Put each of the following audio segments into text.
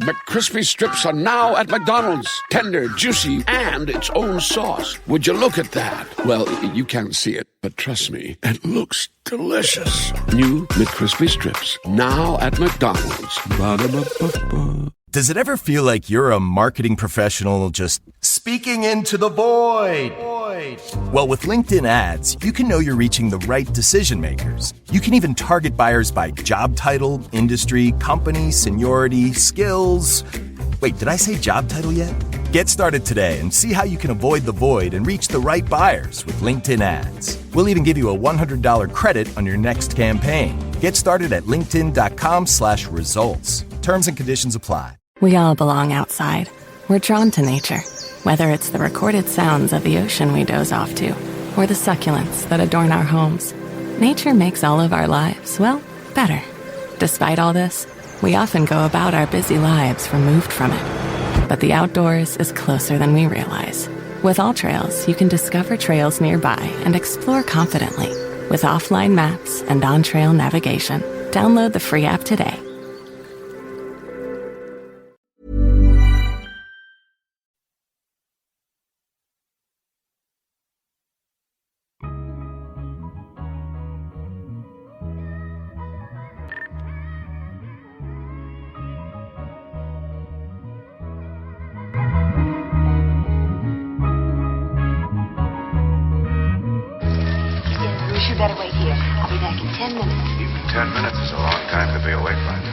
McCrispy strips are now at McDonald's. Tender, juicy, and its own sauce. Would you look at that? Well, you can't see it, but trust me, it looks delicious. New McCrispy strips, now at McDonald's. Ba-da-ba-ba-ba. Does it ever feel like you're a marketing professional just speaking into the void? Well, with LinkedIn ads, you can know you're reaching the right decision makers. You can even target buyers by job title, industry, company, seniority, skills. Wait, did I say job title yet? Get started today and see how you can avoid the void and reach the right buyers with LinkedIn ads. We'll even give you a $100 credit on your next campaign. Get started at linkedin.com/results. Terms and conditions apply. We all belong outside. We're drawn to nature, whether it's the recorded sounds of the ocean we doze off to, or the succulents that adorn our homes. Nature makes all of our lives, well, better. Despite all this, we often go about our busy lives removed from it. But the outdoors is closer than we realize. With All Trails, you can discover trails nearby and explore confidently. With offline maps and on-trail navigation, download the free app today. You better wait here. I'll be back in 10 minutes. Even 10 minutes is a long time to be away from you.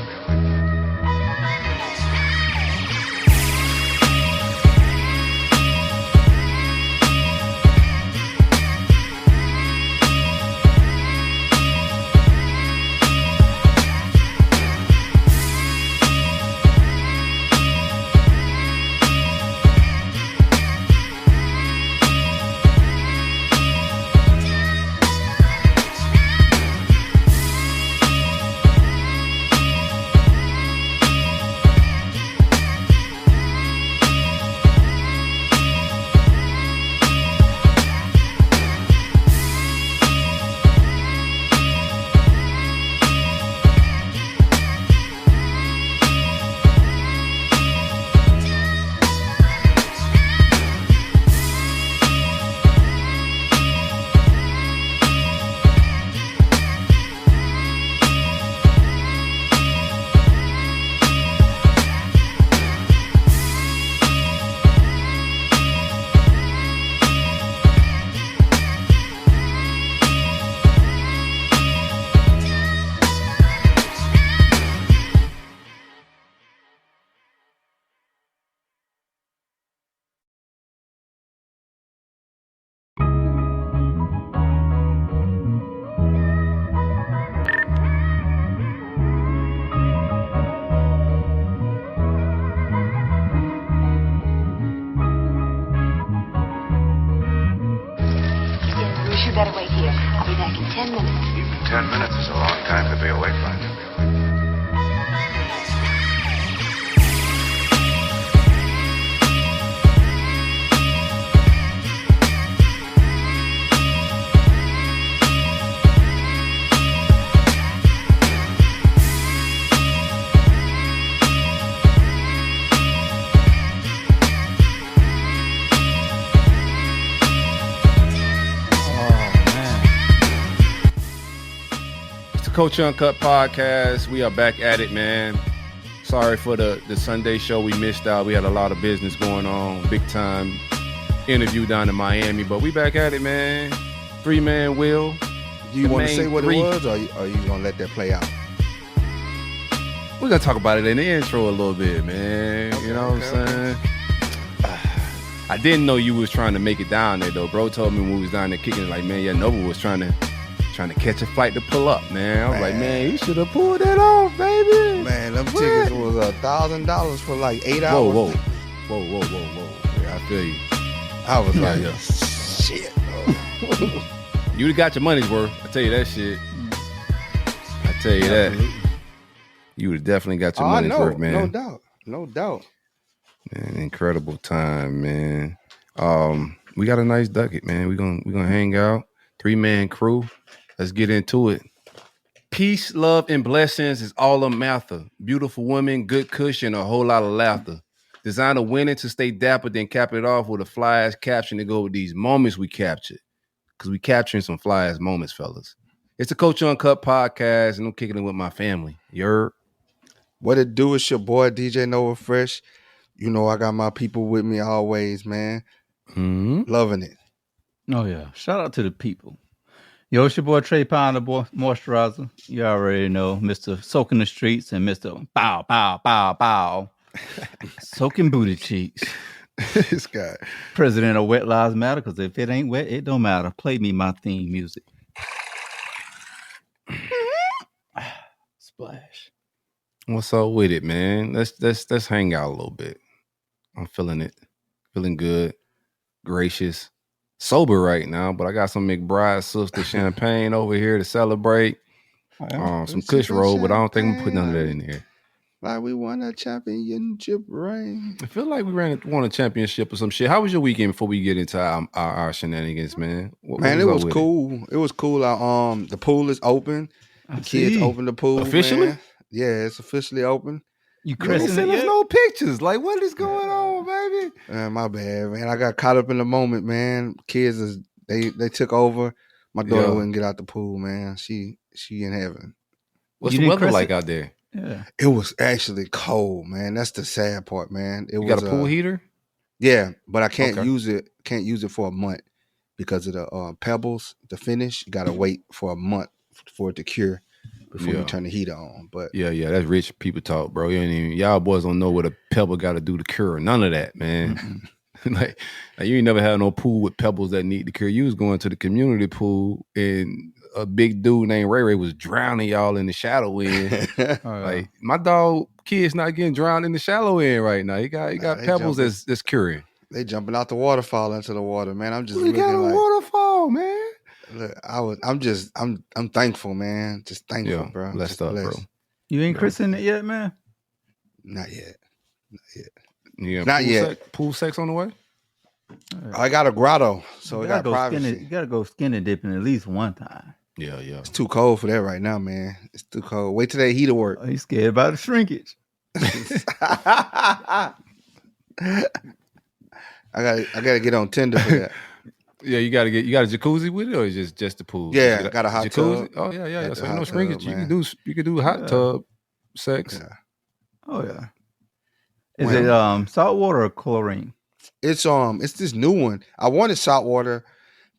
You better wait here. I'll be back in 10 minutes. Even 10 minutes is a long time to be away from you. Coach Uncut Podcast. We are back at it, man. Sorry for the Sunday show we missed out. We had a lot of business going on. Big time interview down in Miami. But we back at it, man. 3-man Will. Do you want to say what it was, or are you going to let that play out? We're going to talk about it in the intro a little bit, man. Okay, you know what I'm saying? I didn't know you was trying to make it down there, though. Bro told me when we was down there kicking it, like, man, yeah, Nova was trying to catch a flight to pull up, man. I was like, man, you should have pulled that off, baby. Man, them tickets was $1,000 for like 8 hours. Whoa. Yeah, I feel you. I was like, shit. You'd have got your money's worth. I tell you that shit. I tell you that. You would have definitely got your money's worth, man. No doubt. Man, incredible time, man. We got a nice ducket, man. We're gonna hang out. 3-man crew. Let's get into it. Peace, love, and blessings is all a mather. Beautiful women, good cushion, a whole lot of laughter. Designer winning to stay dapper, then cap it off with a fly ass caption to go with these moments we captured. Because we capturing some fly ass moments, fellas. It's the Coach Uncut podcast, and I'm kicking it with my family. You're What it do? It's your boy DJ Nova Fresh. You know I got my people with me always, man. Loving it. Oh, yeah. Shout out to the people. Yo, it's your boy Trey Pounder, boy Moisturizer. You already know Mr. Soaking the Streets and Mr. Bow, Bow, Bow, Bow. Soaking Booty Cheeks. This guy. President of Wet Lives Matter, because if it ain't wet, it don't matter. Play me my theme music. Splash. What's up with it, man? Let's hang out a little bit. I'm feeling it. Feeling good. Gracious. Sober right now, but I got some McBride sister champagne over here to celebrate. Some Kush roll, but I don't think I'm gonna put none of that in here. Like we won a championship ring. I feel like we won a championship or some shit. How was your weekend before we get into our shenanigans, man? It was cool. It was cool. The pool is open. The kids opened the pool officially. Man. Yeah, it's officially open. You christened send it us yet? no pictures. Like, what is going on, baby? My bad, man. I got caught up in the moment, man. Kids they took over. My daughter wouldn't get out the pool, man. She in heaven. What's the weather like out there? Yeah. It was actually cold, man. That's the sad part, man. You got a pool heater? Yeah, but I can't use it. Can't use it for a month because of the pebbles. The finish, you gotta wait for a month for it to cure before you turn the heater on. But yeah, that's rich people talk, bro. Y'all boys don't know what a pebble got to do to cure. None of that, man. like you ain't never had no pool with pebbles that need to cure. You was going to the community pool and a big dude named Ray Ray was drowning y'all in the shallow end. Like my dog kid's not getting drowned in the shallow end right now. He got pebbles that's curing. They jumping out the waterfall into the water, man. I'm just looking got a like waterfall, man. Look, I'm thankful, man. Just thankful, bro. Blessed up, bro. You ain't christened it yet, man? Not yet. Yeah, not yet. Pool sex on the way? I got a grotto, so I got privacy. You gotta go skinny dipping at least one time. Yeah. It's too cold for that right now, man. It's too cold. Wait till that heater work. Oh, he's scared about the shrinkage. I gotta get on Tinder for that. Yeah, you got a jacuzzi with it, or is it just the pool? Yeah, I got a hot jacuzzi? tub. Oh yeah. So no shrinkage. Man. You can do hot tub sex. Yeah. Oh yeah. Is it salt water or chlorine? It's this new one. I wanted salt water,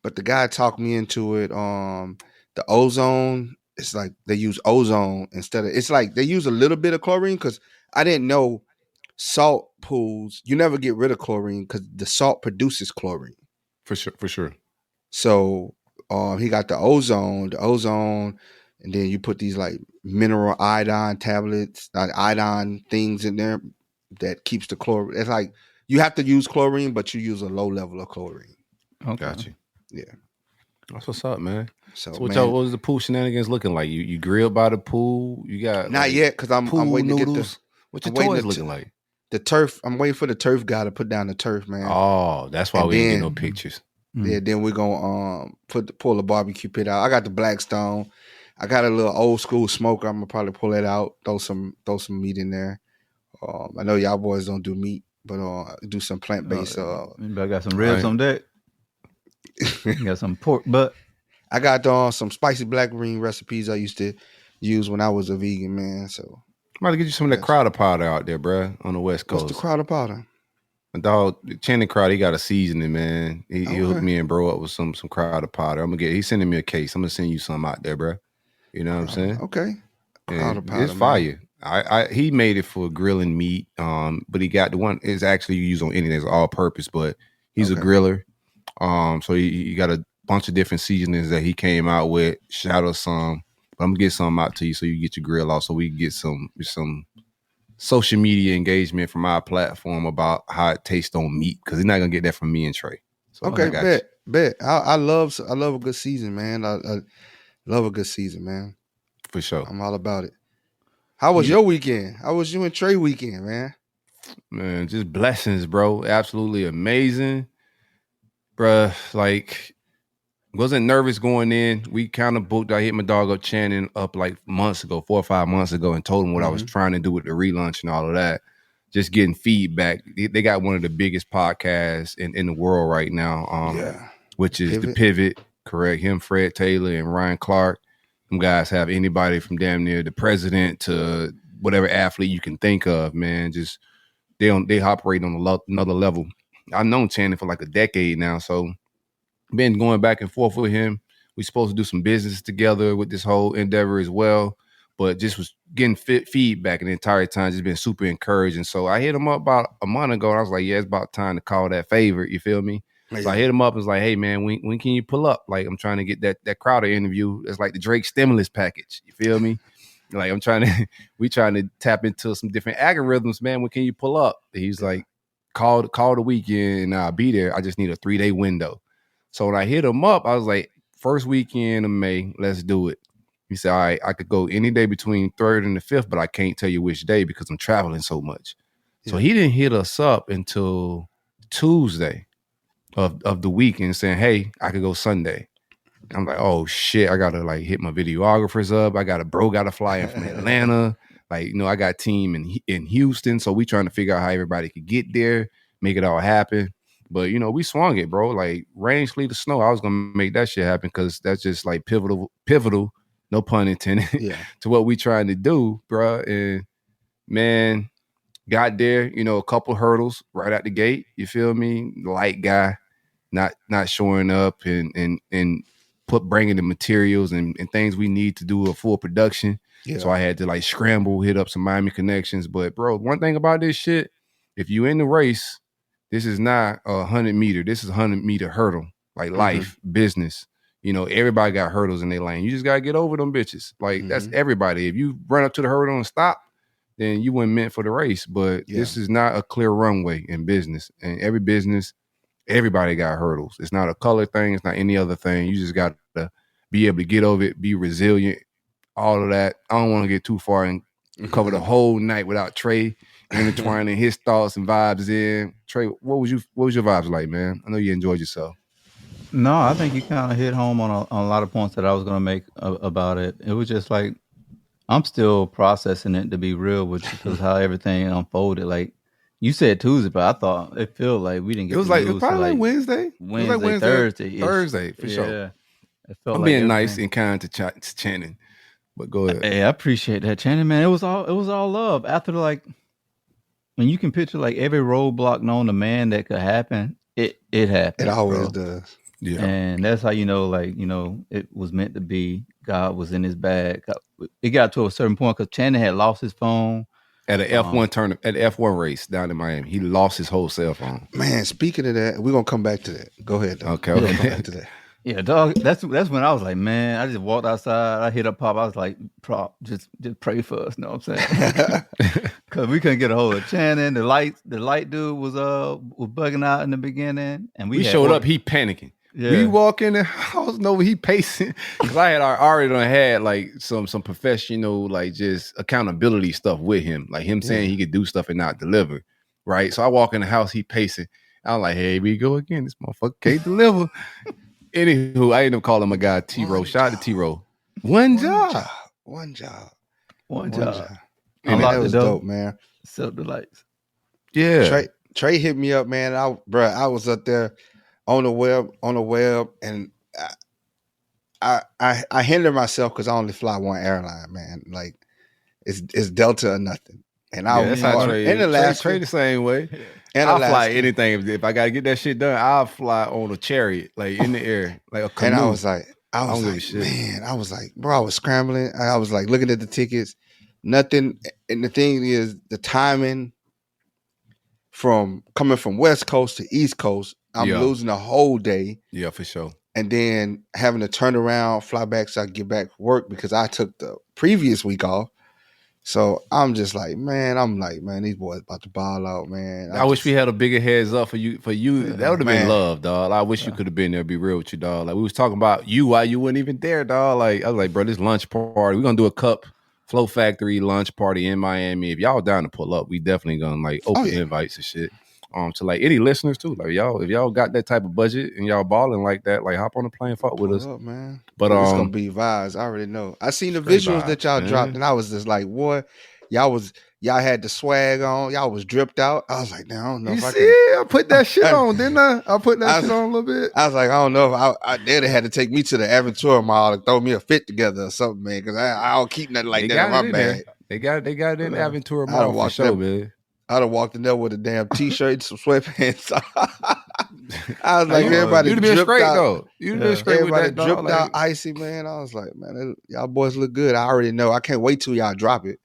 but the guy talked me into it. The ozone. It's like they use ozone instead of. It's like they use a little bit of chlorine because I didn't know salt pools. You never get rid of chlorine because the salt produces chlorine. For sure. So he got the ozone, and then you put these like mineral iodine tablets, iodine things in there that keeps the chlorine. It's like you have to use chlorine, but you use a low level of chlorine. Okay. Got you. Yeah. That's what's up, man. So what was the pool shenanigans looking like? You grilled by the pool? You got not yet because I'm waiting noodles. to get the. What your toys looking like? The turf. I'm waiting for the turf guy to put down the turf, man. Oh, that's why we didn't get no pictures. Yeah, then we're gonna pull the barbecue pit out. I got the Blackstone. I got a little old school smoker. I'm gonna probably pull it out. Throw some meat in there. I know y'all boys don't do meat, but do some plant based. I got some ribs on deck. Got some pork butt. I got some spicy black bean recipes I used to use when I was a vegan, man. So I'm about to get you some of that Crowder powder out there, bro, on the West Coast. What's the Crowder powder? My dog, Channing Crowder, he got a seasoning, man. He hooked me and bro up with some Crowder powder. He's sending me a case. I'm gonna send you some out there, bro. You know what I'm saying? Okay. Crowder powder, it's fire. He made it for grilling meat. But he got the one is actually used on anything. It's all purpose, but he's a griller. So he got a bunch of different seasonings that he came out with. Shout out some. But I'm gonna get some out to you so you get your grill off, so we can get some social media engagement from our platform about how it tastes on meat, because he's not gonna get that from me and Trey. So okay, bet. I love a good season, man. I love a good season, man. For sure. I'm all about it. How was your weekend? How was you and Trey weekend, man? Man, just blessings, bro. Absolutely amazing. Bruh, like Wasn't nervous going in. We kind of booked. I hit my dog up Channing up like months ago, 4 or 5 months ago, and told him what I was trying to do with the relaunch and all of that. Just getting feedback. They got one of the biggest podcasts in the world right now, which is The Pivot. Correct. Him, Fred Taylor, and Ryan Clark. Them guys have anybody from damn near the president to whatever athlete you can think of, man. Just they operate on another level. I've known Channing for like a decade now, so been going back and forth with him. We're supposed to do some business together with this whole endeavor as well, but just was getting feedback and the entire time, just been super encouraging. So I hit him up about a month ago, and I was like, yeah, it's about time to call that favor. You feel me? Yeah. So I hit him up and was like, hey, man, when can you pull up? Like, I'm trying to get that Crowder interview. It's like the Drake stimulus package. You feel me? Like, we trying to tap into some different algorithms, man. When can you pull up? He's like, call the weekend and I'll be there. I just need a 3-day window. So when I hit him up, I was like, first weekend of May, let's do it. He said, all right, I could go any day between 3rd and the 5th, but I can't tell you which day because I'm traveling so much. Yeah. So he didn't hit us up until Tuesday of the weekend saying, hey, I could go Sunday. I'm like, oh shit, I gotta like hit my videographers up. I got to fly in from Atlanta. Like, I got a team in Houston, so we trying to figure out how everybody could get there, make it all happen. But, we swung it, bro. Like, rain, sleet, or snow, I was going to make that shit happen because that's just, like, pivotal, no pun intended, to what we trying to do, bro. And, man, got there, a couple hurdles right out the gate. You feel me? Light guy, not showing up and bringing the materials and things we need to do a full production. Yeah. So I had to, like, scramble, hit up some Miami connections. But, bro, one thing about this shit, if you in the race, this is not a 100-meter. This is a 100-meter hurdle, like life, business. Everybody got hurdles in their lane. You just got to get over them bitches. Like, that's everybody. If you run up to the hurdle and stop, then you weren't meant for the race. But this is not a clear runway in business. And every business, everybody got hurdles. It's not a color thing. It's not any other thing. You just got to be able to get over it, be resilient, all of that. I don't want to get too far and cover the whole night without Trey intertwining his thoughts and vibes in. Trey, what was your vibes like, man? I know you enjoyed yourself. No, I think you kind of hit home on a lot of points that I was going to make about it. It was just like, I'm still processing it, to be real with you, because how everything unfolded. Like, you said Tuesday, but I thought it felt like we didn't get. It was probably like Wednesday. Thursday, for sure. It felt I'm like being nice and kind to Channing, but go ahead. Hey, I appreciate that, Channing, man. It was all love. After when you can picture like every roadblock known to man that could happen, it happened. It always does. Yeah. And that's how it was meant to be. God was in his bag. It got to a certain point because Channing had lost his phone at an F1 tournament, at the F1 race down in Miami. He lost his whole cell phone. Man, speaking of that, we're gonna come back to that. Go ahead, though. Okay. We're gonna come back to that. Yeah, dog. That's when I was like, man, I just walked outside. I hit up Pop. I was like, Prop, just pray for us. Know what I'm saying? Because we couldn't get a hold of Channing. The light dude was bugging out in the beginning, and we showed up. He panicking. Yeah. We walk in the house, he pacing. Because I already had like some professional, like just accountability stuff with him. Like him saying he could do stuff and not deliver. Right. So I walk in the house, he pacing. I'm like, hey, we go again. This motherfucker can't deliver. Anywho, I ended up calling my guy T-Row. Shout out to T-Row. One job. And that was dope, man. Silk the lights. Yeah. Trey hit me up, man. I was up there on the web, and I hinder myself because I only fly one airline, man. Like it's Delta or nothing. And that's how Trey the same way. Yeah. And I'll fly anything if I gotta get that shit done. I'll fly on a chariot, like in the air, like a canoe. And I was like, man, I was like, bro, I was scrambling. I was like looking at the tickets, nothing. And the thing is, the timing from coming from West Coast to East Coast, I'm losing a whole day. Yeah, for sure. And then having to turn around, fly back so I can get back to work because I took the previous week off. So I'm just like, man, these boys about to ball out, man. I wish we had a bigger heads up for you. That would have been love, dog. I wish you could have been there. Be real with you, dog. Like we was talking about you while you weren't even there, dog. Like I was like, bro, this lunch party, we're gonna do a Cup Flow Factory lunch party in Miami. If y'all down to pull up, we definitely gonna like open invites and shit. to like any listeners too. Like y'all, if y'all got that type of budget and y'all balling like that, like hop on the plane, fuck with us. Pull up, man. But it's gonna be vibes. I already know. I seen the straight visuals that vibes, y'all man. dropped, and I was just like, "What? Y'all had the swag on. Y'all was dripped out." I was like, "Now I don't know You if I see, can." I put that shit on, didn't I? I put that shit on a little bit. I was like, I don't know if they'd have had to take me to the Aventura Mall and throw me a fit together or something, man, because I don't keep nothing like that in my bag. They got it in Aventura I'd Mall have for walked sure, up- man. I'd have walked in there with a damn t-shirt and some sweatpants. I was like, everybody you'd have been dripped straight out. though. You'd have been straight Everybody with that, dripped dog. out icy, man. I was like, man, y'all boys look good. I already know. I can't wait till y'all drop it.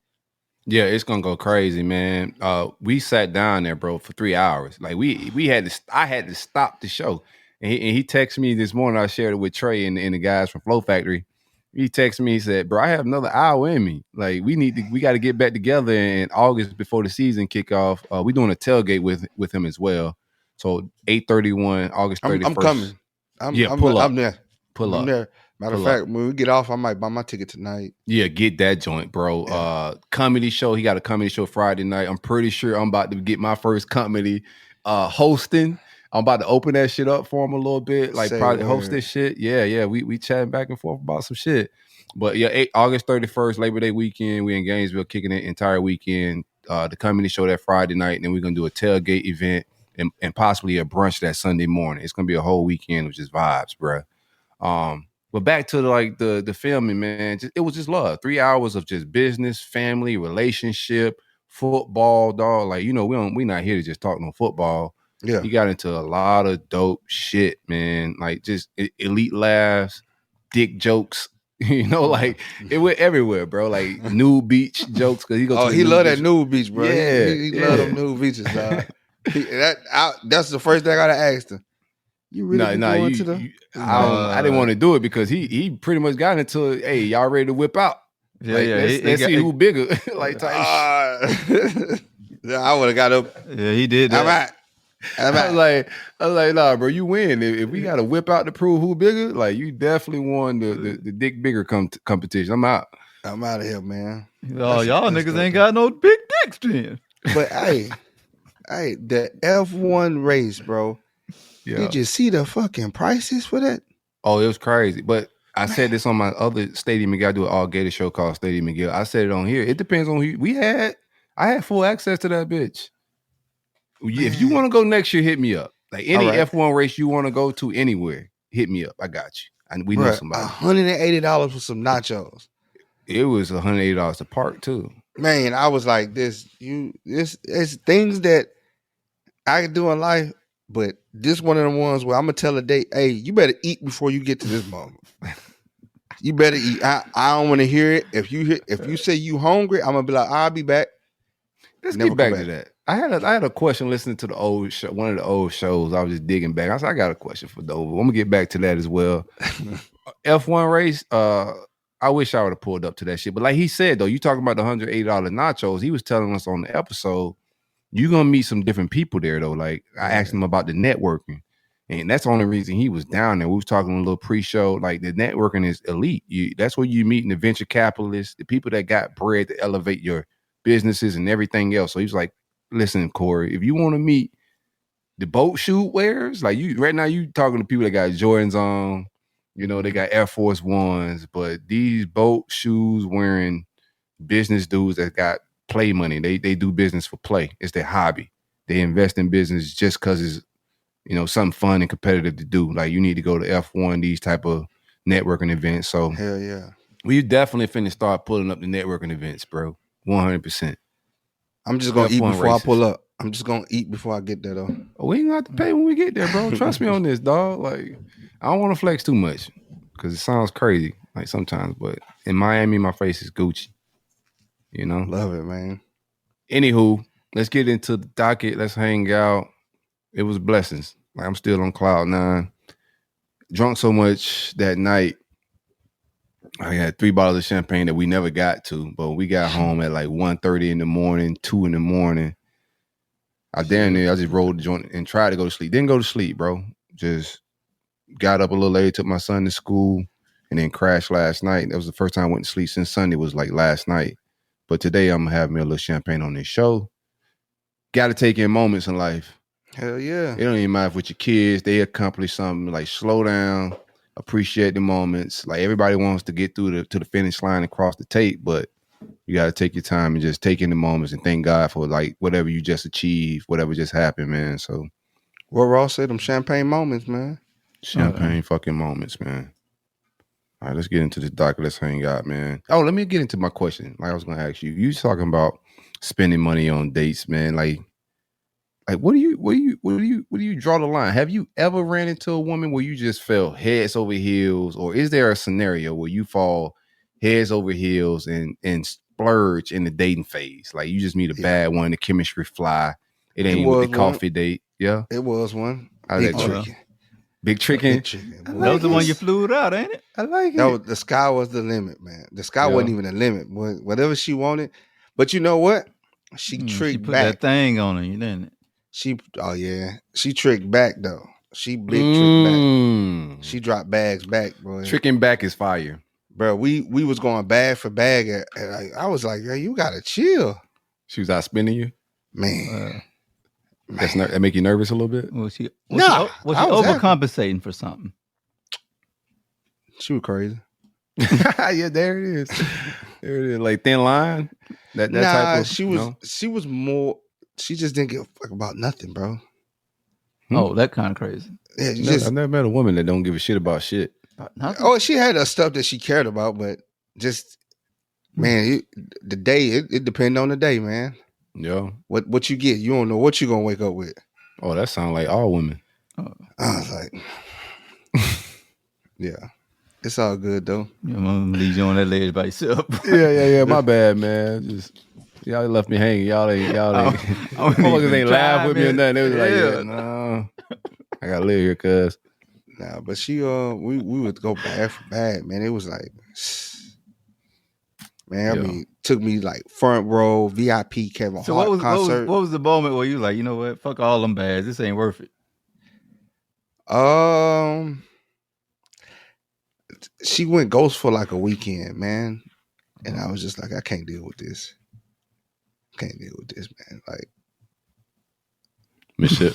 Yeah, it's gonna go crazy, man. We sat down there, bro, for 3 hours. Like I had to stop the show. And he texted me this morning. I shared it with Trey and the guys from Flow Factory. He texted me, he said, bro, I have another hour in me. Like we got to get back together in August before the season kickoff. We're doing a tailgate with him as well. So 8/31, August 31st. I'm coming. Pull up. I'm there. Pull I'm up. there. Matter of fact, when we get off, I might buy my ticket tonight. Yeah, get that joint, bro. Yeah. Comedy show. He got a comedy show Friday night. I'm pretty sure I'm about to get my first comedy hosting. I'm about to open that shit up for him a little bit, like probably host this shit. Yeah. We chatting back and forth about some shit. But yeah, August 31st, Labor Day weekend, we in Gainesville kicking it entire weekend. The comedy show that Friday night, and then we're gonna do a tailgate event and possibly a brunch that Sunday morning. It's gonna be a whole weekend of just vibes, bro. But back to the filming, man. It was just love. 3 hours of just business, family, relationship, football, dog. Like, we not here to just talk no football. Yeah. He got into a lot of dope shit, man. Like just elite laughs, dick jokes. Like it went everywhere, bro. Like nude beach jokes because he love that nude beach, bro. Yeah, he love them nude beaches, dog. That's the first thing I gotta ask him. You really going to the? I didn't want to do it because he pretty much got into it. Hey, y'all ready to whip out? Yeah, like, let's see who bigger. Like type I would have got up. Yeah, he did that. I was like, nah, bro, you win. If we got to whip out to prove who bigger, like you definitely won the dick bigger competition. I'm out. I'm out of here, man. Oh, y'all niggas ain't got no big dicks then. But hey, the F1 race, bro. Yeah. Did you see the fucking prices for that? Oh, it was crazy. But I said this on my other Stadium McGill. I do an all Gator show called Stadium McGill. I said it on here. It depends on who I had full access to that bitch. If you want to go next year, hit me up. Like any F1 race you want to go to anywhere, hit me up. I got you. And we know somebody. $180 for some nachos. It was $180 to park too. Man, I was like, this it's things that I can do in life, but this one of the ones where I'm gonna tell a date, hey, you better eat before you get to this moment. You better eat. I don't want to hear it. If you say you hungry, I'm gonna be like, I'll be back. Let's get back to that. I had a question listening to the old show, one of the old shows. I was just digging back. I said, I got a question for Dover. I'm gonna get back to that as well. F1 race. I wish I would have pulled up to that shit. But like he said, though, you talking about the $180 nachos. He was telling us on the episode, you're gonna meet some different people there, though. Like I asked him about the networking. And that's the only reason he was down there. We was talking a little pre-show. Like the networking is elite. That's where you meeting the venture capitalists, the people that got bread to elevate your businesses and everything else. So he was like, listen, Corey, if you want to meet the boat shoe wearers, like you right now, you talking to people that got Jordans on, they got Air Force Ones, but these boat shoes wearing business dudes that got play money. They do business for play. It's their hobby. They invest in business just because it's something fun and competitive to do. Like you need to go to F1, these type of networking events. So hell yeah. We definitely finna start pulling up the networking events, bro. 100%. I'm just gonna eat before I pull up. I'm just gonna eat before I get there though. Oh, we ain't gonna have to pay when we get there, bro. Trust me on this, dog. Like, I don't want to flex too much because it sounds crazy, like sometimes. But in Miami, my face is Gucci. Love it, man. Anywho, let's get into the docket. Let's hang out. It was blessings. Like I'm still on cloud 9. Drunk so much that night. I had 3 bottles of champagne that we never got to, but we got home at like 1:30 in the morning, 2 in the morning. I just rolled the joint and tried to go to sleep. Didn't go to sleep, bro. Just got up a little late, took my son to school, and then crashed last night. That was the first time I went to sleep since Sunday, was like last night. But today I'm gonna have me a little champagne on this show. Got to take in moments in life. Hell yeah. It don't even matter if with your kids, they accomplish something. Like slow down, appreciate the moments. Like everybody wants to get through to the finish line and cross the tape, but you got to take your time and just take in the moments and thank God for like whatever you just achieved, whatever just happened, man. So What Ross said, them champagne moments, man. champagne fucking moments, man. All right, let's get into this doc. Let's hang out, man. Oh, let me get into my question. Like I was gonna ask you. You talking about spending money on dates, man. Like where do you draw the line? Have you ever ran into a woman where you just fell heads over heels, or is there a scenario where you fall heads over heels and splurge in the dating phase? Like you just meet a bad one, the chemistry fly. It ain't with the coffee date. Yeah. It was one. How'd Big that go? Tricky. Big tricking. Big Tricky. boy. That was the one you flew out, ain't it? I like That it. was, the sky was the limit, man. The sky Yeah. wasn't even a limit. Whatever she wanted. But you know what? She She tricked put back. that thing on you, didn't it? Oh yeah. She tricked back though. She big tricked back. Mm. She dropped bags back, bro. Tricking back is fire. Bro, we was going bag for bag. I was like, hey, you gotta chill. She was outspending you. Man. That make you nervous a little bit. Was she Nah, was I she was happy. overcompensating for something? She was crazy. Yeah, there it is. There it is. Like thin line. That Nah, type of. she was more. She just didn't give a fuck about nothing, bro. Oh, that kind of crazy. Yeah, No, I've never met a woman that don't give a shit about shit. Nothing. Oh, she had her stuff that she cared about, but just man, the day it depends on the day, man. Yeah. What you get, you don't know what you gonna wake up with. Oh, that sounds like all women. I was like, yeah, it's all good though. Your mom leaves you on that ledge by yourself. Yeah. My bad, man. Just y'all left me hanging. Y'all ain't. Motherfuckers ain't laugh with me or nothing. They was like, yeah, no, I gotta live here, cuz. Nah, but she we would go bad for bad, man. It was like, man, I mean, took me like front row VIP Kevin So Hart concert. what was the moment where you like, you know what? Fuck all them bags. This ain't worth it. She went ghost for like a weekend, man, and I was just like, I can't deal with this. Can't deal with this, man. Like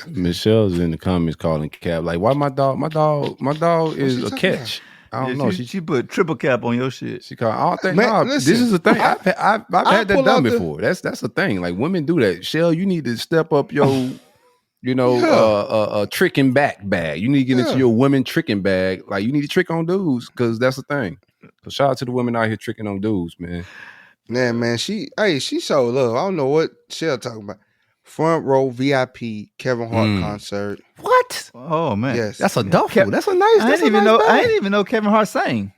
Michelle's in the comments calling Cap like, why my dog is a catch. I don't know. She put triple cap on your shit. She called. I don't think. Man, No, listen, this is a thing. I've had that pull done out before. That's a thing. Like women do that. Shell, you need to step up your, tricking back bag. You need to get into your women tricking bag. Like you need to trick on dudes because that's the thing. So shout out to the women out here tricking on dudes, man. Yeah, man. She showed love. I don't know what Shell talking about. Front row VIP Kevin Hart concert. What? Oh man, Yes. That's a duffel. That's a nice. I didn't even know Kevin Hart sang.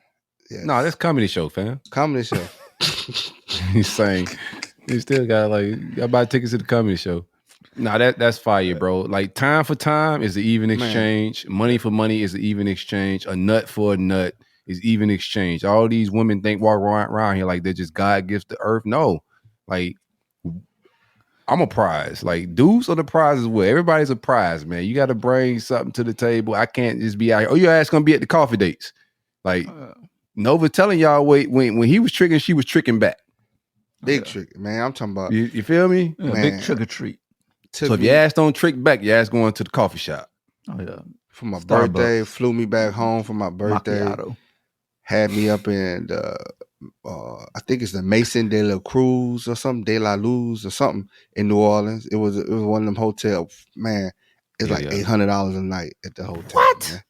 Yes. No, that's comedy show, fam. Comedy show. He's saying he still got gotta buy tickets to the comedy show. No, that's fire, bro. Like time for time is an even exchange. Man. Money for money is an even exchange. A nut for a nut is even exchange. All these women walk around here like they're just God gifts to earth. No, like I'm a prize. Like dudes are the prize as well. Everybody's a prize, man. You got to bring something to the table. I can't just be out here. Oh, your ass gonna be at the coffee dates. Like Nova telling y'all, when he was tricking, she was tricking back. Big trick, man. I'm talking about. You feel me? Yeah, big trick or treat. So if your ass don't trick back, your ass going to the coffee shop. Oh yeah. For my Starbucks. birthday, flew me back home for my birthday. Macchiato. Had me up in the I think it's the Maison de la Cruz or something, De La Luz or something in New Orleans. It was one of them hotels. Man, it's like $800 a night at the hotel. What? Man.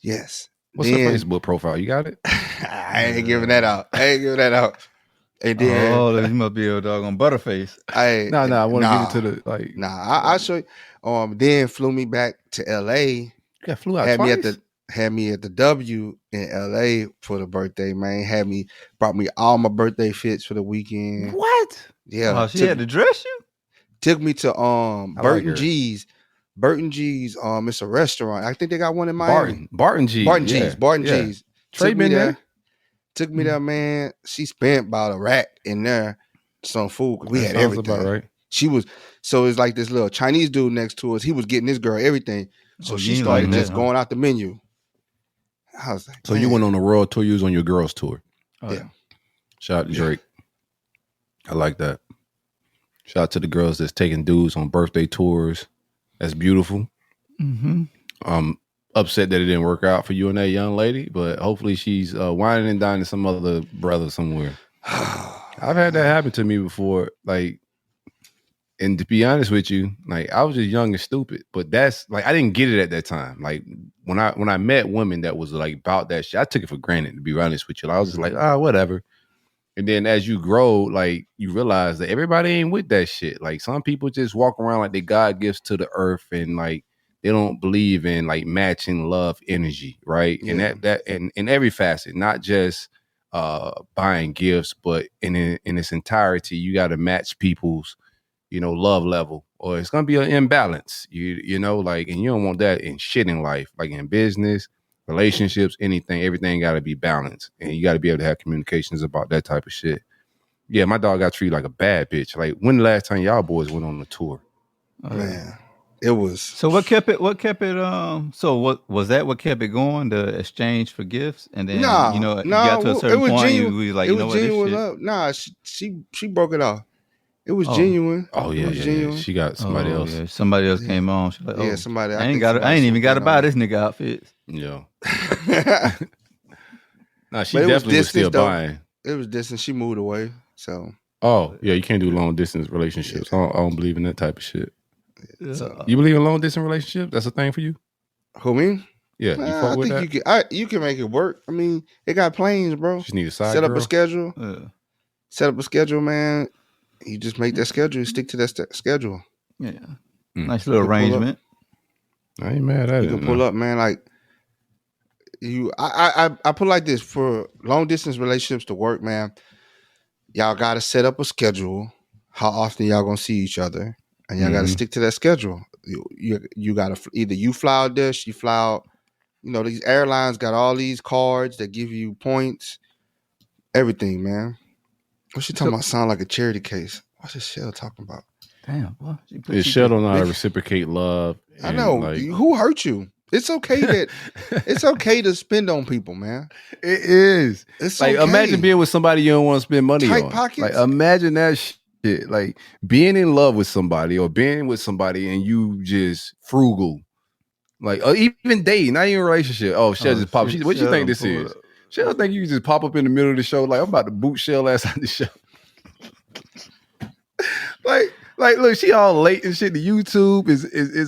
Yes. What's her Facebook profile? You got it? I ain't giving that out. And then you must be a dog on Butterface. I want to get into the I'll show you. Then flew me back to LA. You got flew out twice? Had me at the W in LA for the birthday, man. Brought me all my birthday fits for the weekend. What? Yeah. Oh, she had to dress you? Took me to Burton G's. Burton G's, it's a restaurant. I think they got one in Miami. Barton G's. Barton G's. Trey been there. Took me there, man. She spent about a rack in there, some food. We had everything. About right. So it's like this little Chinese dude next to us. He was getting this girl everything. So she started just going out the menu. I was like, so you went on a world tour. You was on your girls tour. Oh, yeah. Shout out to Drake. I like that. Shout out to the girls that's taking dudes on birthday tours. That's beautiful. Mm-hmm. Upset that it didn't work out for you and that young lady, but hopefully she's whining and dining some other brother somewhere. I've had that happen to me before. Like, and to be honest with you, like I was just young and stupid, but that's like I didn't get it at that time. Like when I met women that was like about that shit, I took it for granted. To be honest with you, I was just like, whatever. And then as you grow, like you realize that everybody ain't with that shit. Like some people just walk around like they God gifts to the earth, and like they don't believe in like matching love energy, right? Yeah. And that and in every facet, not just buying gifts, but in its entirety, you got to match people's love level, or it's gonna be an imbalance. You know, like, and you don't want that in shit in life, like in business, relationships, anything. Everything got to be balanced, and you got to be able to have communications about that type of shit. Yeah, my dog got treated like a bad bitch. Like, when the last time y'all boys went on a tour? Man, it was. So what kept it? So what was that? What kept it going? The exchange for gifts, and then you got to a certain point, you was like, it you know was what, this genuine shit. love. Nah, she broke it off. It was Oh. genuine. Oh yeah, It was yeah, genuine. She got somebody else. Yeah. Somebody else came on. She's like, Yeah, somebody. I ain't even got to buy this nigga outfits. Yeah. Nah, But she it was definitely was still distance, though. buying. It was distant. She moved away. So Oh yeah, you can't do long distance relationships. I don't believe in that type of shit. So- You believe in long distance relationships? That's a thing for you? who me? Yeah, you fuck I with think that? you can make it work. I mean, they got planes, bro. Just need a side Set up girl? a schedule. Set up a schedule, man. You just make that schedule and stick to that schedule. Yeah, nice little arrangement. I ain't mad at You it. can pull up, man. Like I put it like this: for long distance relationships to work, man, y'all got to set up a schedule. How often y'all gonna see each other, and y'all got to stick to that schedule. You got to either you fly out there, she fly out. You know, these airlines got all these cards that give you points, everything, man. What she talking about? Sound like a charity case. What's this shell talking about? Damn, boy. Shell don't know how to reciprocate love. I know. Like, who hurt you? It's okay it's okay to spend on people, man. it is. It's like, okay. imagine being with somebody you don't want to spend money Tight on. pockets. Like, imagine that shit. Like being in love with somebody or being with somebody and you just frugal. Like, or even dating, not even a relationship. Oh, Shell just pop. What you think this is? Shell think you just pop up in the middle of the show. Like, I'm about to boot Shell ass out the show. Like, look, she all late and shit. The YouTube is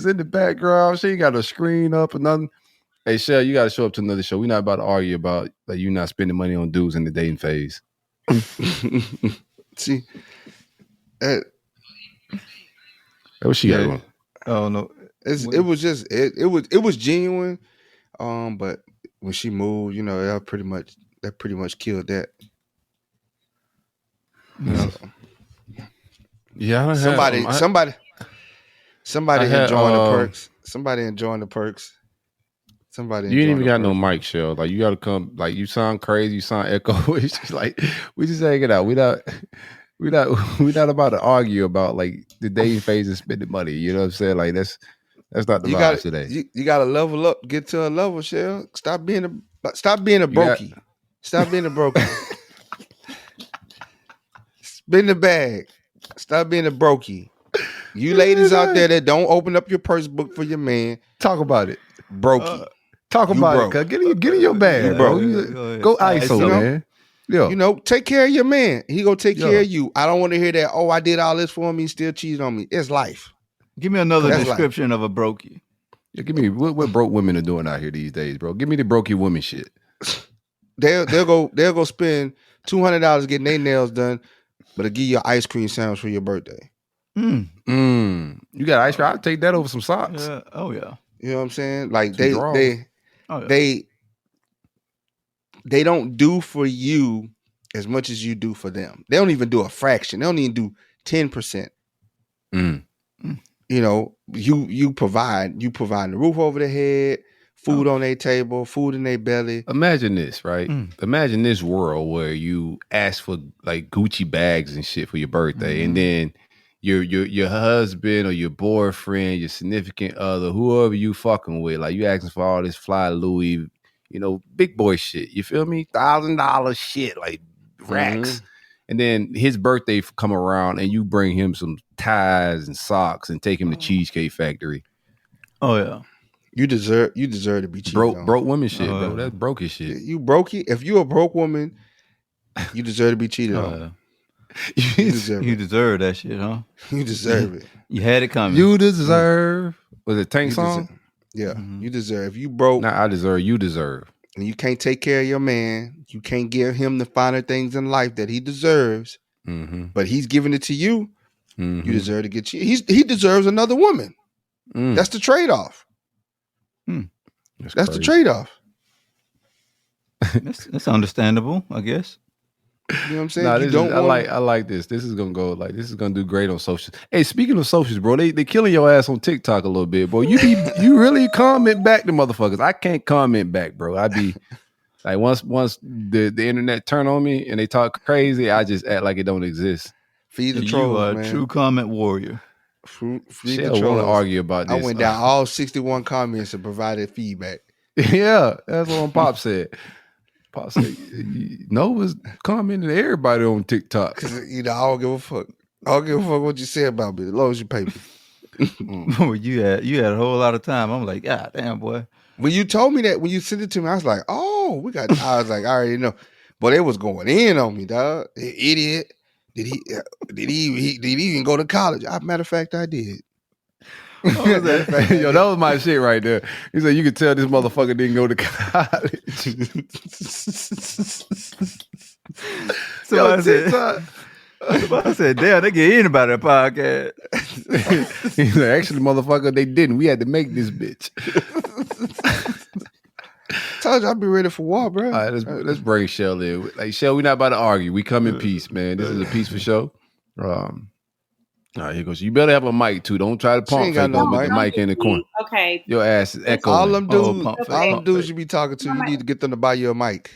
in the background. She ain't got a screen up or nothing. Hey, Shell, you got to show up to another show. We're not about to argue about like you not spending money on dudes in the dating phase. See, what she got going? Oh no, it was genuine. But when she moved, that pretty much killed that. Yeah. So, Yeah, somebody had, enjoying the perks. Somebody enjoying the perks. Somebody. You ain't even got perks. no mic, Shell. Like, you got to come. Like, you sound crazy. You sound echo. It's just like we just hanging out. We not about to argue about like the dating phase and spending money. You know what I'm saying? Like that's not the vibe today. You got to level up, get to a level, Shell. Stop being a brokie. Stop being a brokie. Spin the bag. Stop being a brokie. You ladies out there that don't open up your purse book for your man, Talk about it. brokey. Talk You about broke. it. Get in your bag, You bro. broke. Go ISO, man. Yeah. Take care of your man. He gonna take care of you. I don't want to hear that. Oh, I did all this for him. He still cheated on me. It's life. Give me another That's description of a brokey. Yeah, give me what broke women are doing out here these days, bro. Give me the brokey woman shit. They'll go spend $200 getting their nails done, but they'll give you an ice cream sandwich for your birthday. You got ice cream? I'll take that over some socks. Yeah. Oh yeah. You know what I'm saying? Like Yeah. they don't do for you as much as you do for them. They don't even do a fraction. They don't even do 10%. You know, you provide the roof over their head, food on their table, food in their belly. Imagine this, right? Imagine this world where you ask for like Gucci bags and shit for your birthday, and then your husband or your boyfriend, your significant other, whoever you fucking with, like you asking for all this fly Louis, big boy shit. You feel me? $1,000 shit, like racks. And then his birthday come around and you bring him some ties and socks and take him to Cheesecake Factory. Oh yeah. You deserve to be cheated on. Broke women shit, bro. That's brokey shit. You brokey. If you a broke woman, you deserve to be cheated on. You deserve You it. deserve that shit, huh? You deserve it. You had it coming. You deserve. Was it Tank You song? deserve. Yeah, you deserve. If you broke Nah, I deserve. You deserve. and you can't take care of your man, you can't give him the finer things in life that he deserves, but he's giving it to you. You deserve to get cheated. He deserves another woman. That's the trade-off. That's the trade-off. That's understandable, I guess. You know what I'm saying? Nah, I like this. This is gonna go like this is gonna do great on socials. Hey, speaking of socials, bro, they killing your ass on TikTok a little bit, boy. You really comment back to motherfuckers. I can't comment back, bro. I be like once the internet turn on me and they talk crazy, I just act like it don't exist. Feed the You trolls, are a man. true comment warrior. Feed Shell the want trolls. to argue about this. I went down all 61 comments and provided feedback. Yeah, that's what Pop said. Pop said, Nova's commenting to everybody on TikTok. Cause I don't give a fuck. I don't give a fuck what you say about me, as long as you pay me. you had a whole lot of time. I'm like, God damn, boy. When you told me that, when you sent it to me, I was like, oh, I was like, I already know. But it was going in on me, dog. Idiot. Did he even go to college? Matter of fact, I did. Yo, that was my shit right there. He said, you could tell this motherfucker didn't go to college. So I said, damn, they get anybody a podcast. He said, actually, motherfucker, they didn't. We had to make this bitch. Told you I'd be ready for war, bro. All right, let's bring Shell in. Like, Shell, we're not about to argue. We come in peace, man. This is a peaceful show. All right, here goes. You better have a mic too. Don't try to pump ain't got fake no with the mic. mic in the corner. Okay. Your ass is echoing. All them pump dudes fake. you be talking to, you need to get them to buy you a mic.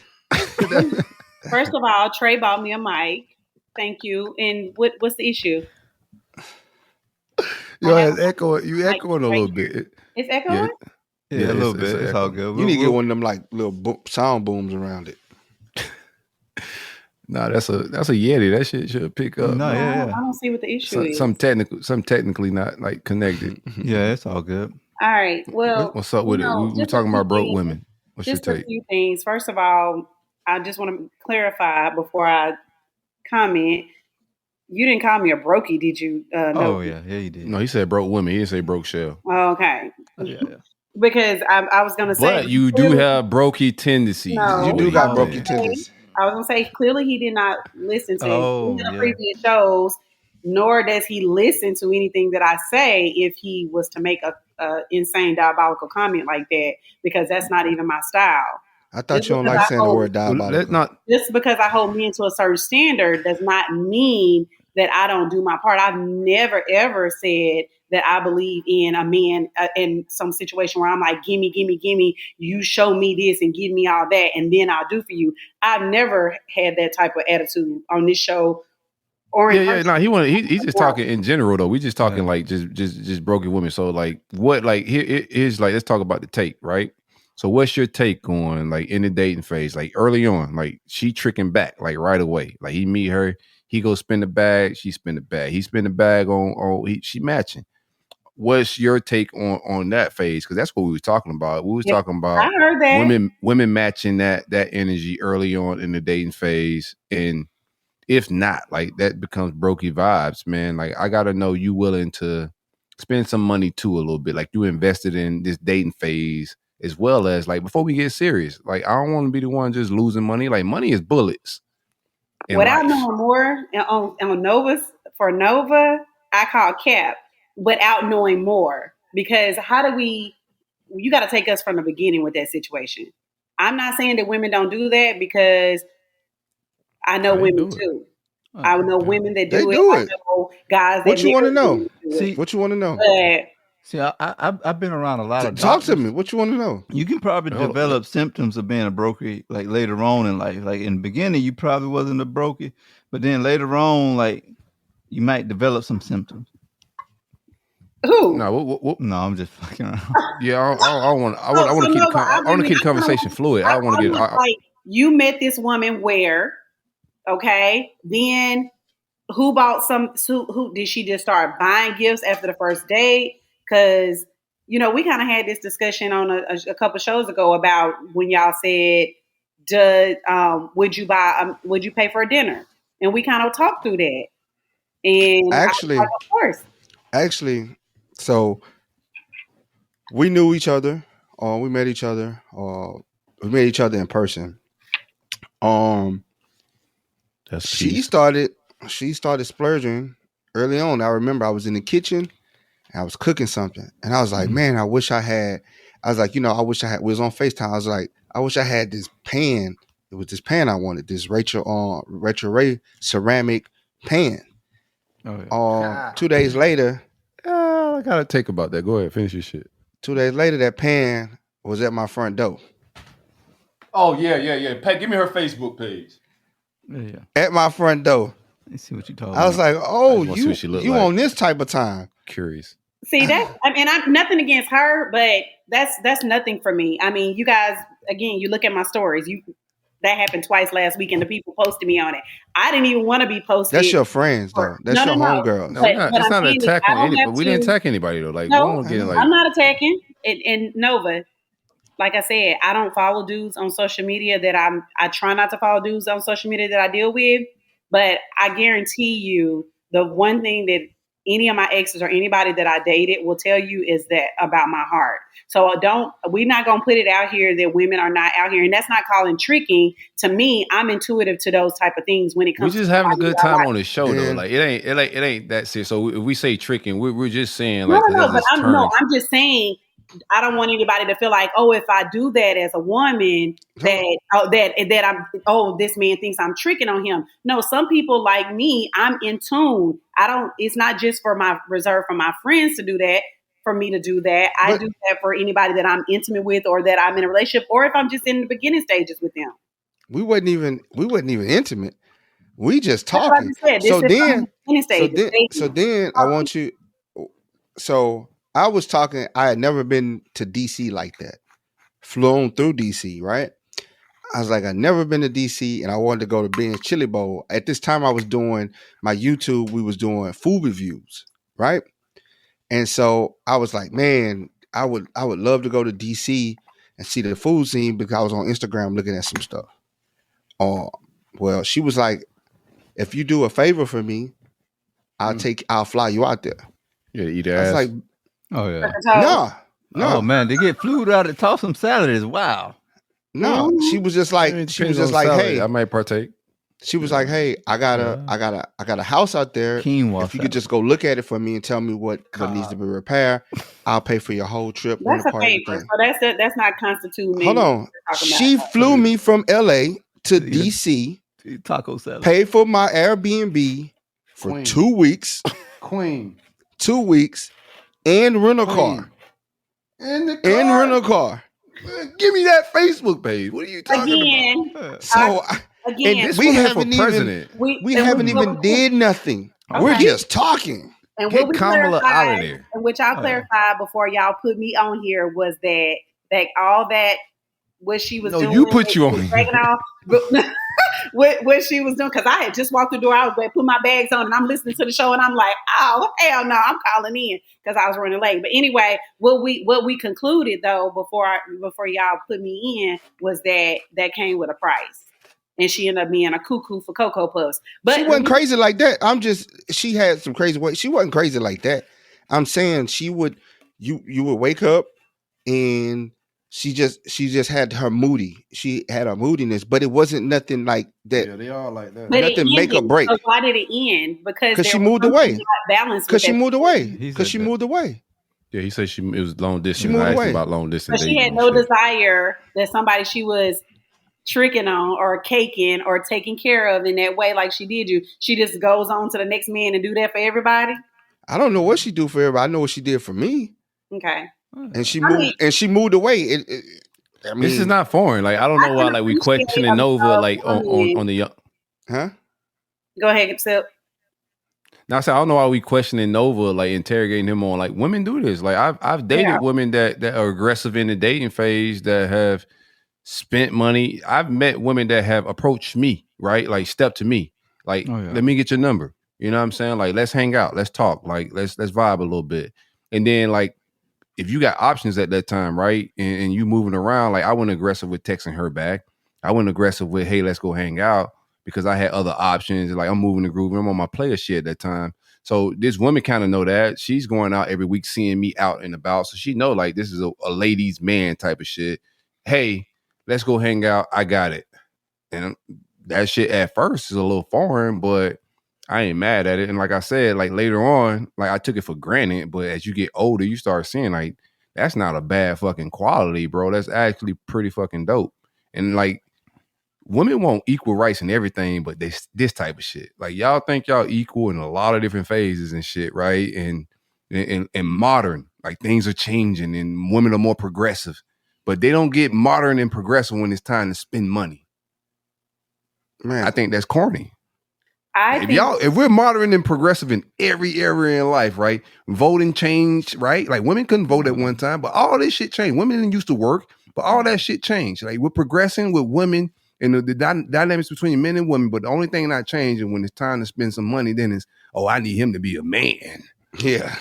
First of all, Trey bought me a mic. Thank you. And what's the issue? Your ass echoing. You echoing a little bit. It's echoing? Yeah, a little bit. It's all good. You need to get one of them like little sound booms around it. Nah, that's a Yeti. That shit should pick up. No, I don't see what the issue is. Some technically not like connected. Yeah, it's all good. All right. Well, What's up with it? We're talking about broke women. What's your just a take? few things. First of all, I just want to clarify before I comment. You didn't call me a brokey, did you? Oh yeah, you did. No, he said broke women. He didn't say broke Shell. Okay. Yeah. Because I was going to say. But you do have brokey tendencies. No. You do got broken tendencies. I was going to say, clearly he did not listen to any of the yeah. previous shows, nor does he listen to anything that I say if he was to make a insane diabolical comment like that, because that's not even my style. I thought you don't like saying the word diabolical. Just because I hold men to a certain standard does not mean that I don't do my part. I've never, ever said that I believe in a man in some situation where I'm like, gimme, you show me this and give me all that, and then I'll do for you. I've never had that type of attitude on this show. Or he's just talking in general though. We just talking like just broken women. So like what like here's like let's talk about the take, right? So what's your take on like in the dating phase, like early on, like she tricking back like right away, like he meet her, he go spin the bag, she spin the bag, he spin the bag she matching. What's your take on that phase? Because that's what we was talking about. We was talking about I heard that. women matching that energy early on in the dating phase, and if not, like that becomes brokey vibes, man. Like I gotta know you willing to spend some money too a little bit, like you invested in this dating phase as well as like before we get serious. Like I don't want to be the one just losing money. Like money is bullets. Without knowing more on Nova's for Nova, I call cap. Without knowing more, because you got to take us from the beginning with that situation. I'm not saying that women don't do that, because I know women do. I know women that do it. I know guys that what you want to know? See, what you want to know? See, I've been around a lot of talk doctors. to me. What you want to know? You can probably develop symptoms of being a brokey like later on in life. Like in the beginning, you probably wasn't a brokey, but then later on, like you might develop some symptoms. Who? No, no, I'm just fucking around. Yeah, I want to keep the conversation fluid. I want to get like you met this woman where, okay, then who did she just start buying gifts after the first date? Because you know, we kind of had this discussion on a couple shows ago about when y'all said, would you pay for a dinner? And we kind of talked through that. And I was Actually, like, of course. So we knew each other, or we met each other, or we met each other in person. That's She peace. started splurging early on. I remember I was in the kitchen and I was cooking something, and I was like, man, I wish I had. I was like, I wish I had. We was on FaceTime. I was like, I wish I had this pan. It was this pan I wanted. This Rachel Ray ceramic pan. Oh, yeah. 2 days later, I gotta take about that. Go ahead, finish your shit. 2 days later, that pan was at my front door. Oh yeah. Pat, give me her Facebook page. Yeah. At my front door. Let's see what you talking I was about. like, oh, wanna see what she look you like. on this type of time. Curious. See, I'm nothing against her, but that's nothing for me. I mean, you guys, again, you look at my stories. That happened twice last week, and the people posted me on it. I didn't even want to be posted. That's your friends, though. That's your homegirls. No, it's not attacking anybody. But we didn't attack anybody though. Like, No, we won't get like. I'm not attacking. And Nova, like I said, I don't follow dudes on social media I try not to follow dudes on social media that I deal with. But I guarantee you, the one thing that any of my exes or anybody that I dated will tell you is that about my heart. So we're not going to put it out here that women are not out here. And that's not calling tricking. To me, I'm intuitive to those type of things when it comes to We're just having a good time on the show Yeah. though. Like it ain't that serious. So if we say tricking, we're just saying No, like but I'm just saying, I don't want anybody to feel like, oh, if I do that as a woman, this man thinks I'm tricking on him. No, some people like me, I'm in tune. It's not just reserved for my friends to do that, for me to do that. I do that for anybody that I'm intimate with or that I'm in a relationship, or if I'm just in the beginning stages with them. We wasn't even intimate. We just That's what I talking. just said. This So is the then, beginning stages. so then I want you. So I was talking. I had never been to DC like that. Flown through DC, right? I was like, I'd never been to DC, and I wanted to go to Ben's Chili Bowl. At this time, I was doing my YouTube. We was doing food reviews, right? And so I was like, man, I would love to go to DC and see the food scene because I was on Instagram looking at some stuff. Well, she was like, if you do a favor for me, I'll fly you out there. Yeah, eat I ass. was like, Oh, yeah. no. Oh, man, they get food out of toss some salads. Wow. No, she was just like, hey, I might partake. She was like, hey, I got a house out there. Quinoa If you could just go look at it for me and tell me what needs to be repaired, I'll pay for your whole trip. That's a favor. So that's not constituting. Hold on. She flew me from LA to DC, taco salad, paid for my Airbnb for Queen. 2 weeks. Queen. 2 weeks and rent a car. And rent a car. Give me that Facebook page. What are you talking about? So again, we haven't even we haven't even did nothing. Okay. We're just talking. And Get what we Kamala clarified, out of there. and what y'all clarified before y'all put me on here was that all that what she was doing. You put you on. Dragging off, what she was doing, because I had just walked through the door. I was going to put my bags on, and I'm listening to the show, and I'm like, oh hell no, I'm calling in because I was running late. But anyway, what we concluded though before y'all put me in was that came with a price. And she ended up being a cuckoo for Cocoa Puffs. But she wasn't crazy like that. She had some crazy ways. She wasn't crazy like that. I'm saying you would wake up and she just had her moody. She had her moodiness, but it wasn't nothing like that. Yeah, they all like that. But nothing make or break. So why did it end? Because she moved away. Because she moved away. Because she moved away. Yeah, he said it was long distance. She moved I asked away. about long distance. But she had no desire that somebody she was tricking on or caking or taking care of in that way like she did you. She just goes on to the next man and do that for everybody. I don't know what she do for everybody. I know what she did for me. Okay. And she moved away. I mean, this is not foreign. Like, I don't know why we questioning Nova like on the young. Huh? Go ahead, Sip. Now I said I don't know why we questioning Nova, like interrogating him on like women do this. Like I've dated women that are aggressive in the dating phase that have spent money. I've met women that have approached me, right? Like step to me. Like, let me get your number. You know what I'm saying? Like, let's hang out, let's talk, like let's vibe a little bit. And then like if you got options at that time, right, and you moving around, like I went aggressive with texting her back. I went aggressive with, hey, let's go hang out because I had other options. Like I'm moving the groove. I'm on my player shit at that time. So this woman kind of know that. She's going out every week, seeing me out and about. So she know like this is a ladies' man type of shit. Hey, let's go hang out. I got it. And that shit at first is a little foreign, but I ain't mad at it. And like I said, like later on, like I took it for granted. But as you get older, you start seeing like that's not a bad fucking quality, bro. That's actually pretty fucking dope. And like women want equal rights and everything, but this type of shit. Like y'all think y'all equal in a lot of different phases and shit, right? And modern, like things are changing and women are more progressive, but they don't get modern and progressive when it's time to spend money. Man, I think that's corny. If we're modern and progressive in every area in life, right? Voting changed, right? Like women couldn't vote at one time, but all this shit changed. Women didn't used to work, but all that shit changed. Like we're progressing with women and the dynamics between men and women, but the only thing not changing when it's time to spend some money, then is, oh, I need him to be a man. Yeah.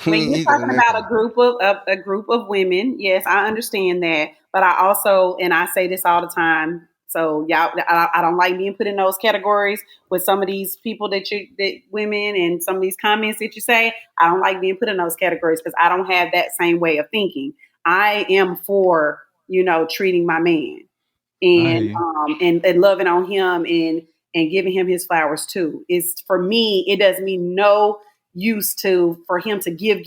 When you're talking about a group of women, yes, I understand that, but I also, and I say this all the time. So y'all, I don't like being put in those categories with some of these people that women and some of these comments that you say. I don't like being put in those categories because I don't have that same way of thinking. I am for, treating my man and loving on him and giving him his flowers too. It's for me, it does me no use for him to give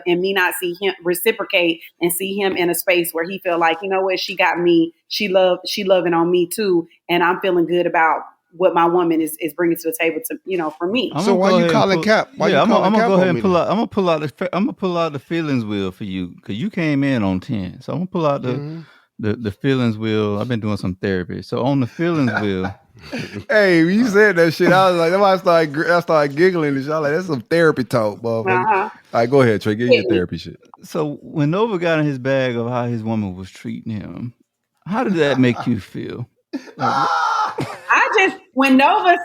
and me not see him reciprocate and see him in a space where he feel like, you know what, she got me, she loving on me too, and I'm feeling good about what my woman is bringing to the table to for me. So why you calling Cap? I'm gonna go ahead and pull out. I'm gonna pull out the feelings wheel for you because you came in on 10. So I'm gonna pull out the feelings wheel. I've been doing some therapy. So on the feelings wheel. Hey, when you said that shit, I was like, I started giggling and shit. I was like, that's some therapy talk, motherfucker. All right, go ahead, Trey. Get your therapy shit. So when Nova got in his bag of how his woman was treating him, how did that make you feel? When Nova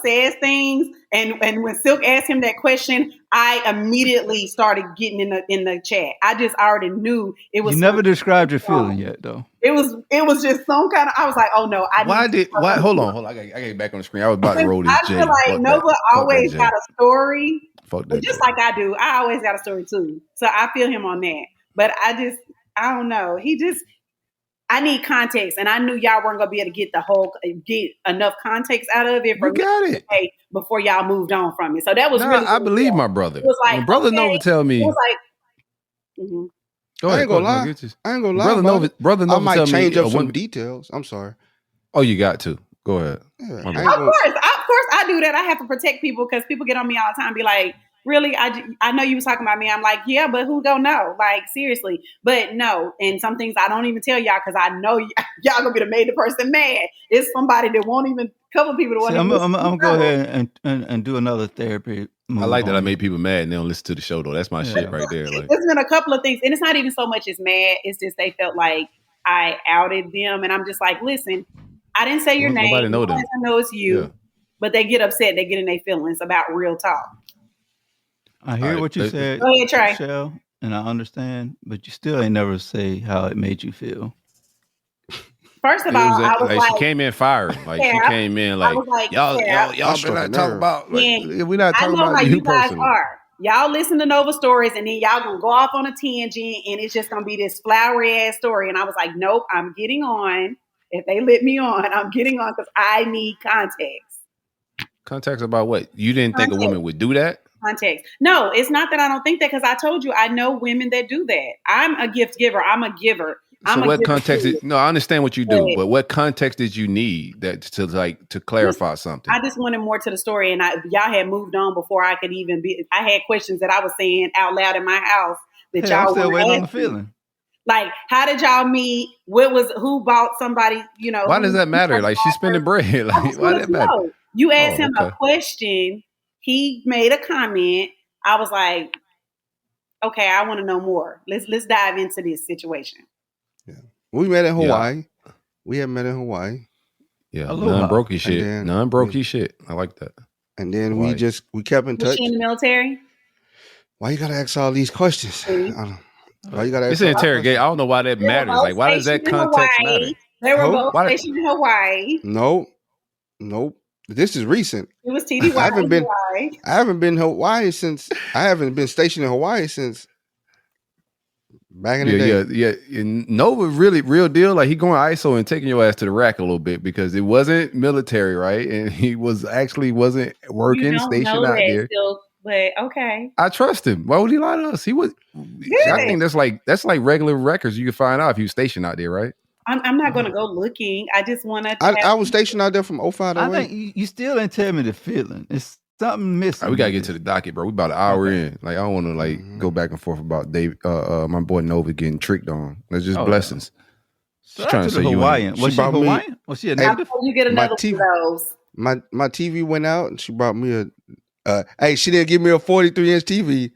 says things and when Silk asked him that question, I immediately started getting in the chat. I just already knew it was. You never described your feeling yet, though. It was just some kind of. I was like, oh no! Hold on! I got to get back on the screen. I was about to roll this. I feel like Nova always got a story. Fuck that. Just like I do, I always got a story too. So I feel him on that. But I don't know. I need context, and I knew y'all weren't gonna be able to get enough context out of it. You got it before y'all moved on from it. So that was really. I believe my brother. It was like when brother Nova tell me. It was like. Mm-hmm. Go ahead, I ain't gonna lie. Brother Nova I might tell change me up some details. I'm sorry. Oh, you got to go ahead. Yeah, of course, I do that. I have to protect people because people get on me all the time, and be like, really? I know you was talking about me. I'm like, yeah, but who gonna know? Like, seriously. But no, and some things I don't even tell y'all because I know y'all gonna be the made the person mad. It's somebody that won't even, couple people that won't even. I'm gonna go ahead and do another therapy. I like that I made people mad and they don't listen to the show though. That's my shit right there. Like, there's been a couple of things, and it's not even so much as mad. It's just they felt like I outed them, and I'm just like, listen, I didn't say your name. Nobody know them. I know it's you, but they get upset. They get in their feelings about real talk. I hear what you said, go ahead, Trey. Michelle, and I understand, but you still ain't never say how it made you feel. First of all, I was like, she came in firing. Like she came in like, y'all better not talk about. Like, we're not talking about you personally. Y'all listen to Nova stories, and then y'all gonna go off on a tangent, and it's just gonna be this flowery ass story. And I was like, nope, I'm getting on. If they let me on, I'm getting on because I need context. Context about what? You didn't think a woman would do that? Context. No, it's not that I don't think that because I told you I know women that do that. I'm a gift giver. I'm a giver. So what context? No, I understand what you do, but what context did you need to clarify something? I just wanted more to the story, and y'all had moved on before I could even be. I had questions that I was saying out loud in my house that y'all I'm still were waiting on the feeling. Like, how did y'all meet? Who bought somebody? Why does that matter? Like, she's spending bread. Like, why does that matter? You asked him a question. He made a comment. I was like, okay, I want to know more. Let's dive into this situation. Yeah, we met in Hawaii. Yeah. We had met in Hawaii. Yeah, non-brokey shit. Non-brokey shit. I like that. And then we kept in touch. Was she in the military? Why you gotta ask all these questions? Why you gotta ask It's an all these interrogate. I don't know why that They were matters. both Like, why does that stationed in context Hawaii. matter? They were Who? both Why? stationed in Hawaii. Nope. This is recent. It was I TDY haven't in been. Hawaii. I haven't been Hawaii since. I haven't been stationed in Hawaii since back in the day. Yeah. And Nova really real deal. Like he going ISO and taking your ass to the rack a little bit because it wasn't military, right? And he wasn't You working don't stationed know out that there. still, but okay. I trust him. Why would he lie to us? He was. I Good. think that's like regular records you can find out if he was stationed out there, right? I'm not going to go looking. I just want to. I was stationed out there from 05 to I 08. think you still didn't tell me the feeling. It's something missing. All right, we gotta get to the docket, bro. We about an hour in. Like I don't want to go back and forth about Dave, my boy Nova getting tricked on. That's just blessings. She's trying to say Hawaiian. Was she brought me- Hawaiian? Was she a Hey, native? You get my another TV one of those. My TV went out and she brought me a. Hey, she didn't give me a 43-inch TV.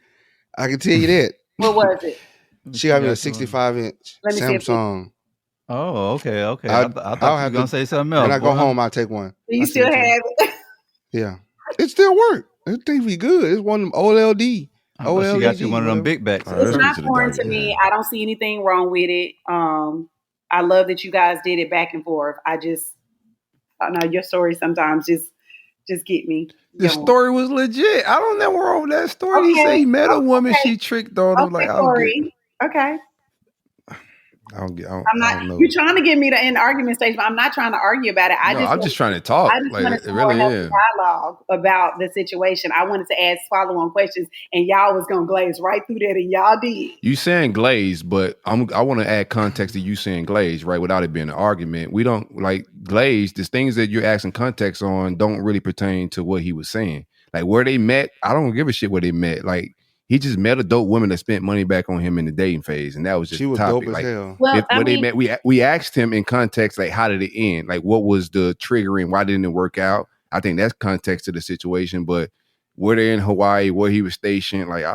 I can tell you that. What was it? She got me a 65-inch Let me see if Samsung. Oh, okay. I I'll thought you were have gonna to- say something else. When I go boy. home, I'll take one. Do you I'll still send it to you. have it? Yeah, it still work. That TV good. It's one of them OLED. I thought she got you one of them whatever. big backs. All right, It's let's get not to the foreign docket. to me. I don't see anything wrong with it. I love that you guys did it back and forth. I don't know, your story sometimes just get me. The going. story was legit. I don't know wrong with that story. He Okay, said he met a woman, okay. she tricked on him. Okay, Like I don't get. Corey. Okay. I don't get. I I'm don't not. know. You're trying to get me to end argument stage, but I'm not trying to argue about it. I'm just trying to talk. I just Like wanted it to really have is. dialogue about the situation. I wanted to ask follow-on questions, and y'all was gonna glaze right through that, and y'all did. You saying glaze, but I want to add context to you saying glaze, right? Without it being an argument, we don't like glaze. The things that you're asking context on don't really pertain to what he was saying. Like where they met, I don't give a shit where they met. Like he just met a dope woman that spent money back on him in the dating phase, and that was just She was the topic. dope as Like, hell. Well, where they met, we asked him in context, like how did it end? Like what was the triggering? Why didn't it work out? I think that's context to the situation. But were they in Hawaii, where he was stationed? Like I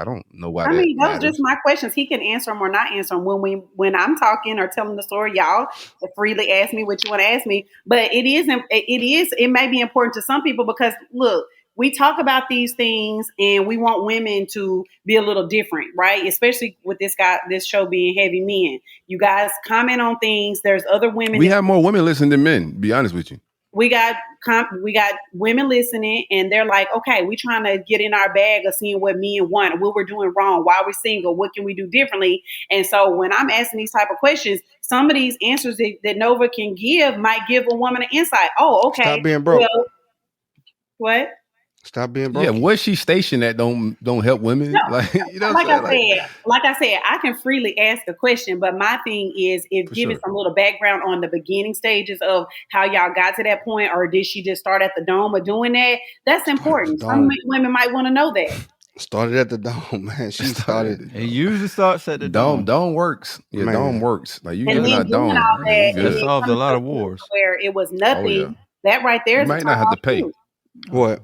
don't know why. I mean, those are matters. just my questions. He can answer them or not answer them. When I'm talking or telling the story, y'all freely ask me what you want to ask me. But it may be important to some people because look, we talk about these things and we want women to be a little different, right? Especially with this show being heavy men. You guys comment on things. There's other women. We have more women listening than men. Be honest with you. We got women listening, and they're like, okay, we trying to get in our bag of seeing what men want, what we're doing wrong, why we're single, what can we do differently? And so when I'm asking these type of questions, some of these answers that Nova can give might give a woman an insight. Oh, okay. Stop being broke. Well, what? Stop being broke. Yeah, where's she stationed at don't help women? No. Like you know, Like what I'm I saying? said, I can freely ask a question, but my thing is, if For giving sure. some little background on the beginning stages of how y'all got to that point, or did she just start at the dome of doing that? That's important. Some women might want to know that. Started at the dome, man. She started. It usually starts at the dome. Dome works. Yeah, Man. dome works. Like you And get then out doing dome. all you that, good. That solved a lot of wars. where it was nothing. Oh, yeah. That right there You is a might not have to turn-off pay. too. What?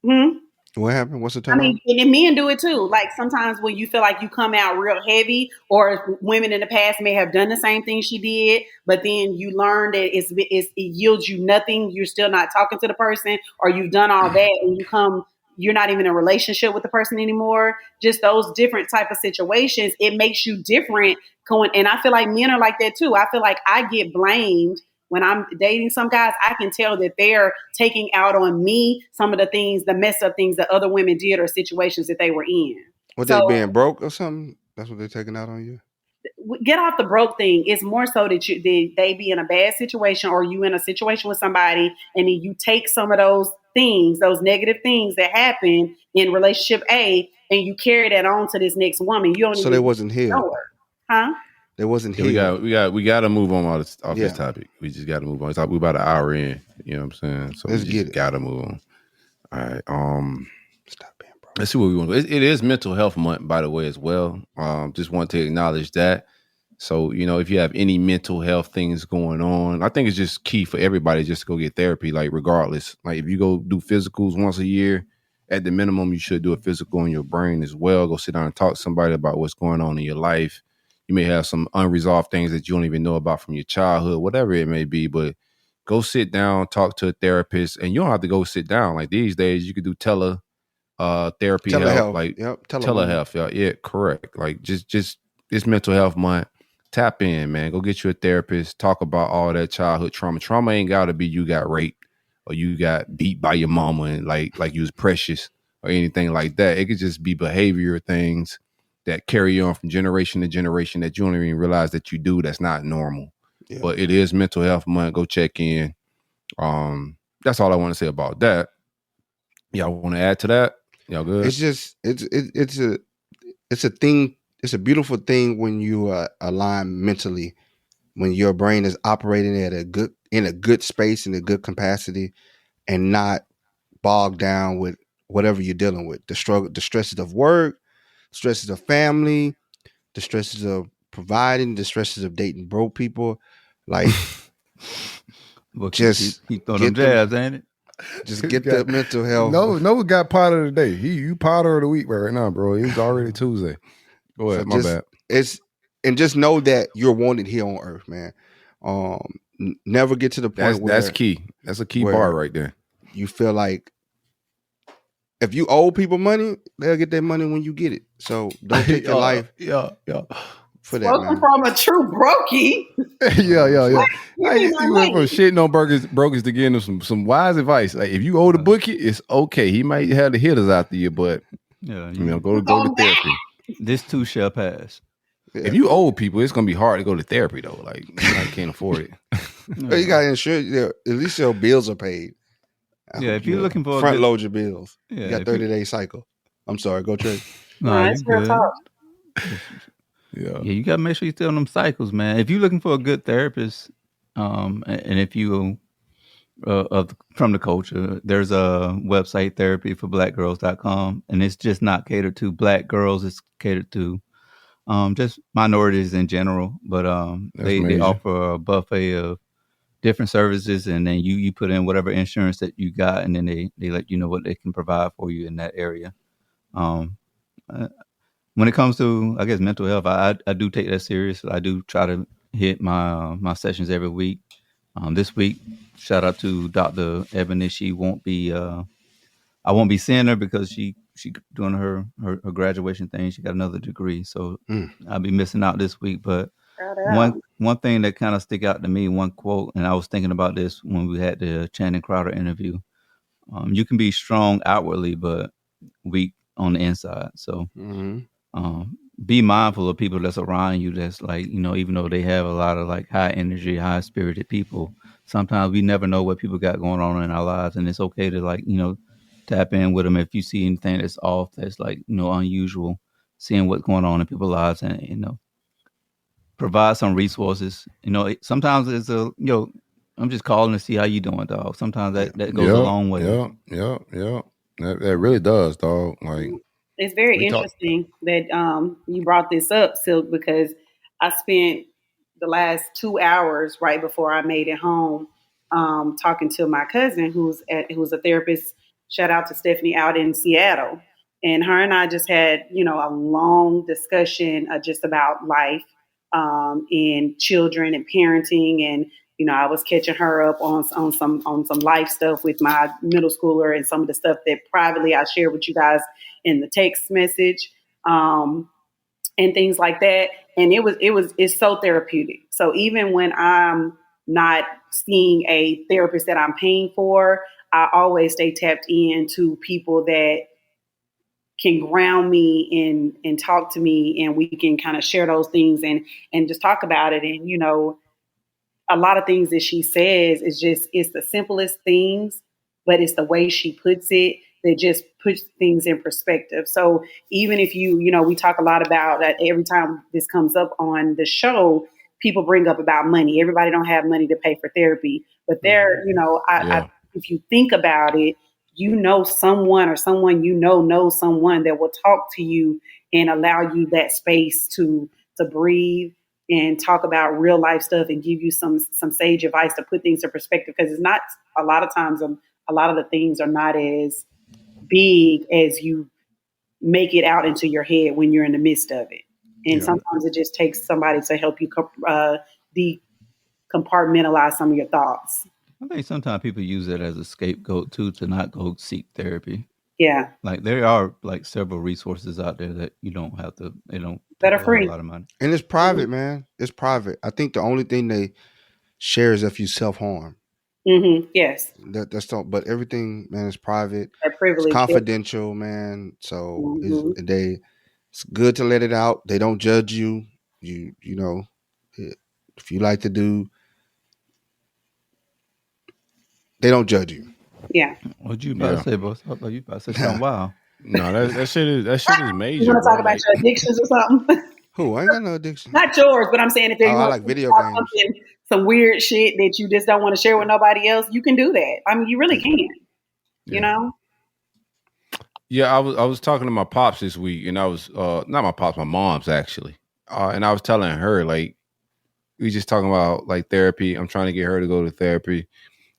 Hmm? What happened? What's the I turn mean, and men do it too. Like sometimes when you feel like you come out real heavy, or women in the past may have done the same thing she did, but then you learn that it yields you nothing. You're still not talking to the person, or you've done all that, and you're not even in a relationship with the person anymore. Just those different type of situations, it makes you different. And I feel like men are like that too. I feel like I get blamed when I'm dating some guys. I can tell that they're taking out on me some of the things, the messed up things that other women did or situations that they were in. What, So- they being broke or something? That's what they're taking out on you? Get off the broke thing. It's more so that they be in a bad situation, or you in a situation with somebody, and then you take some of those things, those negative things that happen in relationship A, and you carry that on to this next woman. You don't So even they wasn't healed. know her. Huh? They wasn't Yeah, healed. we got to move on off Yeah. this topic. We just got to move on. We're about an hour in. You know what I'm saying? So Let's we get just it. got to move on. All right. Stop being broke. Let's see what we want. It is Mental Health Month, by the way, as well. Just want to acknowledge that. So, you know, if you have any mental health things going on, I think it's just key for everybody just to go get therapy, like regardless. Like if you go do physicals once a year, at the minimum, you should do a physical on your brain as well. Go sit down and talk to somebody about what's going on in your life. You may have some unresolved things that you don't even know about from your childhood, whatever it may be, but go sit down, talk to a therapist, and you don't have to go sit down. Like these days, you could do therapy Telehealth. help, like telehealth. Yeah, correct. Like just it's mental health month. Tap in, man. Go get you a therapist. Talk about all that childhood trauma. Trauma ain't gotta be you got raped or you got beat by your mama and like you was precious or anything like that. It could just be behavior things that carry on from generation to generation that you don't even realize that you do. That's not normal. Yeah. But it is mental health month. Go check in. That's all I want to say about that. Y'all want to add to that? Y'all good? It's just it's a thing. It's a beautiful thing when you align mentally, when your brain is operating in a good space, in a good capacity, and not bogged down with whatever you're dealing with. The struggle, the stresses of work, stresses of family, the stresses of providing, the stresses of dating broke people. Like Well, just keep throwing them jabs, ain't it? just get the mental health. No, got part of the day. You powder of the week right now, bro. It's already Tuesday. Go ahead, my bad. And just know that you're wanted here on earth, man. Never get to the point where that's key. That's a key bar right there. You feel like if you owe people money, they'll get their money when you get it. So don't take your life. Yeah. For that, Spoken man. from a true brokey. yeah. You went from shitting on brokers to getting them some wise advice. Like if you owe the bookie, it's okay. He might have the hitters after you, but go to therapy. This too shall pass. Yeah. If you owe people, it's gonna be hard to go to therapy though. Like you can't afford it. You got insurance. Yeah, at least your bills are paid. Yeah, if you're looking for front load your bills. Yeah, you got 30-day cycle. I'm sorry, go Trey. No, that's real talk. Yeah, you gotta make sure you stay on them cycles, man. If you're looking for a good therapist, and if you from the culture, there's a website, therapyforblackgirls.com, and it's just not catered to black girls. It's catered to just minorities in general. But they offer a buffet of different services, and then you put in whatever insurance that you got, and then they let you know what they can provide for you in that area. When it comes to, I guess, mental health, I do take that serious. I do try to hit my sessions every week. This week, shout out to Dr. Ebony. She won't be I won't be seeing her because she doing her graduation thing. She got another degree, so I'll be missing out this week. But one thing that kind of stick out to me, one quote, and I was thinking about this when we had the Channing Crowder interview. You can be strong outwardly, but weak on the inside. So be mindful of people that's around you. That's like, even though they have a lot of like high energy, high spirited people, sometimes we never know what people got going on in our lives, and it's okay to like, tap in with them if you see anything that's off, that's like, unusual, seeing what's going on in people's lives, and provide some resources. Sometimes it's I'm just calling to see how you doing, dog. Sometimes that goes a long way. Yeah. That really does, dog. Like, it's very interesting that you brought this up, Silk, because I spent the last 2 hours right before I made it home talking to my cousin who's a therapist. Shout out to Stephanie out in Seattle. And her and I just had, a long discussion just about life and children and parenting. And, I was catching her up on some life stuff with my middle schooler and some of the stuff that privately I shared with you guys in the text message and things like that. And it's so therapeutic. So even when I'm not seeing a therapist that I'm paying for, I always stay tapped into people that can ground me and talk to me, and we can kind of share those things and just talk about it. And, a lot of things that she says it's the simplest things, but it's the way she puts it that just puts things in perspective. So even if we talk a lot about that every time this comes up on the show, people bring up about money. Everybody don't have money to pay for therapy, but if you think about it, someone or someone knows someone that will talk to you and allow you that space to breathe and talk about real life stuff and give you some sage advice to put things in perspective. Because it's not, a lot of times, a lot of the things are not as big as you make it out into your head when you're in the midst of it. And sometimes it just takes somebody to help you compartmentalize some of your thoughts. I think sometimes people use it as a scapegoat too, to not go seek therapy. Yeah. Like there are like several resources out there that you don't have to. They don't That take are a whole free. lot of money. And it's private, man. It's private. I think the only thing they share is if you self harm. Yes. That's don't. But everything, man, is private. That It's privilege. Yeah. confidential, man. So Mm-hmm. it's good to let it out. They don't judge you. You know, if you like to do, they don't judge you. Yeah. What you about Yeah. to say, boss? I thought you about to say something wild. No, that shit is You major, want to bro. talk about Like, your addictions or something? Who? I ain't got no addiction. Not yours, but I'm saying if Oh, you I want like to video talk games. something, some weird shit that you just don't want to share with nobody else, you can do that. I mean, you really can. You yeah. know? Yeah, I was talking to my pops this week, and I was not my pops, my mom's actually, and I was telling her like we just talking about like therapy. I'm trying to get her to go to therapy,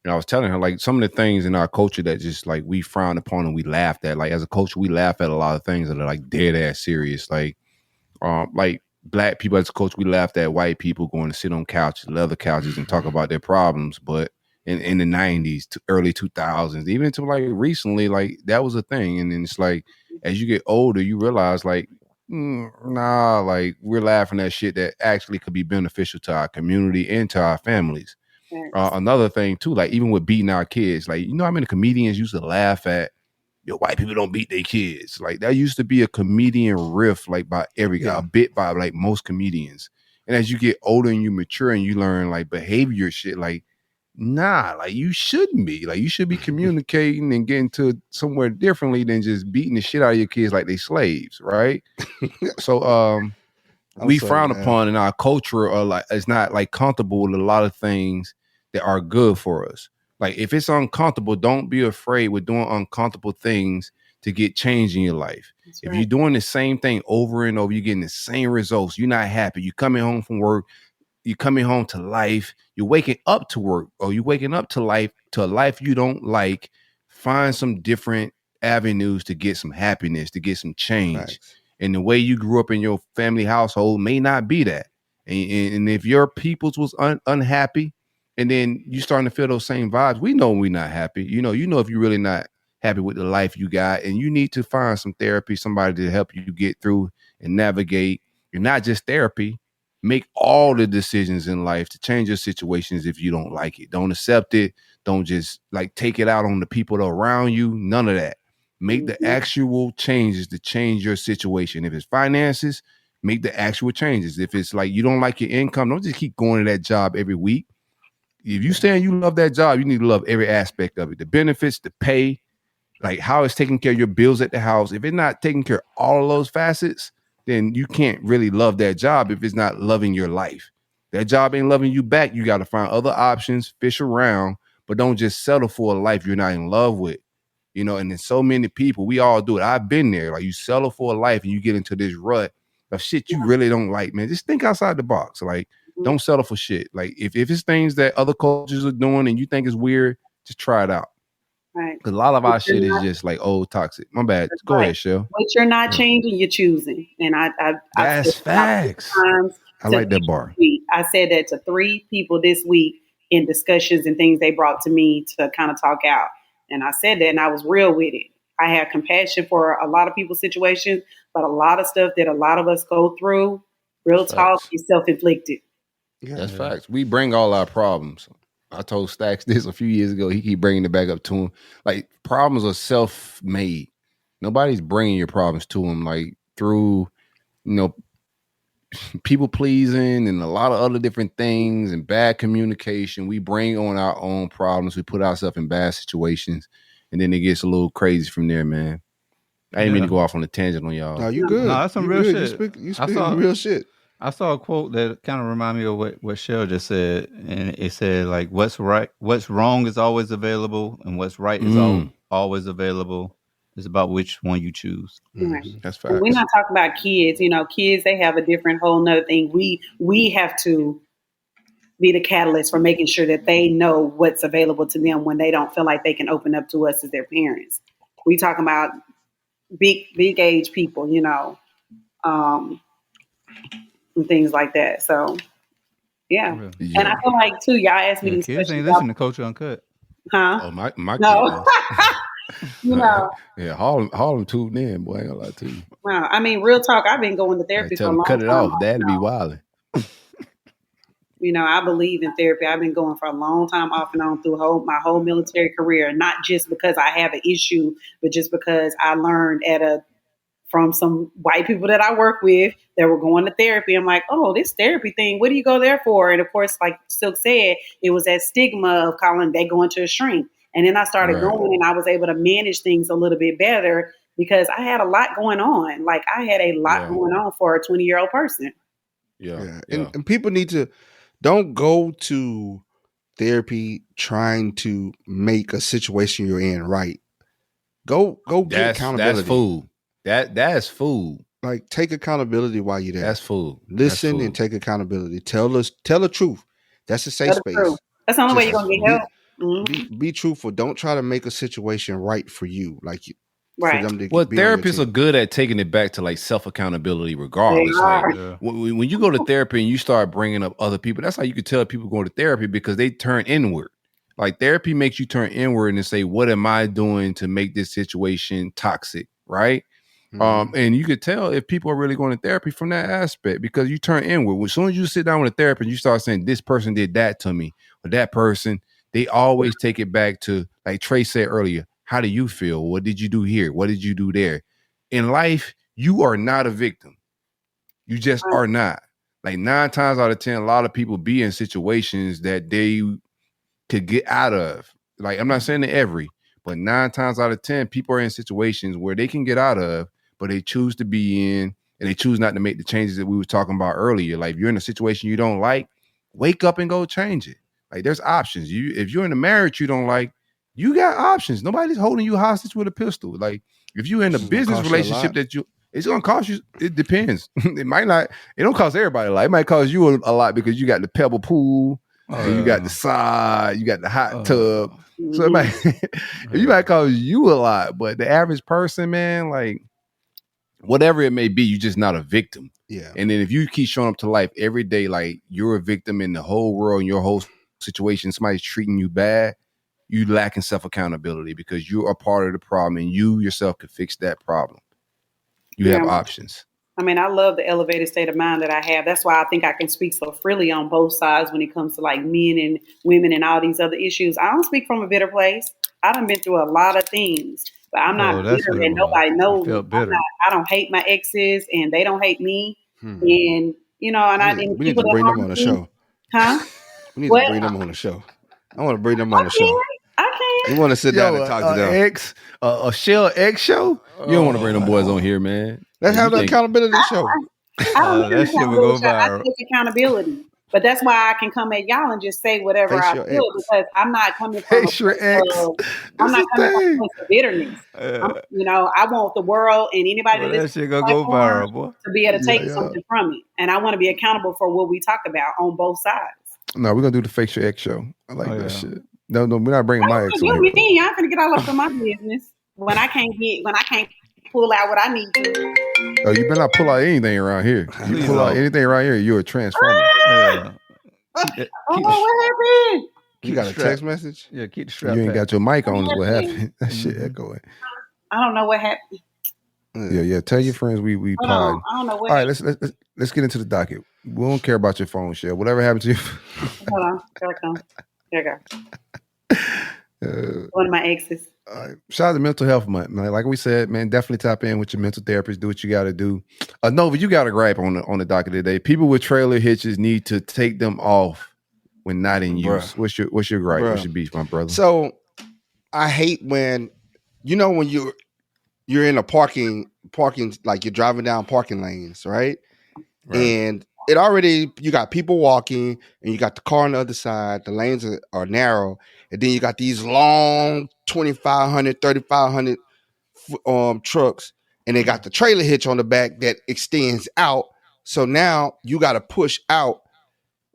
and I was telling her like some of the things in our culture that just like we frown upon and we laughed at. Like as a culture, we laugh at a lot of things that are like dead ass serious. Like black people as a culture, we laughed at white people going to sit on couches, leather couches, and talk about their problems, but in the 90s to early 2000s, even to like recently, like that was a thing. And then it's like as you get older you realize like nah, like we're laughing at shit that actually could be beneficial to our community and to our families. Thanks. Another thing too, like even with beating our kids, like you know how many comedians used to laugh at yo, white people don't beat their kids. Like that used to be a comedian riff, like by every guy, a Yeah. bit by like most comedians. And as you get older and you mature and you learn like behavior shit, like nah, like you shouldn't be. Like you should be communicating and getting to somewhere differently than just beating the shit out of your kids like they slaves, right? So I'm we so frown glad. upon in our culture or like it's not like comfortable with a lot of things that are good for us. Like if it's uncomfortable, don't be afraid with doing uncomfortable things to get change in your life. That's If right. you're doing the same thing over and over, you're getting the same results. You're not happy. You're coming home from work, you're coming home to life, you're waking up to work, or you're waking up to a life you don't like. Find some different avenues to get some happiness, to get some change. Facts. And the way you grew up in your family household may not be that. And if your peoples was unhappy, and then you starting to feel those same vibes, we know we're not happy. You know if you're really not happy with the life you got, and you need to find some therapy, somebody to help you get through and navigate. And not just therapy, make all the decisions in life to change your situations if you don't like it. Don't accept it. Don't just like take it out on the people that are around you. None of that. Make the Mhm. actual changes to change your situation. If it's finances, make the actual changes. If it's like you don't like your income, don't just keep going to that job every week. If you saying you love that job, you need to love every aspect of it. The benefits, the pay, like how it's taking care of your bills at the house. If it's not taking care of all of those facets, then you can't really love that job if it's not loving your life. That job ain't loving you back. You got to find other options, fish around, but don't just settle for a life you're not in love with. And there's so many people, we all do it. I've been there. Like you settle for a life and you get into this rut of shit you really don't like, man. Just think outside the box. Like, don't settle for shit. Like if it's things that other cultures are doing and you think is weird, just try it out. Right. Because a lot of What our you're shit is not, just like old toxic. My bad. that's Go right. ahead, Shell. What you're not Yeah. changing, you're choosing. And I said That's about three facts. times I to like that people bar. this week. I said that to three people this week in discussions and things they brought to me to kind of talk out. And I said that and I was real with it. I have compassion for a lot of people's situations, but a lot of stuff that a lot of us go through, real That's talk, facts. is self-inflicted. Yeah. That's facts. We bring all our problems. I told Stacks this a few years ago. He keep bringing it back up to him. Like problems are self-made. Nobody's bringing your problems to him. Like through, you know, people pleasing and a lot of other different things and bad communication. We bring on our own problems. We put ourselves in bad situations, and then it gets a little crazy from there, man. I didn't mean to Yeah. go off on a tangent on No, y'all. you No, good. that's some You real good. shit. You I speak saw real shit. I saw a quote that kind of reminded me of what Shell just said, and it said like, "What's right, what's wrong is always available, and what's right is always available. It's about which one you choose." Right. Mm-hmm. That's And we're facts. not talking about kids. Kids, they have a different whole nother thing. We have to be the catalyst for making sure that they know what's available to them when they don't feel like they can open up to us as their parents. We talking about big age people, um, and things like that. So yeah. Yeah, And I Yeah. feel like too, y'all asked me yeah these kids questions ain't about, listening to Culture Uncut. huh? Oh, my kid No. is. You know, Yeah, Harlem tuned in, boy. I ain't gonna lie to you. wow. I mean, real talk. I've been going to I therapy tell for a them long cut it time. off. Dad'd be wilding. You know, I believe in therapy. I've been going for a long time, off and on through my whole military career. Not just because I have an issue, but just because I learned from some white people that I work with that were going to therapy. I'm like, oh, this therapy thing, what do you go there for? And of course, like Silk said, it was that stigma of calling they going to a shrink. And then I started Right. going and I was able to manage things a little bit better because I had a lot going on. Like I had a lot Yeah. going on for a 20-year-old person. Yeah. And people need to don't go to therapy trying to make a situation you're in right. Go get accountability. That's food. That's food. Like take accountability while you're there. That's food. Listen That's and food. take accountability. Tell the truth. That's a safe That's space. true. That's the only way Just you're gonna get help. Mhm. Be truthful. Don't try to make a situation right for you. Like for Right. them to Well, be on your therapists team. are good at taking it back to like self accountability, regardless. They Like are. when you go to therapy and you start bringing up other people, that's how you can tell people going to therapy because they turn inward. Like therapy makes you turn inward and say, "What am I doing to make this situation toxic?" Right? And you could tell if people are really going to therapy from that aspect because you turn inward. As soon as you sit down with a therapist, you start saying, "This person did that to me," or that person. They always take it back to, like Trey said earlier, how do you feel? What did you do here? What did you do there? In life, you are not a victim. You just are not. Like 9 times out of 10, a lot of people be in situations that they could get out of. Like, I'm not saying that every, but 9 times out of 10, people are in situations where they can get out of, but they choose to be in and they choose not to make the changes that we were talking about earlier. Like, if you're in a situation you don't like, wake up and go change it. Like, there's options. If you're in a marriage you don't like, you got options. Nobody's holding you hostage with a pistol. Like, if you're in a It's gonna business cost you a relationship lot. it's gonna cost you. It depends. It might not. It don't cost everybody a lot. It might cost you a lot because you got the pebble pool, and you got the side, you got the hot tub. So it might it might cost you a lot, but the average person, man, like whatever it may be, you're just not a victim. Yeah. And then if you keep showing up to life every day like you're a victim in the whole world, in your whole situation, somebody's treating you bad, you lacking self-accountability because you're a part of the problem and you yourself could fix that problem. You have options. I mean, I love the elevated state of mind that I have. That's why I think I can speak so freely on both sides when it comes to like men and women and all these other issues. I don't speak from a bitter place. I done been through a lot of things, but I'm not that's bitter what it and was. nobody knows. You felt bitter. I don't hate my exes and they don't hate me. And you know, and We need to bring them on the show. Huh? We need to bring them on the show. I want to bring them on the show. I We want to sit down and talk to them. A Shell X show? You don't want to bring them boys on here, man. Let's have the accountability show. I don't that shit would go I viral. take accountability. But that's why I can come at y'all and just say whatever Face I your feel ex. because I'm not coming from Face your ex. I'm not coming from a place of bitterness. You know, I want the world and anybody Well, that that listens shit to gonna the go platform viral, boy. to be able to take something from it. And I want to be accountable for what we talk about on both sides. No, we're gonna do the Face Your X show. I like that shit. No, we're not bringing my ex on You here. mean y'all finna get all up in my business when I can't pull out what I need to. Oh, you better not pull out anything around here. You pull out anything around here, you're a transformer. Yeah. What happened? You got a text message? Yeah, keep the strap. You ain't back. got your mic on is what happened. That shit echoing. I don't know what happened. Yeah. Tell your friends we Hold pod. on. I don't know what All right, happened. let's get into the docket. We don't care about your phone, Shell. Whatever happened to you. Hold on. There it comes. There you go. One of my exes. Shout out to Mental Health Month, man. Like we said, man, definitely tap in with your mental therapist. Do what you got to do. Nova, you got a gripe on the docket today. People with trailer hitches need to take them off when not in use. What's your gripe? What's your beef, my brother? So I hate when when you're in a parking like you're driving down parking lanes, right? And it already you got people walking and you got the car on the other side. The lanes are narrow, and then you got these long 2,500, 3,500 trucks, and they got the trailer hitch on the back that extends out. So now you got to push out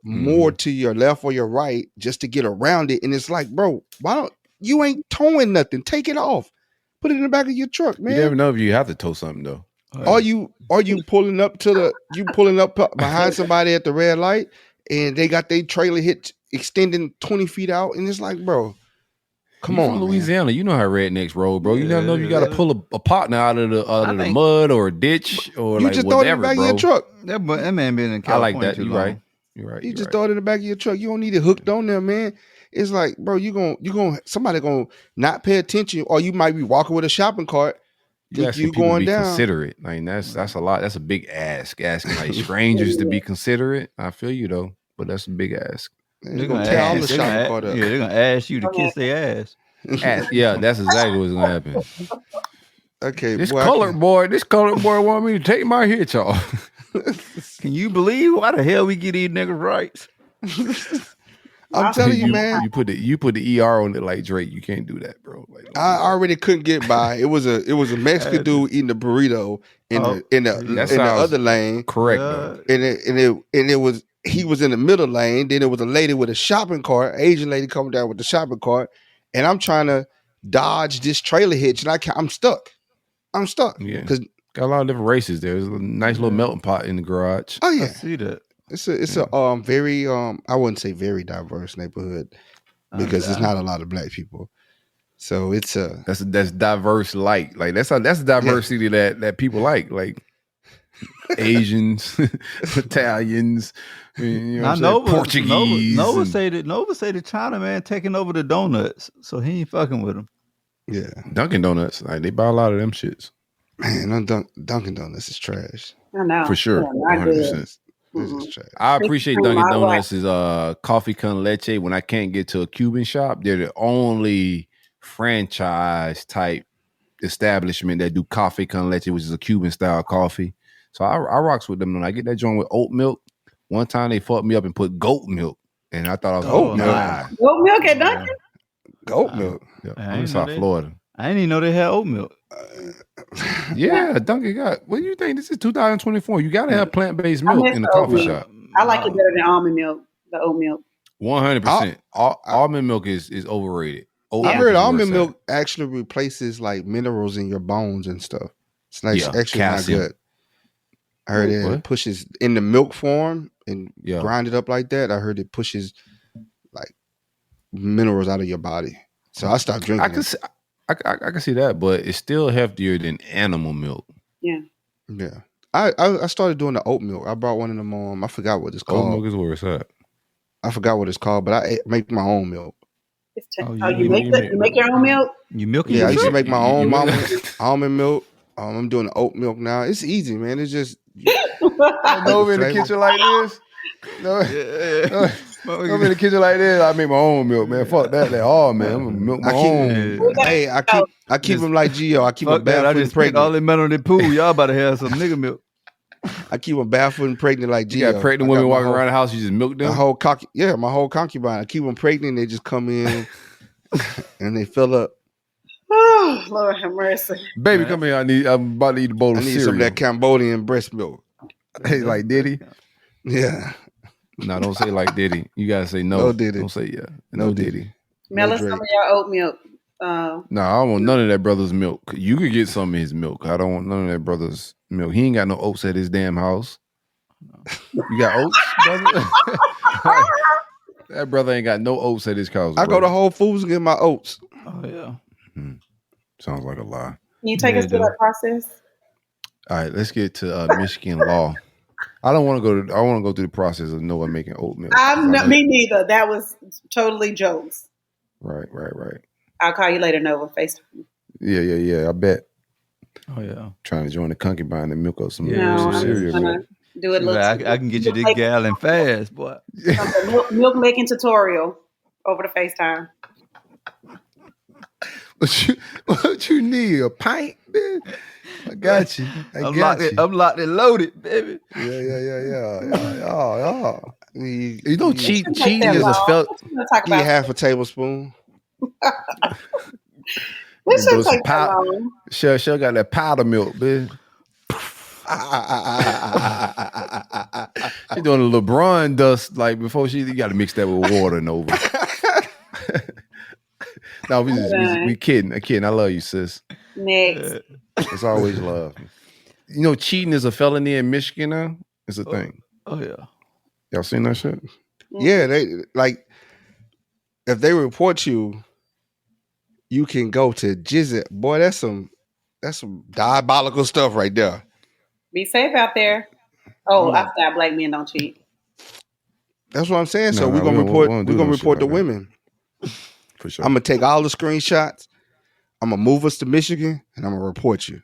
more to your left or your right just to get around it. And it's like, bro, why don't you ain't towing nothing? Take it off. Put it in the back of your truck, man. You never know if you have to tow something though. Are you pulling up behind somebody at the red light and they got their trailer hitch extending 20 feet out, and it's like, bro, Come you on, from man. Louisiana. You know how rednecks roll, bro. You never know if you got to pull a partner out of the think- mud or a ditch or You like just throw it in the whatever, back bro. of your truck. That man been in I like California that. too You long. right. You're right. You you're just right. throw it in the back of your truck. You don't need it hooked on there, man. It's like, bro, somebody gonna not pay attention, or you might be walking with a shopping cart. You Think asking you people to going be down? considerate. Like that's a lot. That's a big ask. Asking like strangers to be considerate. I feel you though, but that's a big ask. They're gonna tear all the shopping cart up. Yeah, they're gonna ask you to kiss their ass. Yeah, that's exactly what's gonna happen. Okay, This boy, colored boy want me to take my hitch off. Can you believe why the hell we get these niggas rights? I'm telling you, man. You put the ER on it like Drake. You can't do that, bro. Like, I already couldn't get by. It was a Mexican dude eating a burrito in the other lane. Correct though. And it was he was in the middle lane. Then there was a lady with a shopping cart, Asian lady coming down with the shopping cart, and I'm trying to dodge this trailer hitch, and I'm stuck. Yeah, because got a lot of different races there. There's a nice little melting pot in the garage. Oh yeah, I see that. it's a very I wouldn't say very diverse neighborhood because there's not a lot of black people. So it's that's diverse like that's the diversity that people like Asians, Italians, you know, Portuguese. Nova say that China man taking over the donuts, so he ain't fucking with them. Yeah, Dunkin' Donuts, like they buy a lot of them shits. Man, Dunkin' Donuts is trash. I know For sure, 100%. This is trash. I appreciate Dunkin' Donuts' coffee con leche. When I can't get to a Cuban shop, they're the only franchise type establishment that do coffee con leche, which is a Cuban style coffee. So I rocks with them. When I get that joint with oat milk, one time they fucked me up and put goat milk, and I thought I was Goat milk. Goat milk at Dunkin'? Goat milk. Yeah, I'm in South Florida. I didn't even know they had oat milk. Yeah, Dunkin' got. What do you think? This is 2024. You gotta have plant-based milk in the coffee shop. I like it better than almond milk. The oat milk. 100%. Almond milk is overrated. I heard almond milk actually replaces like minerals in your bones and stuff. It's like actually calcium. Not good. I heard it pushes in the milk form and grind it up like that. I heard it pushes like minerals out of your body. So I stopped drinking. I can see that, but it's still healthier than animal milk. Yeah. Yeah. I started doing the oat milk. I brought one of them. I forgot what it's called. Oat milk is where it's at. I forgot what it's called, but I make my own milk. You make your own milk? You milk? Yeah, I used to make my own almond milk. I'm doing the oat milk now. It's easy, man. It's just over in the kitchen like this. I'm in the kitchen like this. I make my own milk, man. Fuck that almond, man. I'm gonna milk my own. Hey, I keep them like Gio. I keep them barefoot and pregnant. pregnant. All the men on the pool. Y'all about to have some nigga milk. I keep them barefoot and pregnant like Gio. You got pregnant women walking around the house. You just milk them. My whole concubine. I keep them pregnant. They just come in and they fill up. Oh, Lord have mercy. Baby, come here. I'm about to eat a bowl of cereal. I need some of that Cambodian breast milk. Hey, like Diddy? Yeah. No, don't say like Diddy. You gotta say no. No Diddy. Don't say No Diddy. Melissa, some of your oat milk. No, I don't want none of that brother's milk. You could get some of his milk. I don't want none of that brother's milk. He ain't got no oats at his damn house. You got oats, brother? That brother ain't got no oats at his house. I go to Whole Foods and get my oats. Oh yeah. Sounds like a lie. Can you take us through that process? All right, let's get to Michigan law. I want to go through the process of Noah making oat milk. Me neither. That was totally jokes. Right. I'll call you later, Nova. FaceTime. Yeah. I bet. Oh yeah. Trying to join the concubine and milk up some I'm cereal. just gonna do it. I can get you this gallon fast, boy. Milk making tutorial over the FaceTime. What you need? A pint, man? I got you. I'm locked and loaded, baby. Yeah. You know, cheating is a felt. Give half a tablespoon. This should take that long. Shell got that powder milk, bitch. She doing a LeBron dust like before you got to mix that with water and over. No, we kidding. I'm kidding. I love you, sis. Next. It's always love. You know, cheating is a felony in Michigan now. It's a thing. Oh yeah. Y'all seen that shit? Yeah, they like if they report you, you can go to Jizzit. Boy, that's some diabolical stuff right there. Be safe out there. Oh, I Mm. forgot black men don't cheat. That's what I'm saying. So No, we're we gonna don't, we report. don't We're do gonna no shit report the like that. women. For sure. I'm gonna take all the screenshots. I'm gonna move us to Michigan, and I'm gonna report you.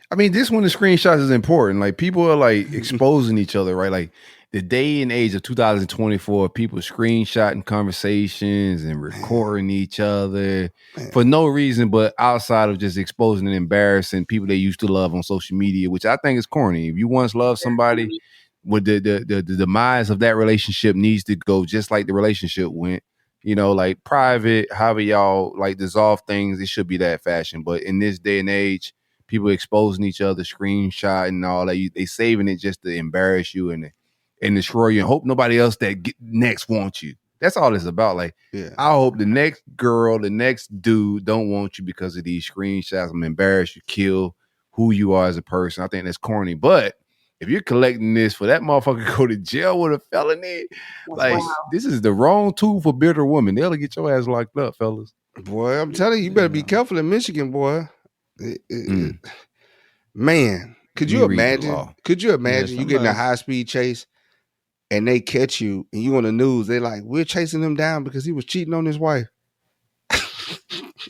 I mean, this one, the screenshots is important. Like, people are like exposing each other, right? Like, the day and age of 2024, people screenshotting conversations and recording each other for no reason but outside of just exposing and embarrassing people they used to love on social media, which I think is corny. If you once loved somebody, with the demise of that relationship needs to go just like the relationship went. You know, like private, however y'all like dissolve things, it should be that fashion. But in this day and age, people exposing each other, screenshotting and all that, they saving it just to embarrass you and destroy you and hope nobody else that next wants you. That's all it's about. Like, Yeah. I hope the next girl, the next dude don't want you because of these screenshots. I'm embarrassed you, kill who you are as a person. I think that's corny. But if you're collecting this for that motherfucker to go to jail with a felony, like, this is the wrong tool for bitter women. They'll get your ass locked up, fellas. Boy, I'm telling you, you better be careful in Michigan, boy. Man, could you Reread the imagine? law. Could you imagine you getting a somebody- high speed chase and they catch you and you on the news? They're like, we're chasing him down because he was cheating on his wife.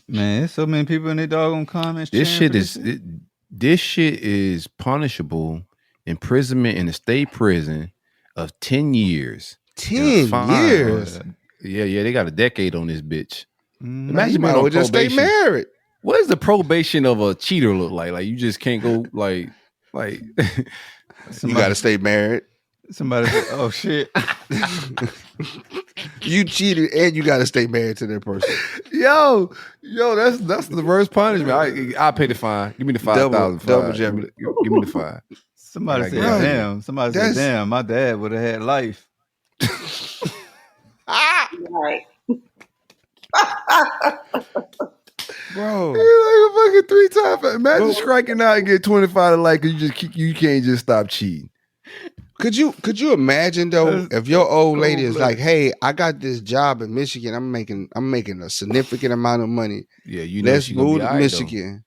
Man, there's so many people in their doggone comments. This cheering shit for is this shit is punishable. Imprisonment in a state prison of 10 years. 10 years. Yeah, they got a decade on this bitch. Mm. Man, you Imagine might being well on just stay probation. married. What does the probation of a cheater look like? Like, you just can't go like You got to stay married. Somebody said, "Oh shit." You cheated and you got to stay married to that person. yo, that's the worst punishment. I'll pay the fine. Give me the $5,000. Double jeopardy. Give me the fine. Somebody I said, got it. "Damn." Somebody said, "Damn." My dad would have had life. Right. Bro, You're like a fucking 3 times. Imagine striking out and get 25 to life because you can't just stop cheating. Could you imagine though if your old lady is like, "Hey, I got this job in Michigan. I'm making a significant amount of money. Yeah, you know Let's she gonna move be to all right, Michigan.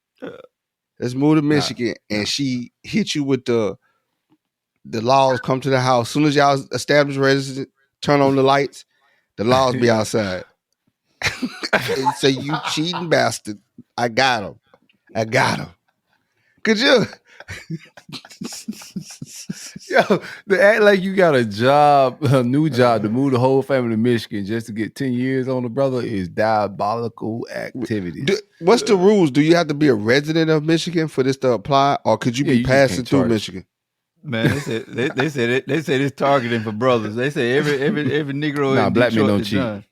Let's move to Michigan." And she hit you with the laws come to the house. As soon as y'all establish residence, turn on the lights, the laws be outside. And say, "You cheating bastard. I got him. Could you? Yo, to act like you got a new job to move the whole family to Michigan just to get 10 years on the brother is diabolical activity. What's the rules? Do you have to be a resident of Michigan for this to apply, or could you be you just passing can't through charge. Michigan? Man, they said it's targeting for brothers. They say every Negro Nah, in black men Detroit don't is cheat. done.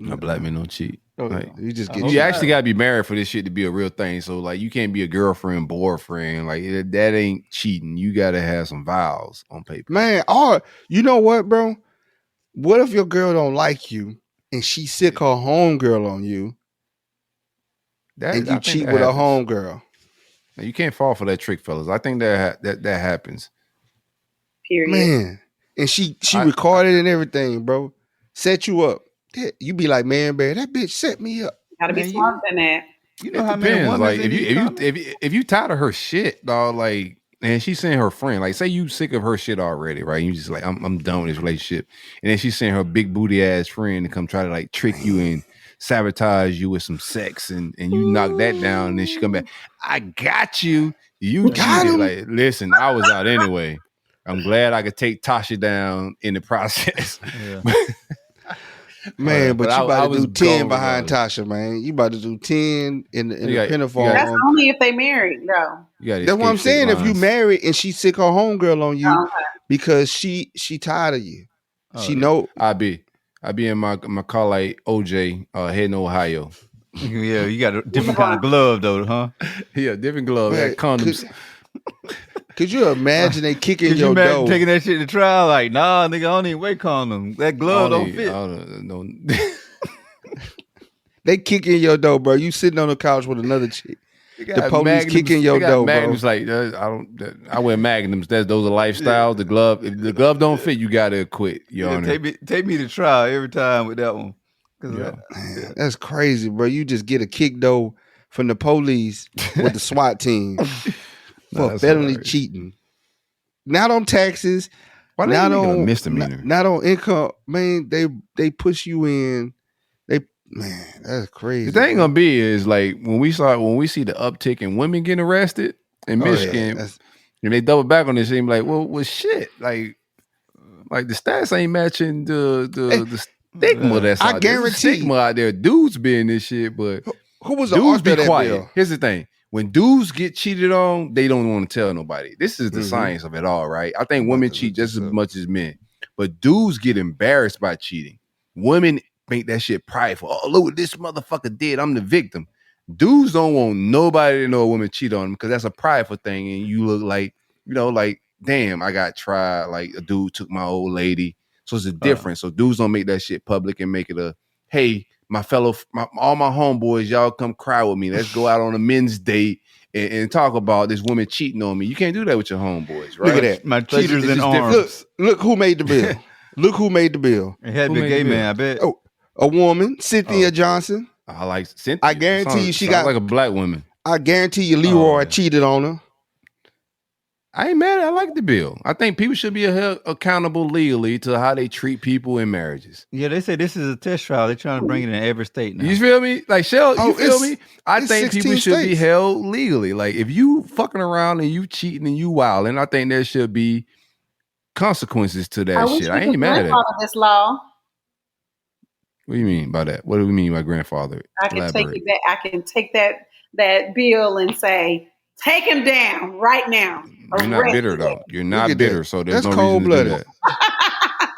No, black men don't cheat. Like, You just I get hope you not. actually gotta be married for this shit to be a real thing. So like, you can't be a girlfriend, boyfriend. Like, that ain't cheating. You gotta have some vows on paper. man. Or you know what, bro? What if your girl don't like you and she sick her homegirl on you, and I you think cheat that with a happens. homegirl? Now, you can't fall for that trick, fellas. I think that happens. Period. Man, and she recorded and everything, bro. Set you up. You be like, "Man, bear, that bitch set me up." Gotta be Man, smarter than that. You know It how many depends. women Like, in these comments? if you tired of her shit, dog, like, and she's saying her friend, like, say you sick of her shit already, right? You just like, I'm done with this relationship, and then she's saying her big booty ass friend to come try to like trick you and sabotage you with some sex, and you knock that down, and then she come back, I got you. You Got cheated. him. Like, listen, I was out anyway. I'm glad I could take Tasha down in the process. Yeah. Man, but you I about to was do 10 gone behind regardless. Tasha, man. You about to do 10 in the You got- pinafore. you got- That's only if they married, though. You gotta That's what I'm escape state saying. If you lines. married and she sick her homegirl on you Okay. because she tired of you. Oh, She yeah. know. I be in my car like OJ heading to Ohio. Yeah, you got a different kind of glove though, huh? Yeah, different glove. Man, Had condoms. Could you imagine they kicking Could you your imagine door? taking that shit to trial? Like, nah, nigga, I don't even wear condom. That glove don't fit. They kicking your door, bro. You sitting on the couch with another chick. The police kicking your door, bro. Magnums like I wear magnums. Those are lifestyles. The glove, if the glove don't fit, you gotta quit. Your Yeah, Honor. take me to trial every time with that one. Yeah. Man, that's crazy, bro. You just get a kick though from the police with the SWAT team for that's felony hilarious. cheating. Not on taxes, Why they not make it a on misdemeanor? not on income. Man, they push you in. Man, that's crazy. The thing bro. gonna be is like when we see the uptick in women getting arrested in Michigan, and they double back on this, and be like, well, shit, like the stats ain't matching the stigma that's I out there. There's a guarantee- stigma out there. Dudes be in this shit, but Who was the dudes author be of that quiet. bill? Here's the thing: when dudes get cheated on, they don't want to tell nobody. This is the Mhm. science of it all, right? I think I'm women about to cheat look just this as up. much as men, but dudes get embarrassed by cheating. Women make that shit prideful. Oh, look what this motherfucker did. I'm the victim. Dudes don't want nobody to know a woman cheat on them because that's a prideful thing, and you look like, like, damn, I got tried. Like a dude took my old lady. So it's a difference. So dudes don't make that shit public and make it a, hey, all my homeboys, y'all come cry with me. Let's go out on a men's date and talk about this woman cheating on me. You can't do that with your homeboys, right? Look at that. My So it's cheaters just in different. arms. Look who made the bill. Look who made the bill. It had to Who be a made gay the man, bill? I bet. Oh, a woman, Cynthia Johnson. I like Cynthia. I guarantee you she sounds got- like a black woman. I guarantee you Leroy yeah. cheated on her. I ain't mad. I like the bill. I think people should be held accountable legally to how they treat people in marriages. Yeah, they say this is a test trial. They're trying to bring it in every state now. You feel me? Like, Shell, you feel it's- me? I it's think people 16 should be states. held legally. Like, if you fucking around and you cheating and you wilding, I think there should be consequences to I that wish shit. we I ain't could mad at it. grandfather this law. What do you mean by that? What do we mean by grandfather? I can take Elaborate. it back. I can take that bill and say, take him down right now. You're not Arrest bitter him. though. You're Look not at bitter, that. so there's That's no reason to do cold-blooded. that.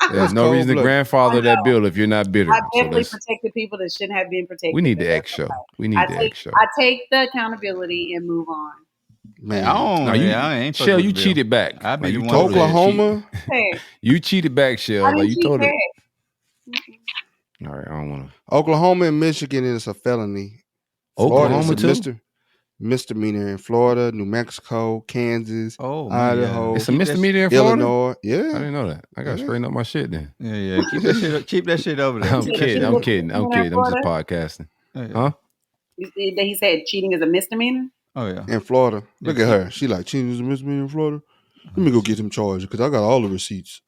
There's That's no reason to cold-blooded. grandfather that bill if you're not bitter. I So definitely let's, protected people that shouldn't have been protected. we need the That's X show. okay. We need the X show. I take the accountability and move on. Man, No, you, I ain't fucking Shell, with you the bill. cheated back. I be Like, the you one told for that. her that Oklahoma. Hey, you cheated back, Shell. I Like didn't you cheat told her. back. All right, I don't want to. Oklahoma and Michigan is a felony. Oklahoma Florida is too? misdemeanor in Florida, New Mexico, Kansas, Oh, man, yeah. Idaho, It's a misdemeanor in Florida. Illinois. I Yeah. didn't know that. I got to Yeah. straighten up my shit then. Yeah. Keep that shit over there. I'm Keep that kidding. shit I'm over kidding. I'm Florida? kidding. I'm just podcasting. there. Yeah. Huh? He said cheating is a misdemeanor. Oh, yeah. In Florida. Look at her. She like, cheating is a misdemeanor in Florida. Let me go get him charged because I got all the receipts.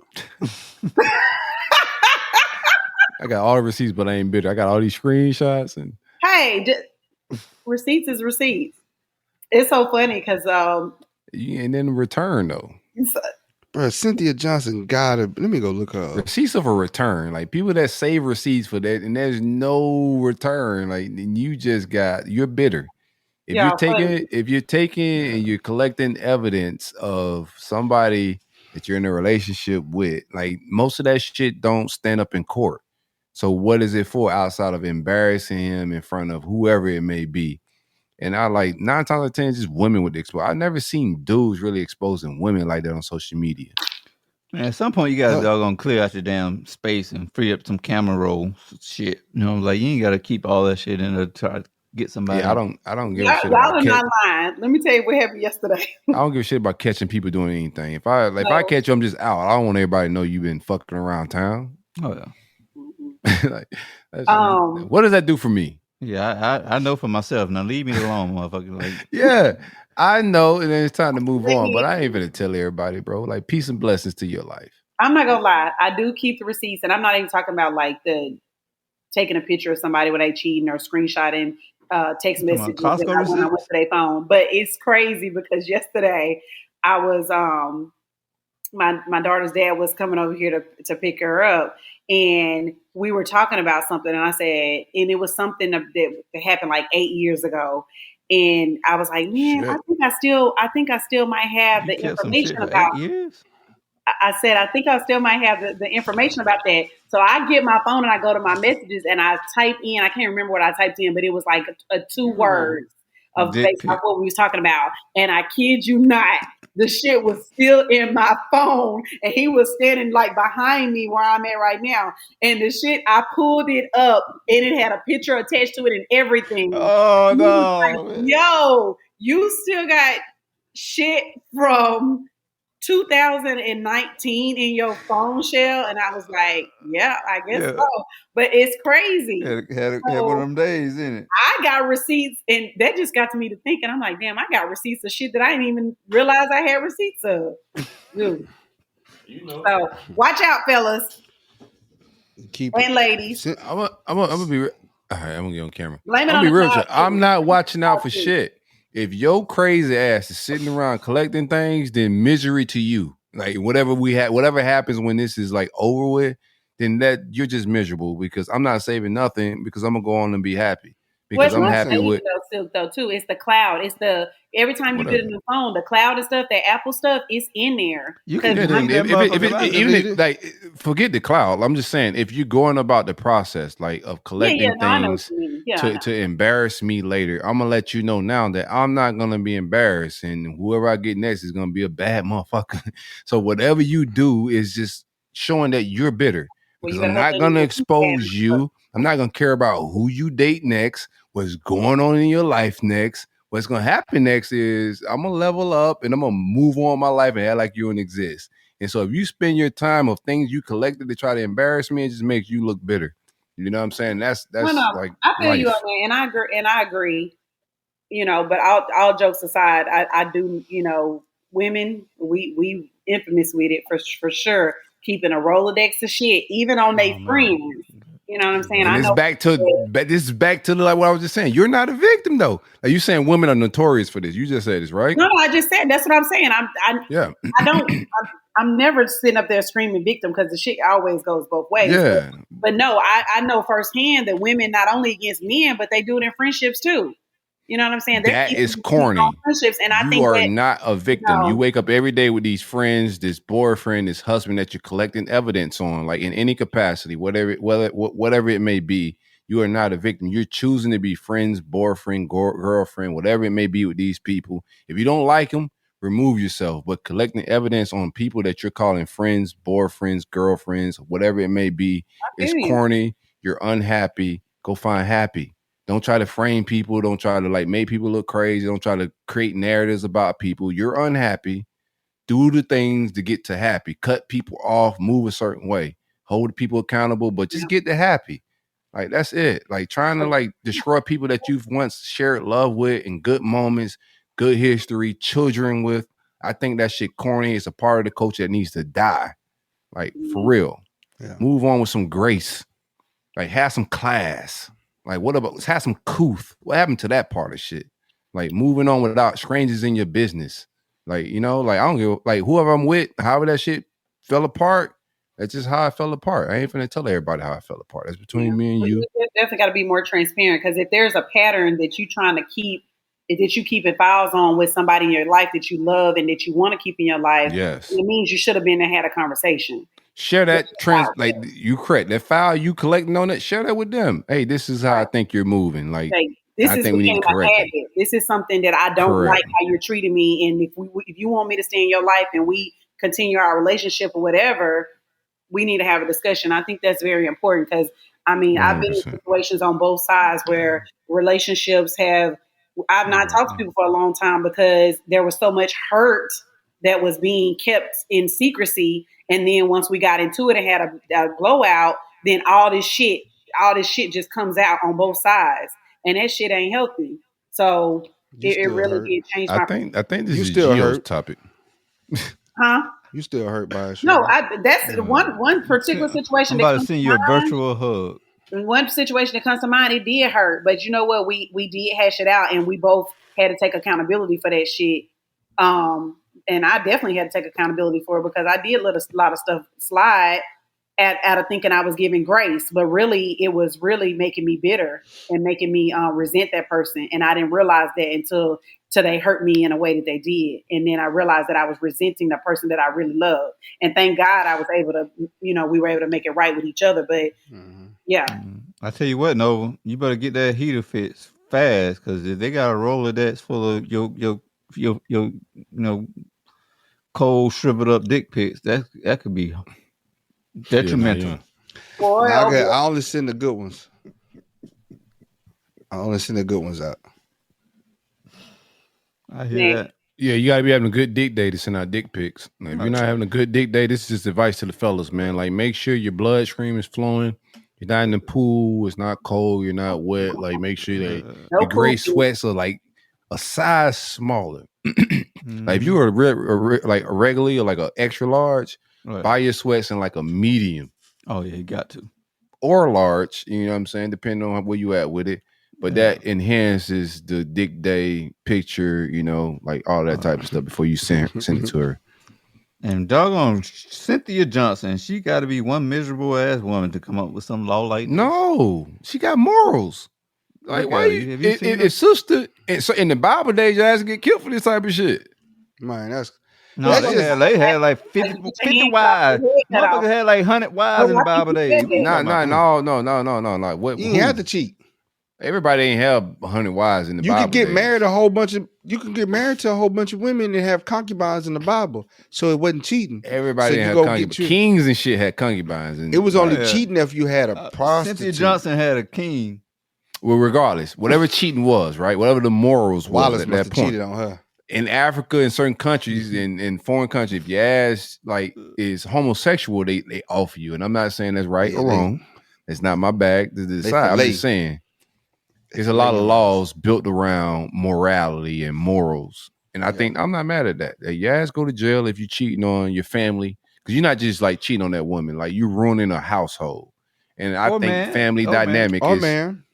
I got all the receipts, but I ain't bitter. I got all these screenshots and Hey, receipts is receipts. It's so funny because and then return though. Bro, Cynthia Johnson got it. Let me go look her up. Receipts of a return. Like people that save receipts for that and there's no return. Like you just you're bitter. If Yeah, you're taking and you're collecting evidence of somebody that you're in a relationship with, like most of that shit don't stand up in court. So what is it for outside of embarrassing him in front of whoever it may be? And I like 9 times out of 10, just women would expose. I've never seen dudes really exposing women like that on social media. Man, at some point you guys are gonna clear out your damn space and free up some camera roll shit. You know, like you ain't gotta keep all that shit in there to try to get somebody. Yeah, I don't give a y'all shit are about not lying. Let me tell you what happened yesterday. I don't give a shit about catching people doing anything. If I catch you, I'm just out. I don't want everybody to know you've been fucking around town. Oh yeah. Like, what does that do for me? Yeah, I know for myself. Now leave me alone, motherfucker. Like, Yeah, I know, and then it's time to move on. But I ain't gonna tell everybody, bro. Like, peace and blessings to your life. I'm not gonna lie. I do keep the receipts, and I'm not even talking about like the taking a picture of somebody when they cheating or screenshotting text messages Costco when I went to their phone. But it's crazy because yesterday I was my daughter's dad was coming over here to pick her up, and we were talking about something, and I said, and it was something that happened like 8 years ago, and I was like, man, I think I still might have the information about. 8 years? I said, I think I still might have the information about that. So I get my phone and I go to my messages and I type in. I can't remember what I typed in, but it was like a 2 words of based on what we was talking about. And I kid you not, the shit was still in my phone, and he was standing like behind me where I'm at right now. And the shit, I pulled it up, and it had a picture attached to it and everything. Oh no, like, yo, you still got shit from 2019 in your phone shell, and I was like, yeah, I guess Yeah. so. But it's crazy. Had one So of them days in it. I got receipts, and that just got to me to thinking. I'm like, damn, I got receipts of shit that I didn't even realize I had receipts of. Dude. So watch out, fellas Keep and it. ladies. I'm gonna be. All right, I'm gonna get on camera. Blame it I'm on gonna be the real. cloud With you. I'm too. not watching out for Too. shit. If your crazy ass is sitting around collecting things, then misery to you. Like whatever happens when this is like over with, then that you're just miserable because I'm not saving nothing because I'm gonna go on and be happy Well, because it's I'm not happy saving with though, Silk, though, too. It's the cloud. It's the every time you get a whatever. new phone, the cloud and stuff, that Apple stuff, it's in there. You 'Cause can Yeah, delete that if motherfucker it, out. even Delete if, it. like forget the cloud. I'm just saying if you're going about the process like of yeah, collecting no, I know what things you mean. Yeah, I know. to embarrass me later, I'm gonna let you know now that I'm not gonna be embarrassed, and whoever I get next is gonna be a bad motherfucker. So whatever you do is just showing that you're bitter Well, because you I'm better hope not they gonna didn't get expose you. I'm not gonna care about who you date next, what's going on in your life next. What's gonna happen next is I'm gonna level up and I'm gonna move on my life and act like you don't exist. And so if you spend your time of things you collected to try to embarrass me, it just makes you look bitter. You know what I'm saying? Well, That's no, like I feel you on life. that, and I agree. And I agree. But all jokes aside, I do. Women, we infamous with it for sure. Keeping a Rolodex of shit, even on their Oh man. friends. You know what I'm saying? And I it's know. back to this is back to like what I was just saying. You're not a victim though. Like you saying women are notorious for this. You just said this, right? No, I just said that's what I'm saying. Yeah. I don't. I'm never sitting up there screaming victim because the shit always goes both ways. But, Yeah. but no, I know firsthand that women not only against men, but they do it in friendships too. You know what I'm saying? They're That is keeping on corny. friendships, and I You think are that not a you victim. You know, wake up every day with these friends, this boyfriend, this husband that you're collecting evidence on, like in any capacity, whatever it may be. You are not a victim. You're choosing to be friends, boyfriend, girlfriend, whatever it may be with these people. If you don't like them, remove yourself. But collecting evidence on people that you're calling friends, boyfriends, girlfriends, whatever it may be, I is feel you. corny. You're unhappy. Go find happy. Don't try to frame people. Don't try to like make people look crazy. Don't try to create narratives about people. You're unhappy. Do the things to get to happy. Cut people off. Move a certain way. Hold people accountable, but just get to happy. Like that's it. Like trying to like destroy people that you've once shared love with and good moments, good history, children with. I think that shit corny. It's a part of the culture that needs to die. Like for real. Yeah. Move on with some grace. Like have some class. Like what about let's have some couth? What happened to that part of shit? Like moving on without strangers in your business. Like, like I don't give like whoever I'm with, however that shit fell apart. That's just how I fell apart. I ain't finna tell everybody how I fell apart. That's Yeah. between me and But you. you definitely got to be more transparent because if there's a pattern that you trying to keep, that you keeping files on with somebody in your life that you love and that you want to keep in your life, Yes. it means you should have been and had a conversation. Share Put that it trans out like there. you correct. That file you collecting on it, share that with them. Hey, this is how I Right. think you're moving. Like Say, this I is think we need to became a correct it. habit. This is something that I don't like Correct. how you're treating me. And if you want me to stay in your life and we continue our relationship or whatever, we need to have a discussion. I think that's very important because I've been in 100%. situations on both sides where relationships have. I've not talked to people for a long time because there was so much hurt that was being kept in secrecy, and then once we got into it and had a blowout, then all this shit just comes out on both sides, and that shit ain't healthy. So You it still really hurt. did change my. I think this You is still Geo's hurt. topic. Huh? You still hurt by it, No, Shirley. that's one particular I'm situation that about to comes to send you a mind. virtual hug. One situation that comes to mind, it did hurt, but you know what? We did hash it out, and we both had to take accountability for that shit. And I definitely had to take accountability for it because I did let a lot of stuff slide out of thinking I was giving grace, but really it was really making me bitter and making me resent that person, and I didn't realize that until they hurt me in a way that they did, and then I realized that I was resenting the person that I really loved. And thank God I was able to, we were able to make it right with each other. But yeah. I tell you what, Nova, you better get that heater fixed fast because if they got a roller that's full of your cold shriveled up dick pics, that could be Yeah, nah, detrimental. yeah. Boy, No, oh boy. I only send the good ones. I only send the good ones out. I hear that. Yeah, you gotta be having a good dick day to send out dick pics. If you're not having a good dick day, this is just advice to the fellas, man. Like, make sure your bloodstream is flowing. You're not in the pool. It's not cold. You're not wet. Like, make sure that your gray sweats are like a size smaller. Like, if you were like a regularly or like an extra large, buy your sweats in like a medium. Oh yeah, you got to. Or large. You know what I'm saying? Depending on where you at with it. But that enhances the dick day picture, you know, like all that type of stuff before you send it to her. And doggone Cynthia Johnson, she got to be one miserable ass woman to come up with some law like this. No, she got morals. Like, why it's sister? And so in the Bible days, your ass to get killed for this type of shit. Man, that's no. They had like 50 wives. Motherfuckers had like 100 wives in the Bible days. No. What? You ain't have to cheat. Everybody ain't have 100 wives in the Bible. You could get married you can get married to a whole bunch of women and have concubines in the Bible. So it wasn't cheating. Everybody had concubines. Kings and shit had concubines. It was only cheating if you had a prostitute. Cynthia Johnson had a king. Well, regardless, whatever cheating was, right? Whatever the morals was at that point. Cheated on her. In Africa, in certain countries, in foreign countries, if your ass like is homosexual, they offer you. And I'm not saying that's right or wrong. It's not my bag to decide. I'm just saying. There's a lot of laws built around morality and morals. And I think I'm not mad at that. Your ass go to jail if you're cheating on your family. Because you're not just like cheating on that woman. Like you're ruining a household. And I think family dynamic is... man.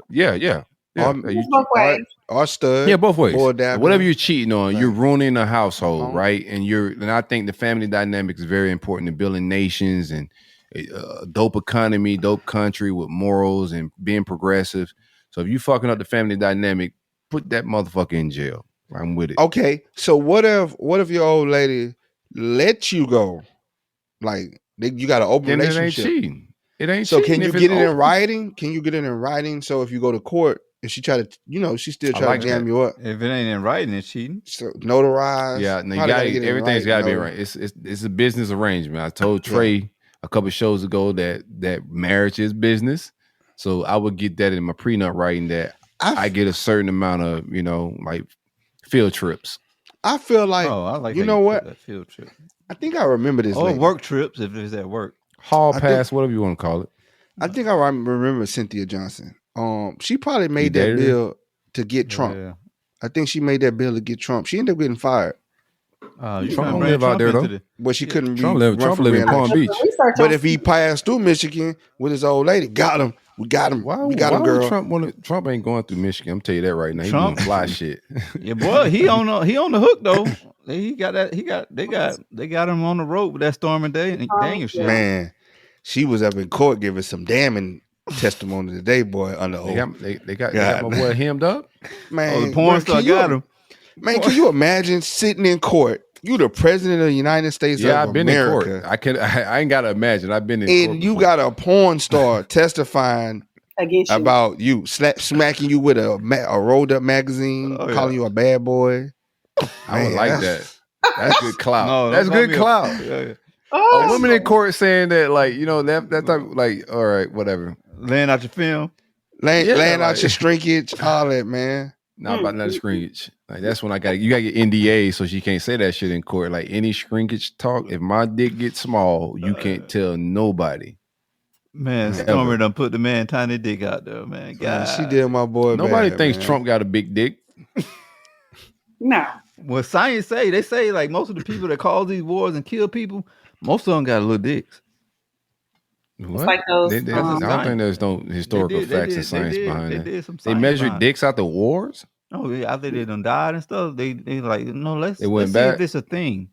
Yeah. Both ways. Or stud. Yeah, both ways. Whatever you're cheating on, you're ruining a household, right? And I think the family dynamic is very important in building nations and a dope economy, dope country with morals and being progressive. So if you fucking up the family dynamic, put that motherfucker in jail. I'm with it. Okay, so what if your old lady let you go? Like you got an open relationship. It ain't cheating. It ain't so cheating. Can you get it in writing? Can you get it in writing? So if you go to court and she try to, she still try to jam you up. If it ain't in writing, it's cheating. So notarized. Yeah, no, everything's got to be right. It's a business arrangement. I told Trey a couple shows ago that marriage is business. So I would get that in my prenup writing that I get a certain amount of, like field trips. I feel like, you know what? That field trip. I think I remember this. Or work trips if it's at work. Hall pass, whatever you want to call it. I think I remember Cynthia Johnson. She probably made that bill to get Trump. Yeah. I think she made that bill to get Trump. She ended up getting fired. Trump don't live out there though. But she couldn't. Trump live in Palm Beach. But if he passed through Michigan with his old lady, got him. We got him. We got him, girl. Trump ain't going through Michigan. I'm tell you that right now. He doing fly shit. Yeah, boy, he on the hook though. He got that. They got him on the road with that storm and Daniel shit. Man, she was up in court giving some damning testimony today, boy. Under oath. They got my boy hemmed up. Man, the porn star got him. Man, can you imagine sitting in court? You the president of the United States of America. Yeah, I've been in court. I ain't got to imagine. I've been in court. And you got a porn star testifying against you. About you, smacking you with a rolled up magazine, calling you a bad boy. I would like that. That's good clout. No, that's good clout. A woman in court saying that, like, that type of, like, all right, whatever. Laying out your film. Laying out your shrinkage, all that, man. Not about that shrinkage. Like that's when you gotta get NDA so she can't say that shit in court. Like any shrinkage talk, if my dick gets small, you can't tell nobody. Man, Stormer done put the man tiny dick out there, man. God, she did my boy. Nobody bad, thinks man. Trump got a big dick. No. Well, science they say like most of the people that cause these wars and kill people, most of them got little dicks. What? It's like those. I don't think there's no historical facts and science behind it. They measured dicks out the wars. Oh yeah, after they done died and stuff, they like let's see back. if it's a thing.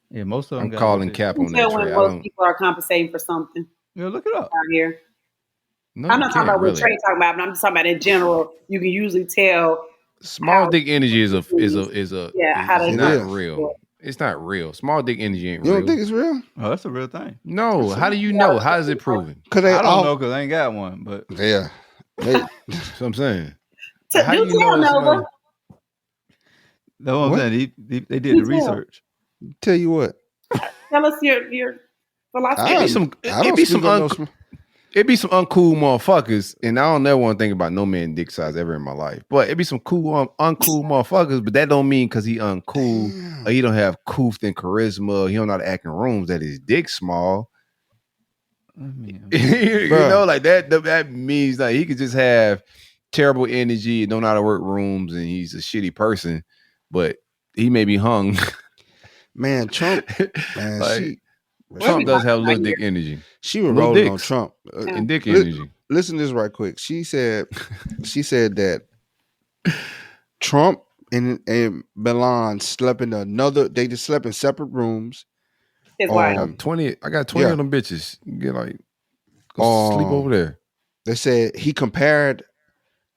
Yeah, most of them. I'm calling cap on that. When most people are compensating for something. Yeah, look it up out here. No, I'm not talking about what Trey talking about, but I'm just talking about in general. You can usually tell. Small dick energy is not real. Yeah. It's not real. Small dick energy ain't real. You don't think it's real? Oh, that's a real thing. No. How do you know? How is it proven? Because I don't know because I ain't got one. But yeah, that's what I'm saying. How do you know? Nova? That's what I'm saying. They did the research. Tell you what. Tell us your philosophy. It be some uncool motherfuckers, and I don't ever want to think about no man dick size ever in my life. But it be some cool, uncool motherfuckers. But that don't mean because he uncool or he don't have coof and charisma. Or he don't know how to act in rooms that his dick small. You know, like that. That means like he could just have terrible energy and don't know how to work rooms, and he's a shitty person. But he may be hung. Man, Trump. Man, like, Trump does have little dick energy. She was rolling on Trump and dick energy. Listen to this right quick. She said that Trump and Milan slept in they just slept in separate rooms. His wife. I got 20 of them bitches. You get like go sleep over there. They said he compared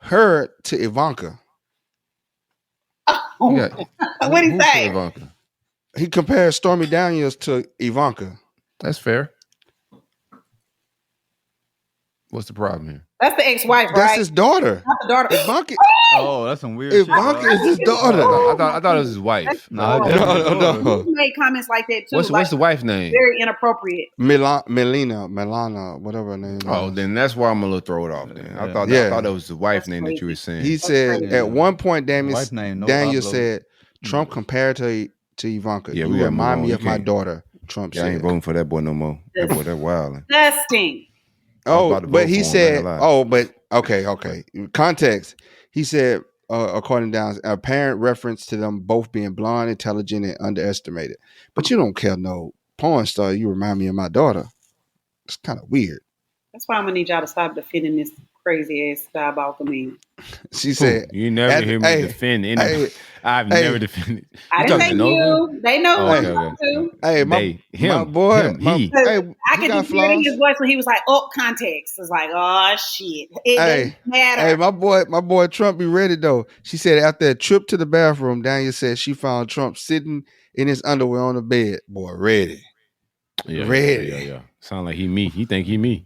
her to Ivanka. What did he say? Ivanka? He compared Stormy Daniels to Ivanka. That's fair. What's the problem here? That's the ex-wife, right? That's his daughter. Not the daughter. Ivanka. Oh, that's some weird shit. Ivanka is his daughter. I thought it was his wife. No. He made comments like that too. What's the wife's name? Very inappropriate. Milana, whatever her name is. Oh, then that's why I'm a little throw it off. Then I thought that was the wife's name that you were saying. He said at one point, Daniel said Trump compared to Ivanka. Yeah, you remind me of my daughter. Trump said. I ain't voting for that boy no more. That boy, that wild. Disgusting. Oh, but he said, okay. Context. He said, according to Downs, a apparent reference to them both being blonde, intelligent, and underestimated. But you don't care no porn star. You remind me of my daughter. It's kind of weird. That's why I'm gonna need y'all to stop defending this crazy ass diabolical man. She said, "You never hear me defend anything. I've never defended." I didn't say you. They know who I'm talking to. Hey, my boy, he. I could just hear his voice when he was like, "Oh, context." It's like, "Oh shit." It doesn't matter. Hey, my boy Trump be ready though. She said after a trip to the bathroom, Daniel said she found Trump sitting in his underwear on the bed. Boy, ready. Ready. Yeah. Sound like he me. He think he me.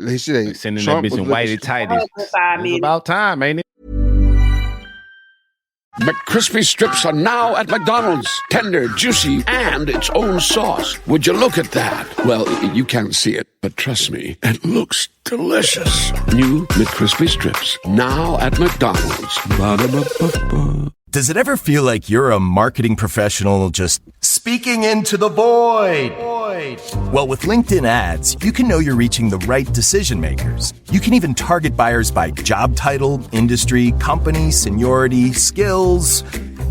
They said like sending Trump that bitch in whitey tighties. It's about time, ain't it? McCrispy strips are now at McDonald's. Tender, juicy, and its own sauce. Would you look at that? Well, you can't see it, but trust me, it looks delicious. New McCrispy strips, now at McDonald's. Ba-da-ba-ba-ba. Does it ever feel like you're a marketing professional just speaking into the void? Well, with LinkedIn ads, you can know you're reaching the right decision makers. You can even target buyers by job title, industry, company, seniority, skills.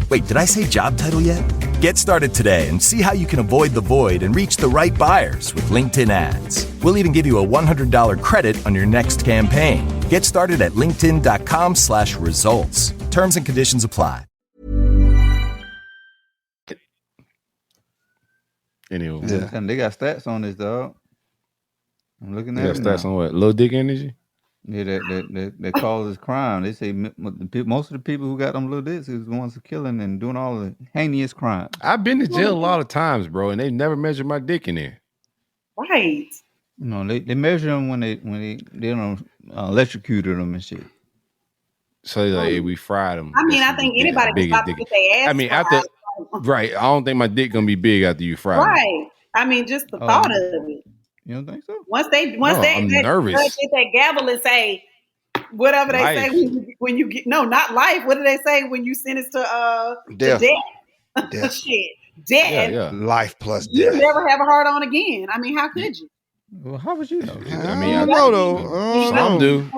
Wait, did I say job title yet? Get started today and see how you can avoid the void and reach the right buyers with LinkedIn ads. We'll even give you a $100 credit on your next campaign. Get started at linkedin.com/results. Terms and conditions apply. Anyway, they got stats on this, dog. I'm looking at it. Stats on what? Low dick energy? Yeah, that causes crime. They say most of the people who got them little dicks is the ones who killing and doing all the heinous crimes. I've been to jail a lot of times, bro, and they never measured my dick in there. Right. You know, they measure them when they don't electrocute them and shit. So like, we fried them. I mean, I think anybody can stop to get their ass. I mean, after right, I don't think my dick gonna be big after you fry. Right. I mean, just the thought of it. You don't think so? Once they I'm nervous. Get that gavel and say whatever they say when you get not life. What do they say when you sentence to death? Shit, death. Yeah. Life plus death. You never have a heart on again. I mean, how could you? Well, how would you know? I mean, I don't know though. Some do.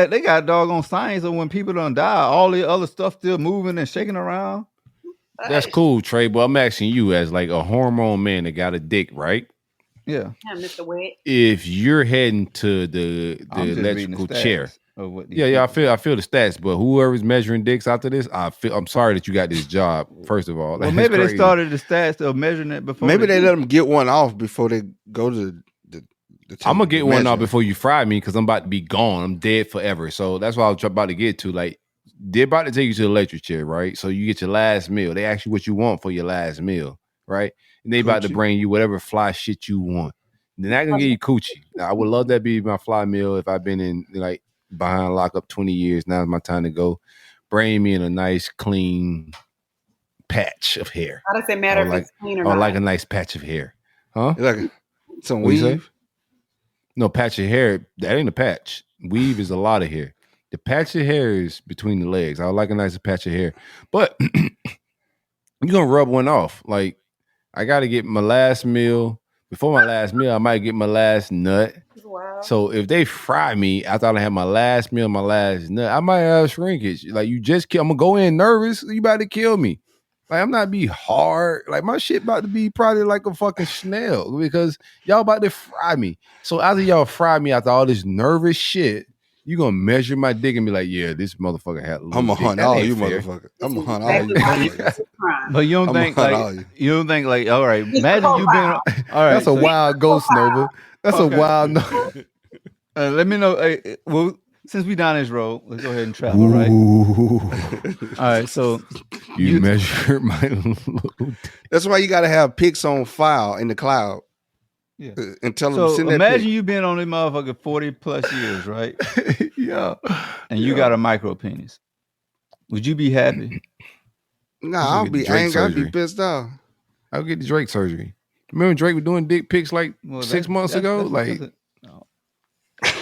They got doggone signs of when people don't die, all the other stuff still moving and shaking around. That's cool, Trey, but I'm asking you as like a hormone man that got a dick, right? Yeah. Mr. Wet. If you're heading to the electrical chair. I feel the stats, but whoever's measuring dicks after this, I'm sorry that you got this job. First of all, well, maybe they started the stats of measuring it before. Maybe they let them get one off before they go to the I'm gonna get one off before you fry me because I'm about to be gone. I'm dead forever. So that's what I was about to get to. Like, they're about to take you to the electric chair, right? So you get your last meal. They ask you what you want for your last meal, right? And they about to bring you whatever fly shit you want. They're not gonna give you coochie. Now, I would love that be my fly meal if I've been in like behind lockup 20 years. Now's my time to go. Bring me in a nice clean patch of hair. How does it matter if it's clean or not? Like a nice patch of hair, huh? Some What you say? weave. No, patch of hair. That ain't a patch. Weave is a lot of hair. The patch of hair is between the legs. I would like a nice patch of hair. But you're gonna rub one off. Like, I gotta get my last meal. Before my last meal, I might get my last nut. Wow. So if they fry me after I have my last meal, my last nut, I might have shrinkage. Like, I'm gonna go in nervous. You about to kill me. Like, I'm not be hard. Like, my shit about to be probably like a fucking snail because y'all about to fry me. So after y'all fry me after all this nervous shit, you gonna measure my dick and be like, yeah, this motherfucker had a little I'm gonna dick. hunt That all ain't you fair. motherfuckers. I'm gonna hunt all you Exactly. motherfuckers. But you don't I'm think gonna hunt like all you. you don't think like all right. It's Imagine you been all profile. right. That's a wild ghost, Nova. That's Okay. a wild no. Let me know. Well, since we down this road, let's go ahead and travel, right? All right. So You measure my little That's why you gotta have pics on file in the cloud. Yeah. And tell them So send that imagine pic. you been on this motherfucker 40 plus years, right? yeah. And you got a micro penis. Would you be happy? Nah, get the I Drake ain't gotta be surgery. pissed off. I'll get the Drake surgery. Remember Drake was doing dick pics like Well, 6 months ago? Like, no,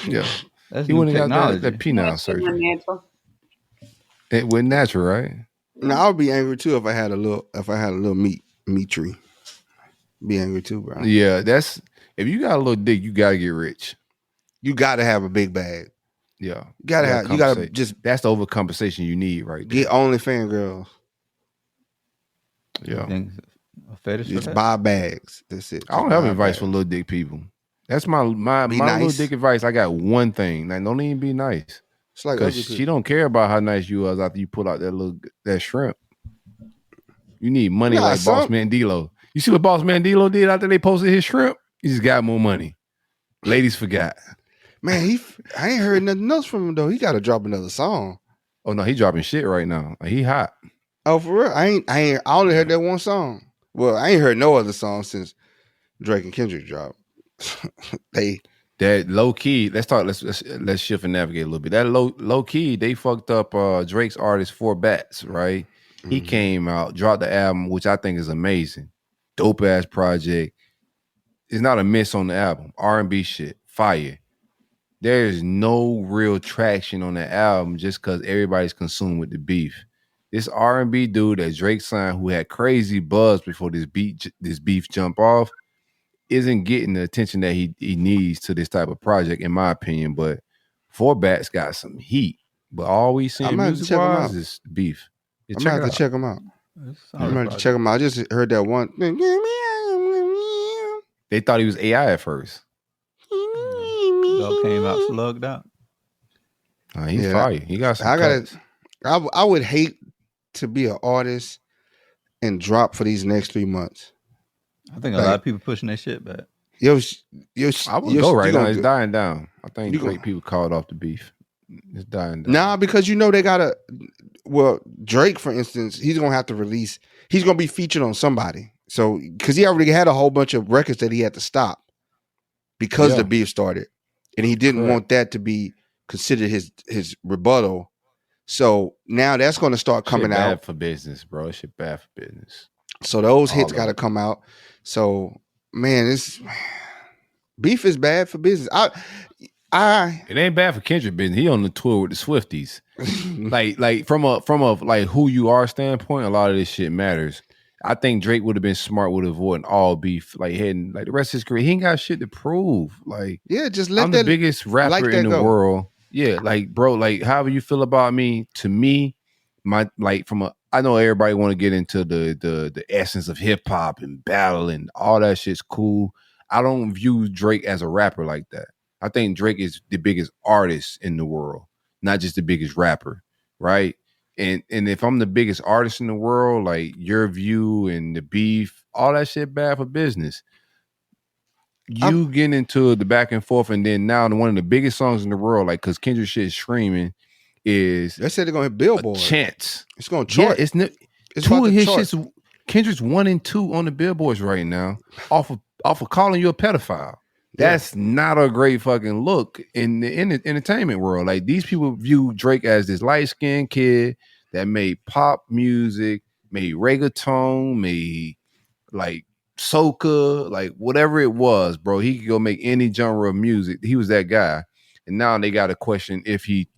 yeah. that's He new went and got technology. that penile It surgery. wasn't natural. It went natural, right? Now I would be angry too if I had a little meat tree. Be angry too, bro. Yeah, that's if you got a little dick, you gotta get rich. You gotta have a big bag. Yeah. You gotta compensate. just That's the overcompensation you need right there. get OnlyFans girls. Yeah. Think a fetish for Just that? buy bags. That's it. I don't Just have buy advice bags. for little dick people. That's my Be little nice. dick advice. I got one thing. Like, don't even be nice. It's like Because ugly she people. don't care about how nice you was after you pull out that shrimp. You need money Nah, like Boss some- Man D-Lo. You see what Boss Man D-Lo did after they posted his shrimp? He just got more money. Ladies forgot. Man, I ain't heard nothing else from him though. He gotta drop another song. Oh no, he dropping shit right now. Like, he hot. Oh, for real? I only heard that one song. Well, I ain't heard no other song since Drake and Kendrick dropped. That low key. Let's shift and navigate a little bit. That low key, they fucked up Drake's artist Four Bats, right? He came out, dropped the album, which I think is amazing. Dope ass project. It's not a miss on the album. R&B shit, fire. There is no real traction on the album just because everybody's consumed with the beef. This R&B dude that Drake signed, who had crazy buzz before this beef jump off, isn't getting the attention that he needs to this type of project, in my opinion. But Four Bats got some heat. But all we seeing might have to music check 'em wise out. is beef. Yeah, I'm gonna have to check them out. I'm gonna have to check them out. I just heard that one. They thought he was AI at first. Dog came out slugged out. He's Yeah, fire. He got some I cuts. I would hate to be an artist and drop for these next 3 months. I think a lot of people pushing that shit back. I would go right now. It's dying down. I think you great people called off the beef. It's dying down. Nah, because you know they gotta. Well, Drake, for instance, he's gonna have to release. He's gonna be featured on somebody. So, because he already had a whole bunch of records that he had to stop because the beef started, and he didn't want that to be considered his rebuttal. So now that's going to start coming Shit out. bad for business, bro. Shit bad for business. So those hits All got to of it. come out. So man, beef is bad for business. It ain't bad for Kendrick business. He on the tour with the Swifties. like from a like who you are standpoint, a lot of this shit matters. I think Drake would have been smart with avoiding all beef, like heading like the rest of his career. He ain't got shit to prove. Like, yeah, just let I'm that the biggest rapper like that in the go. world. Yeah, like bro, like however you feel about me, to me, my like I know everybody want to get into the essence of hip hop and battle and all that shit's cool. I don't view Drake as a rapper like that. I think Drake is the biggest artist in the world, not just the biggest rapper, right? And if I'm the biggest artist in the world, like your view and the beef, all that shit bad for business. You get into the back and forth, and then now one of the biggest songs in the world, like because Kendrick shit is streaming, is they said they're gonna hit Billboard. Chance. It's gonna chart. Yeah, It's two about of to his chart. shits. Kendrick's 1 and 2 on the billboards right now, off of calling you a pedophile. That's not a great fucking look in the entertainment world. Like these people view Drake as this light skinned kid that made pop music, made reggaeton, made like soca, like whatever it was, bro. He could go make any genre of music. He was that guy. And now they got a question if he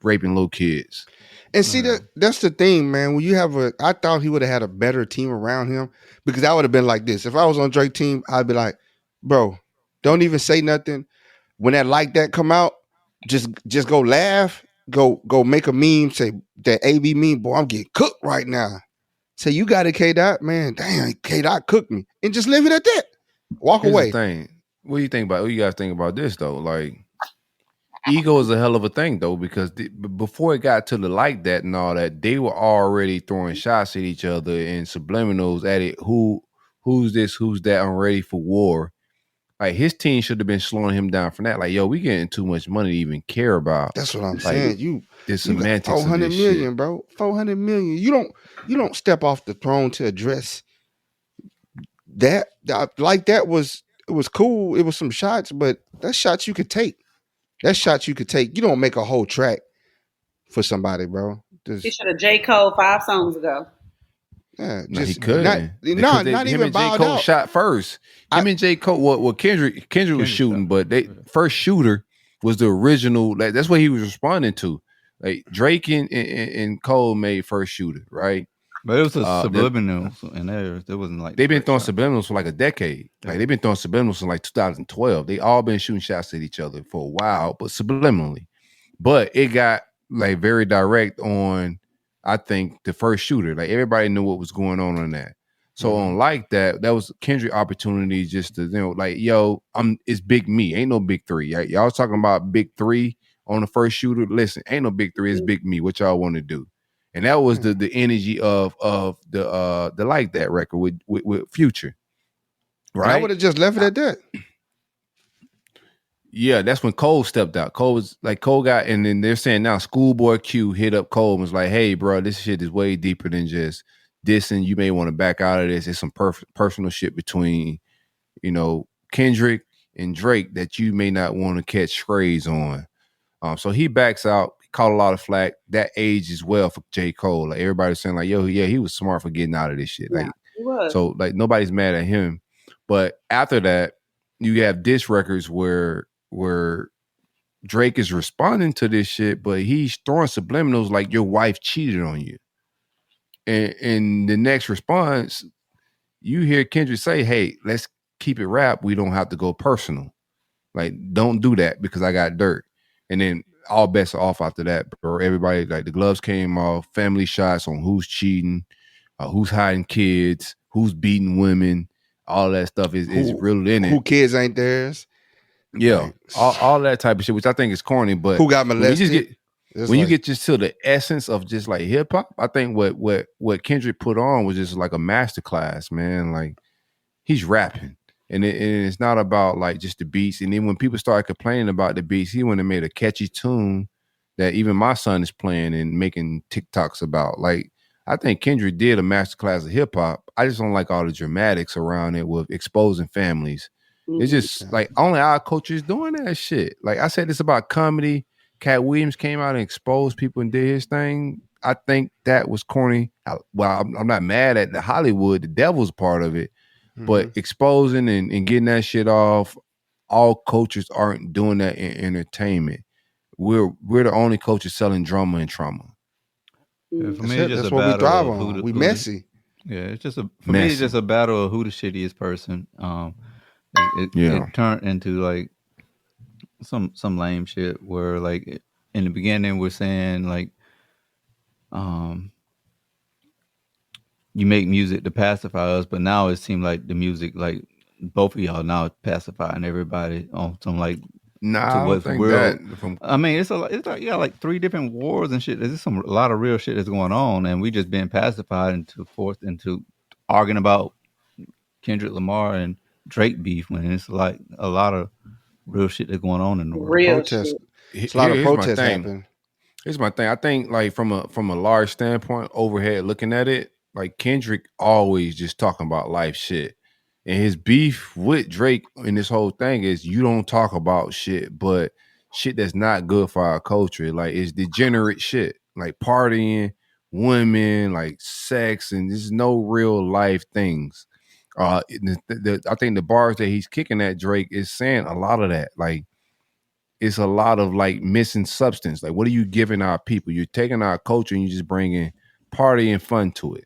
raping little kids. And see that's the thing, man. When you have I thought he would have had a better team around him because I would have been like this. If I was on Drake team, I'd be like, bro, don't even say nothing. When that like that come out, just go laugh, go make a meme, say that AB meme, boy, I'm getting cooked right now. Say you got it, K Dot, man. Damn, K Dot cooked me, and just leave it at that. Walk Here's away. the thing. What do you think about? What you guys think about this though? Like, ego is a hell of a thing though, because before it got to the like that and all that, they were already throwing shots at each other and subliminals at it. Who's this? Who's that? I'm ready for war. Like his team should have been slowing him down from that. Like, yo, we getting too much money to even care about. That's what I'm saying. You semantics. 400 million, bro. 400 million. You don't step off the throne to address that. Like that was it was cool. It was some shots, but that's shots you could take. That's shots you could take. You don't make a whole track for somebody, bro. He should have J. Cole 5 songs ago. Yeah, no, he couldn't. Not even J. Cole shot first. Him and J. Cole, well, Kendrick was shooting, but they first shooter was the original. Like, that's what he was responding to. Like Drake and Cole made first shooter, right? But it was a subliminal, and there wasn't like they've been throwing subliminals for like a decade. Yeah. Like they've been throwing subliminals in like 2012. They all been shooting shots at each other for a while, but subliminally. But it got like very direct on, I think, the first shooter. Like everybody knew what was going on that. So on like that was Kendrick opportunity just to, like, yo, it's big me. Ain't no big three. Right? Y'all was talking about big three on the first shooter. Listen, ain't no big three, it's big me. What y'all want to do? And that was the energy of the like that record with Future. Right. I would have just left it at that. Yeah, that's when Cole stepped out. Cole got, and then they're saying now Schoolboy Q hit up Cole and was like, hey, bro, this shit is way deeper than just this, and you may want to back out of this. It's some personal shit between, Kendrick and Drake that you may not want to catch strays on. So he backs out, caught a lot of flack. That age as well for J. Cole. Like everybody's saying, like, yo, yeah, he was smart for getting out of this shit. Like, he was. So like nobody's mad at him. But after that, you have diss records where Drake is responding to this shit, but he's throwing subliminals like your wife cheated on you. And the next response, you hear Kendrick say, hey, let's keep it rap. We don't have to go personal. Like, don't do that because I got dirt. And then all bets are off after that, bro. Everybody, like, the gloves came off, family shots on who's cheating, who's hiding kids, who's beating women. All that stuff is real in it. Who kids ain't theirs? Yeah, like, all that type of shit, which I think is corny. But who got molested? You get just to the essence of just like hip hop, I think what Kendrick put on was just like a masterclass, man. Like he's rapping, and it's not about like just the beats. And then when people started complaining about the beats, he went and made a catchy tune that even my son is playing and making TikToks about. Like I think Kendrick did a masterclass of hip hop. I just don't like all the dramatics around it with exposing families. It's just like only our culture is doing that shit. Like I said, this about comedy. Cat Williams came out and exposed people and did his thing. I think that was corny. Well, I'm not mad at the Hollywood, the devil's part of it, but exposing and getting that shit off, all cultures aren't doing that in entertainment. We're the only culture selling drama and trauma. Yeah, for me, it's just a battle. We thrive on. We messy. Yeah, it's just me, it's just a battle of who the shittiest person. It turned into like some lame shit where like in the beginning we're saying like you make music to pacify us, but now it seems like the music, like both of y'all now pacifying everybody on some like I don't think that. I mean, it's like like 3 different wars and shit. There's a lot of real shit that's going on, and we just being pacified forced into arguing about Kendrick Lamar and Drake beef when it's like a lot of real shit that's going on in the world. Real protests. Shit. A lot of protests happen. Here's my thing. I think like from a large standpoint, overhead looking at it, like Kendrick always just talking about life shit. And his beef with Drake in this whole thing is you don't talk about shit, but shit that's not good for our culture. Like it's degenerate shit, like partying, women, like sex, and there's no real life things. I think the bars that he's kicking at Drake is saying a lot of that. Like, it's a lot of like missing substance. Like, what are you giving our people? You're taking our culture and you're just bringing party and fun to it.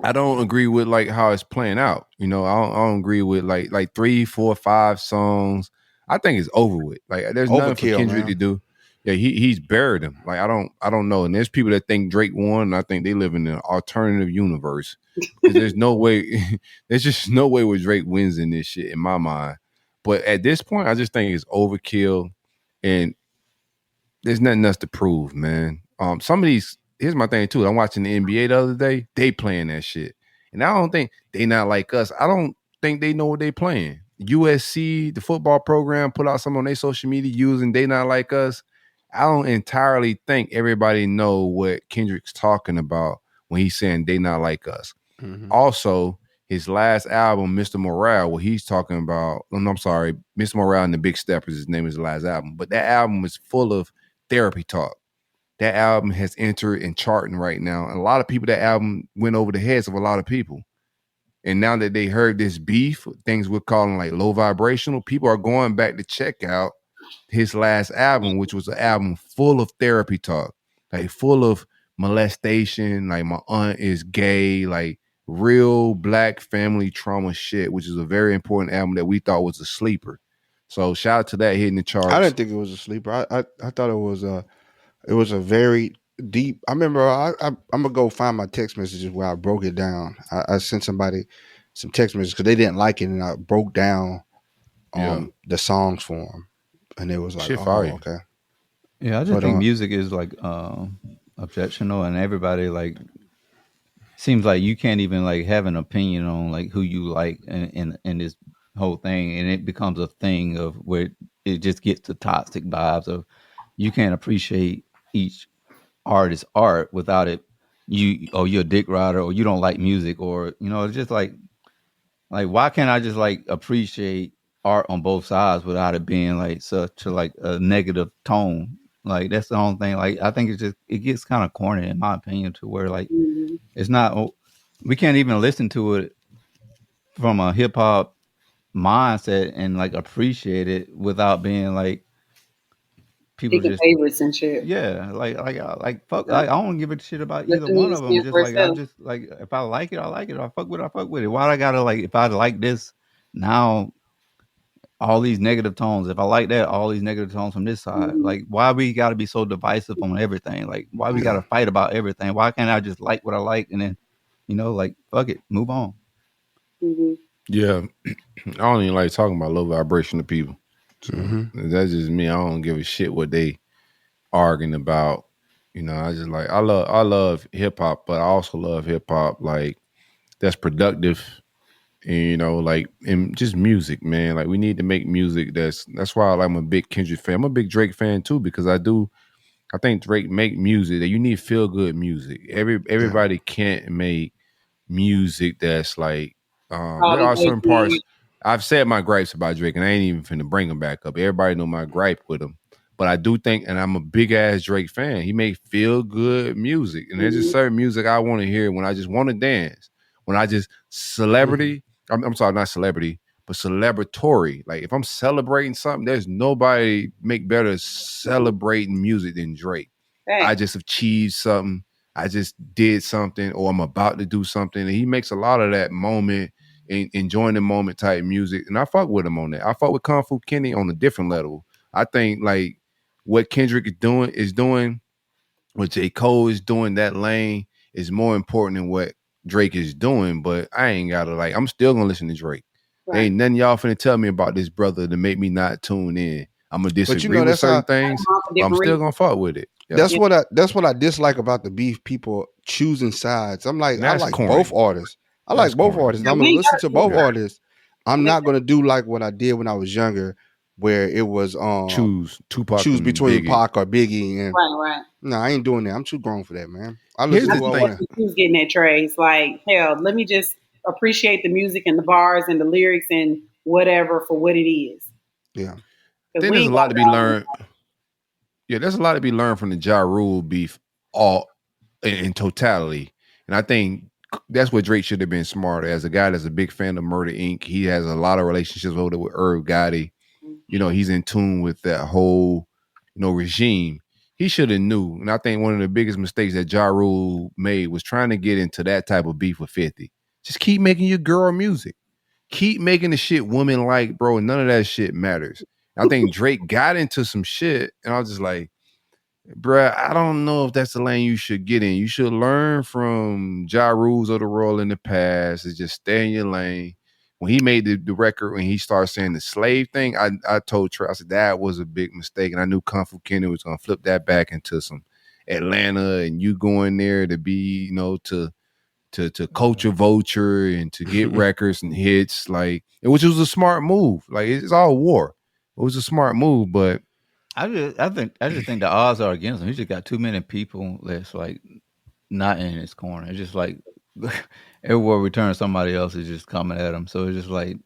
I don't agree with like how it's playing out. You know, I don't agree with like 3, 4, 5 songs. I think it's over with. Like, there's nothing for Overkill, Kendrick man. to do. Yeah, he's buried him. Like, I don't know. And there's people that think Drake won, and I think they live in an alternative universe. Because there's no way, there's just no way where Drake wins in this shit in my mind. But at this point, I just think it's overkill, and there's nothing else to prove, man. Some of these, here's my thing too. I'm watching the NBA the other day. They playing that shit, and I don't think they not like us. I don't think they know what they playing. USC, the football program, put out some on their social media using "they not like us." I don't entirely think everybody know what Kendrick's talking about when he's saying "they not like us." Mm-hmm. Also, his last album, Mr. Morale, what he's talking about, I'm sorry, Mr. Morale and the Big Steppers, his name is the last album, but that album is full of therapy talk. That album has entered in charting right now. And a lot of people, that album went over the heads of a lot of people. And now that they heard this beef, things we're calling like low vibrational, people are going back to check out his last album, which was an album full of therapy talk, like full of molestation, like my aunt is gay, like real black family trauma shit, which is a very important album that we thought was a sleeper. So shout out to that hitting the charts. I didn't think it was a sleeper. I thought it was a very deep. I remember I'm gonna go find my text messages where I broke it down. I sent somebody some text messages because they didn't like it, and I broke down the songs for them, and it was like, Shit oh, fire. okay. Yeah, I just But, think music is like objectional, and everybody like seems like you can't even like have an opinion on like who you like in this whole thing, and it becomes a thing of where it just gets to toxic vibes of you can't appreciate each artist's art without it. You're a dick rider, or you don't like music, or it's just like why can't I just like appreciate art on both sides without it being like such a like a negative tone? Like that's the only thing. Like I think it gets kind of corny in my opinion to where like Mm-hmm. it's not. We can't even listen to it from a hip hop mindset and like appreciate it without being like people Picking just favorites and shit. yeah like fuck. I don't give a shit about Let either the one music of them. stand Just for like I itself. just like if I like it, I like it. If I fuck with it. Why I gotta like if I like this now? All these negative tones. If I like that, all these negative tones from this side. Mm-hmm. Like, why we got to be so divisive on everything? Like, why we got to fight about everything? Why can't I just like what I like and then, like, fuck it, move on? Mm-hmm. Yeah. I don't even like talking about low vibration to people. So that's just me. I don't give a shit what they arguing about. I just like I love hip hop, but I also love hip hop like that's productive. And, like in just music, man. Like we need to make music that's why I'm a big Kendrick fan. I'm a big Drake fan too, because I think Drake make music that you need feel good music. Everybody can't make music that's like All there are these certain APs. parts. I've said my gripes about Drake, and I ain't even finna bring him back up. Everybody know my gripe with him. But I do think, and I'm a big ass Drake fan, he make feel good music. And there's just certain music I want to hear when I just want to dance. When I just celebrity, I'm sorry, not celebrity, but celebratory. Like if I'm celebrating something, there's nobody make better celebrating music than Drake. Hey. I just achieved something. I just did something, or I'm about to do something. And he makes a lot of that moment and enjoying the moment type music. And I fuck with him on that. I fuck with Kung Fu Kenny on a different level. I think like what Kendrick is doing, what J. Cole is doing, that lane is more important than what Drake is doing. But I ain't gotta I'm still gonna listen to Drake. Right. There ain't nothing y'all finna tell me about this brother to make me not tune in. I'm gonna disagree with that's certain things, but I'm still gonna fuck with it. Yeah. That's what I dislike about the beef. People choosing sides. I'm like, I That's like corny. both artists. I That's like both corny. artists. Yeah, I'm we gonna ain't listen gotta to do both that. artists. I'm not gonna do like what I did when I was younger, where it was Choose Tupac choose and between Biggie. Pac or Biggie, and Right. no, I ain't doing that. I'm too grown for that, man. I Here's listen the to who I thing. want to. Who's getting that Trace? Like, hell, let me just appreciate the music and the bars and the lyrics and whatever for what it is. Yeah, Because Then we there's a ain't lot got to be learned. Yeah, there's a lot to be learned from the Ja Rule beef all in totality. And I think that's what Drake should have been smarter. As a guy that's a big fan of Murder Inc., he has a lot of relationships with Irv Gotti. You know, he's in tune with that whole, regime. He should have knew. And I think one of the biggest mistakes that Ja Rule made was trying to get into that type of beef with 50. Just keep making your girl music. Keep making the shit woman like, bro. None of that shit matters. I think Drake got into some shit, and I was just like, bruh, I don't know if that's the lane you should get in. You should learn from Ja Rules of the world in the past and just stay in your lane. When he made the record, when he started saying the slave thing, I told Trey, I said, that was a big mistake. And I knew Kung Fu Kenny was going to flip that back into some Atlanta and you going there to be, to coach a vulture and to get records and hits, which was a smart move. Like, it's all war. It was a smart move, but I just think the odds are against him. He just got too many people that's like not in his corner. It's just like everywhere we turn, somebody else is just coming at him. So it's just like,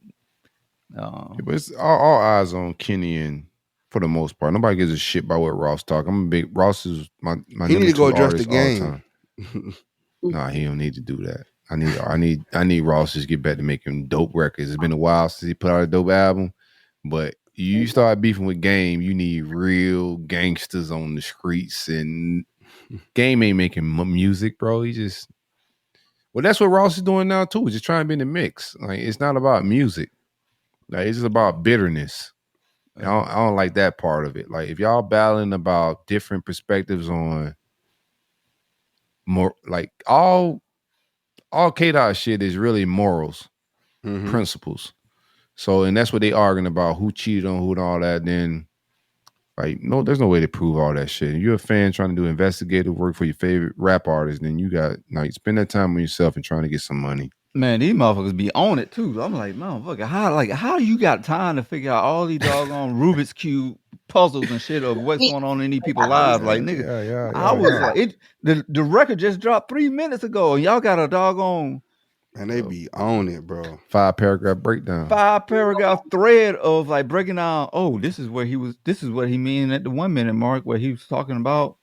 but it's all eyes on Kenny, and for the most part, nobody gives a shit about what Ross talk. Ross is my he need to go address the game. Nah, he don't need to do that. I need Ross to just get back to making dope records. It's been a while since he put out a dope album, but you start beefing with Game, you need real gangsters on the streets, and Game ain't making music, bro. That's what Ross is doing now too. He's just trying to be in the mix. Like, it's not about music. Like, it's just about bitterness. I don't like that part of it. Like, if y'all battling about different perspectives on more, like all K-Dot shit is really morals, principles. So, and that's what they arguing about, who cheated on who and all that. Then, like, no, there's no way to prove all that shit. If you're a fan trying to do investigative work for your favorite rap artist, then you got, like, spend that time with yourself and trying to get some money. Man, these motherfuckers be on it too. I'm like, motherfucker, how you got time to figure out all these doggone Rubik's Cube puzzles and shit of what's going on in these people's lives? Like, nigga, I was like, the record just dropped 3 minutes ago, and y'all got a doggone. And they be on it, bro. 5-paragraph breakdown. 5-paragraph thread of like breaking down. Oh, this is what he mean at the 1 minute mark where he was talking about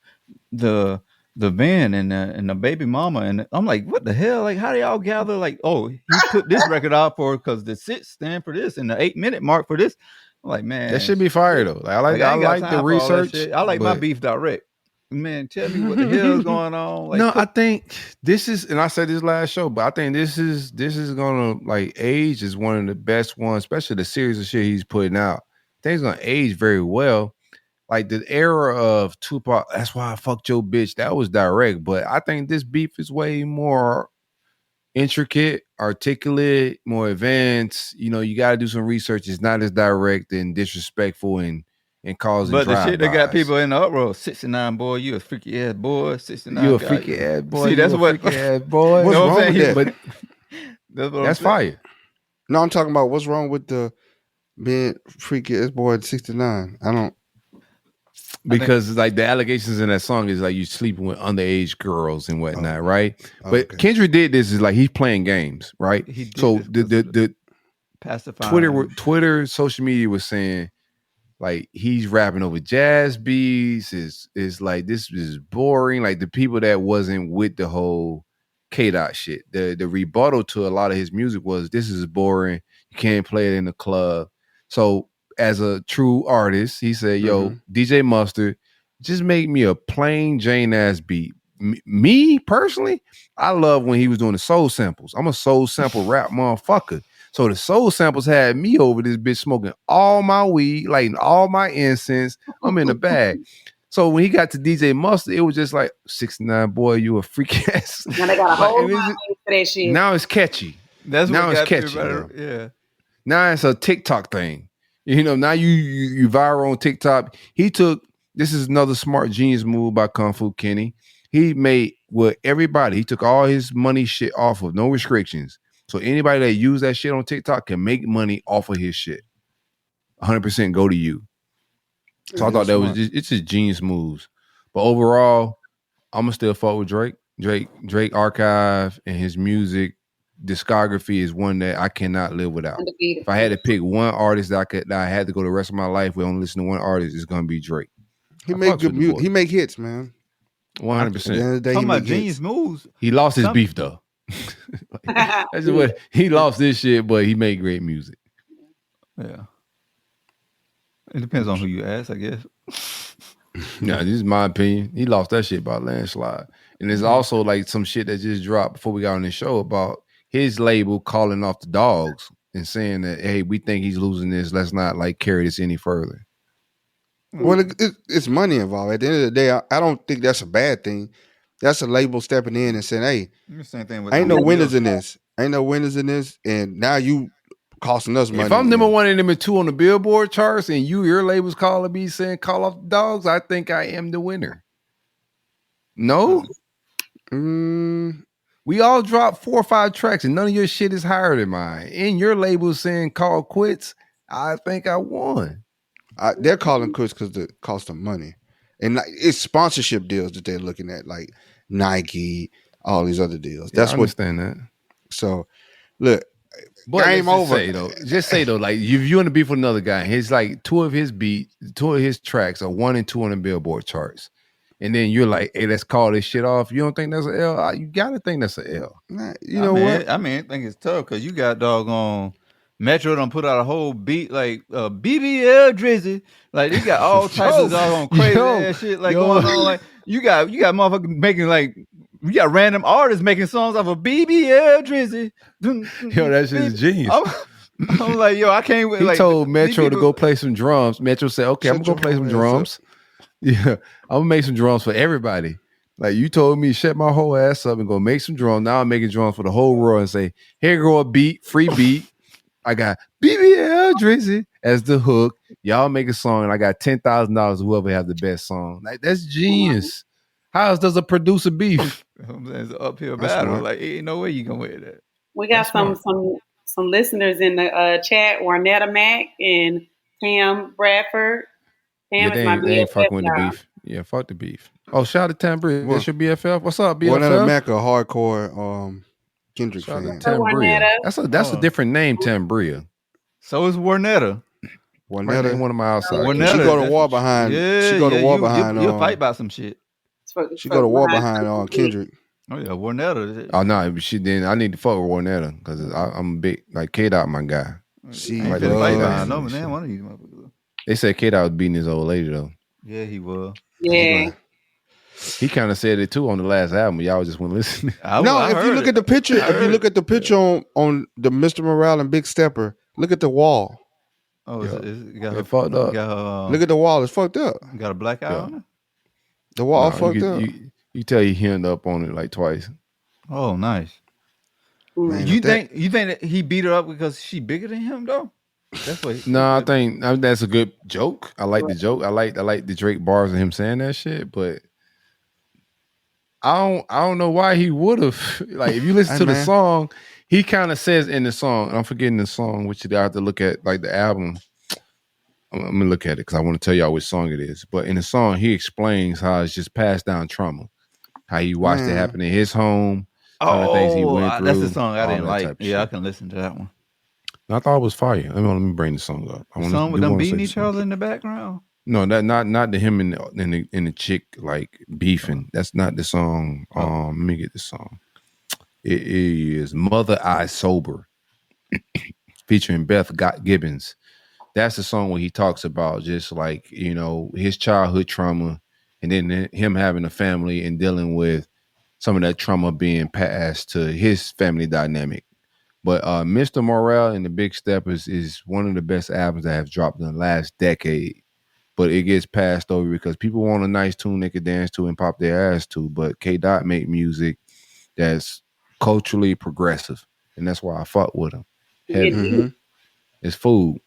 the van and the baby mama. And I'm like, what the hell? Like, how do y'all gather? Like, oh, he put this record out for because the 6 stand for this and the 8 minute mark for this. I'm like, man, that should be fire though. Like, I like the research. I like my beef direct. Man, tell me what the hell is going on. Like, no, I think this is, and I said this last show, but I think this is gonna, like, age is one of the best ones, especially the series of shit he's putting out. I think it's gonna age very well. Like, the era of Tupac, that's why I fucked your bitch, that was direct. But I think this beef is way more intricate, articulate, more advanced. You got to do some research. It's not as direct and disrespectful and causing. But the shit that got people in the uproar, 69 boy, you a freaky ass boy. 69, you a freaky ass boy. See, that's what freaky ass boy. What's wrong with that? But that's fire. No, I'm talking about what's wrong with the being freaky ass boy at 69. I don't. Because like the allegations in that song is like you sleeping with underage girls and whatnot, right? But okay. Kendrick did this is like he's playing games, right? So the pacifying. Twitter, social media was saying like he's rapping over jazz beats. Is like this is boring. Like the people that wasn't with the whole K-Dot shit. The rebuttal to a lot of his music was this is boring. You can't play it in the club. So as a true artist, he said, yo, DJ Mustard, just make me a plain Jane ass beat. Me personally, I love when he was doing the soul samples. I'm a soul sample rap motherfucker. So the soul samples had me over this bitch smoking all my weed, lighting all my incense. I'm in the bag. So when he got to DJ Mustard, it was just like 69 boy, you a freak ass. Now they got a whole lot for that shit. Now it's catchy. That's now what it's catchy. Yeah. Now it's a TikTok thing. Now you viral on TikTok. This is another smart genius move by Kung Fu Kenny. He made what everybody, he took all his money shit off of, no restrictions. So anybody that use that shit on TikTok can make money off of his shit. 100% go to you. So I thought it's just genius moves. But overall, I'm gonna still fuck with Drake. Drake archive and his music discography is one that I cannot live without. Undefeated. If I had to pick one artist that I had to go the rest of my life with only listen to one artist, it's gonna be Drake. He make good music. He make hits, man. 100%. At the end of the day, Talking about genius moves. He lost his beef though. That's just what he lost this shit, but he made great music. Yeah. It depends on who you ask, I guess. Yeah, this is my opinion. He lost that shit by landslide. And there's also like some shit that just dropped before we got on this show about his label calling off the dogs and saying that, hey, we think he's losing this. Let's not like carry this any further. Well, it's money involved. At the end of the day, I don't think that's a bad thing. That's a label stepping in and saying, "Hey, Same thing with ain't no winners in this. Ain't no winners in this, and now you costing us money." If I'm number 1 and number 2 on the Billboard charts, and your label's calling me saying call off the dogs, I think I am the winner. No, we all dropped 4 or 5 tracks, and none of your shit is higher than mine. And your label's saying call quits. I think I won. They're calling quits because it costs them money, and like, it's sponsorship deals that they're looking at, like Nike, all these other deals. Yeah, That's I what. understand that. So, look, but game over. Just say though, like if you want to beef with another guy, his like 2 of his tracks are 1 and 2 on the Billboard charts, and then you're like, hey, let's call this shit off. You don't think that's an L? You gotta think that's an L. You know what? I think it's tough because you got doggone Metro done put out a whole beat like BBL Drizzy. Like they got all types of doggone crazy ass shit like going on. Like you got motherfuckers making like you got random artists making songs off of BBL Drizzy. Yo, that shit is genius. I'm like, yo, I can't wait. He told Metro to go play some drums. Metro said, okay, I'm gonna go play some drums. Yeah, I'm gonna make some drums for everybody. Like you told me, shut my whole ass up and go make some drums. Now I'm making drums for the whole world and say, here go a beat, free beat. I got BBL Drizzy as the hook. Y'all make a song and I got $10,000 whoever have the best song. Like that's genius. How else does a producer beef? It's an uphill battle. Like ain't no way you gonna win that. We got some listeners in the chat. Warnetta Mack and Tam Bradford. Tam is my BFF. They ain't fucking with the beef. Yeah, fuck the beef. Oh, shout out to Tam Bria. That's your BFF. What's up, BFF? Warnetta Mack, a hardcore Kendrick fan. That's a different name, Tambria. So is Warnetta. Warnetta, one of my outside. Warnetta, she go to war behind. Yeah, she go to war behind. You'll fight about some shit. She go to war behind Kendrick. Oh yeah, Warnetta. Oh no, she didn't. I need to fuck with Warnetta because I'm a big like K-Dot, my guy. She fight behind no man. One of these motherfuckers. They said K-Dot was beating his old lady though. Yeah, he was. Yeah. He kind of said it too on the last album. Y'all just want to listen. If you look at the picture, on the Mr. Morale and Big Stepper, look at the wall. Oh, it got it fucked up. Look at the wall; it's fucked up. Got a black eye on it. The wall fucked up. You tell he hemmed up on it like twice. Oh, nice. Man, you think that he beat her up because she bigger than him though? That's what. I think that's a good joke. I like the joke. I like the Drake bars of him saying that shit, but I don't know why he would have. Like if you listen to the song, he kind of says in the song, and I'm forgetting the song, which you have to look at like the album. I'm gonna look at it because I want to tell y'all which song it is. But in the song, he explains how it's just passed down trauma, how he watched it happen in his home, all the things he went through. That's the song I didn't like. Yeah, I can listen to that one. I thought it was fire. Let me bring the song up. The song with them beating each other in the background. No, not the him and the chick like beefing. That's not the song. Let me get the song. It is Mother I Sober, featuring Beth Gibbons. That's the song where he talks about just like his childhood trauma, and then him having a family and dealing with some of that trauma being passed to his family dynamic. But Mr. Morale and the Big Steppers is one of the best albums that have dropped in the last decade. But it gets passed over because people want a nice tune they could dance to and pop their ass to. But K-Dot make music that's culturally progressive. And that's why I fuck with him. It's food.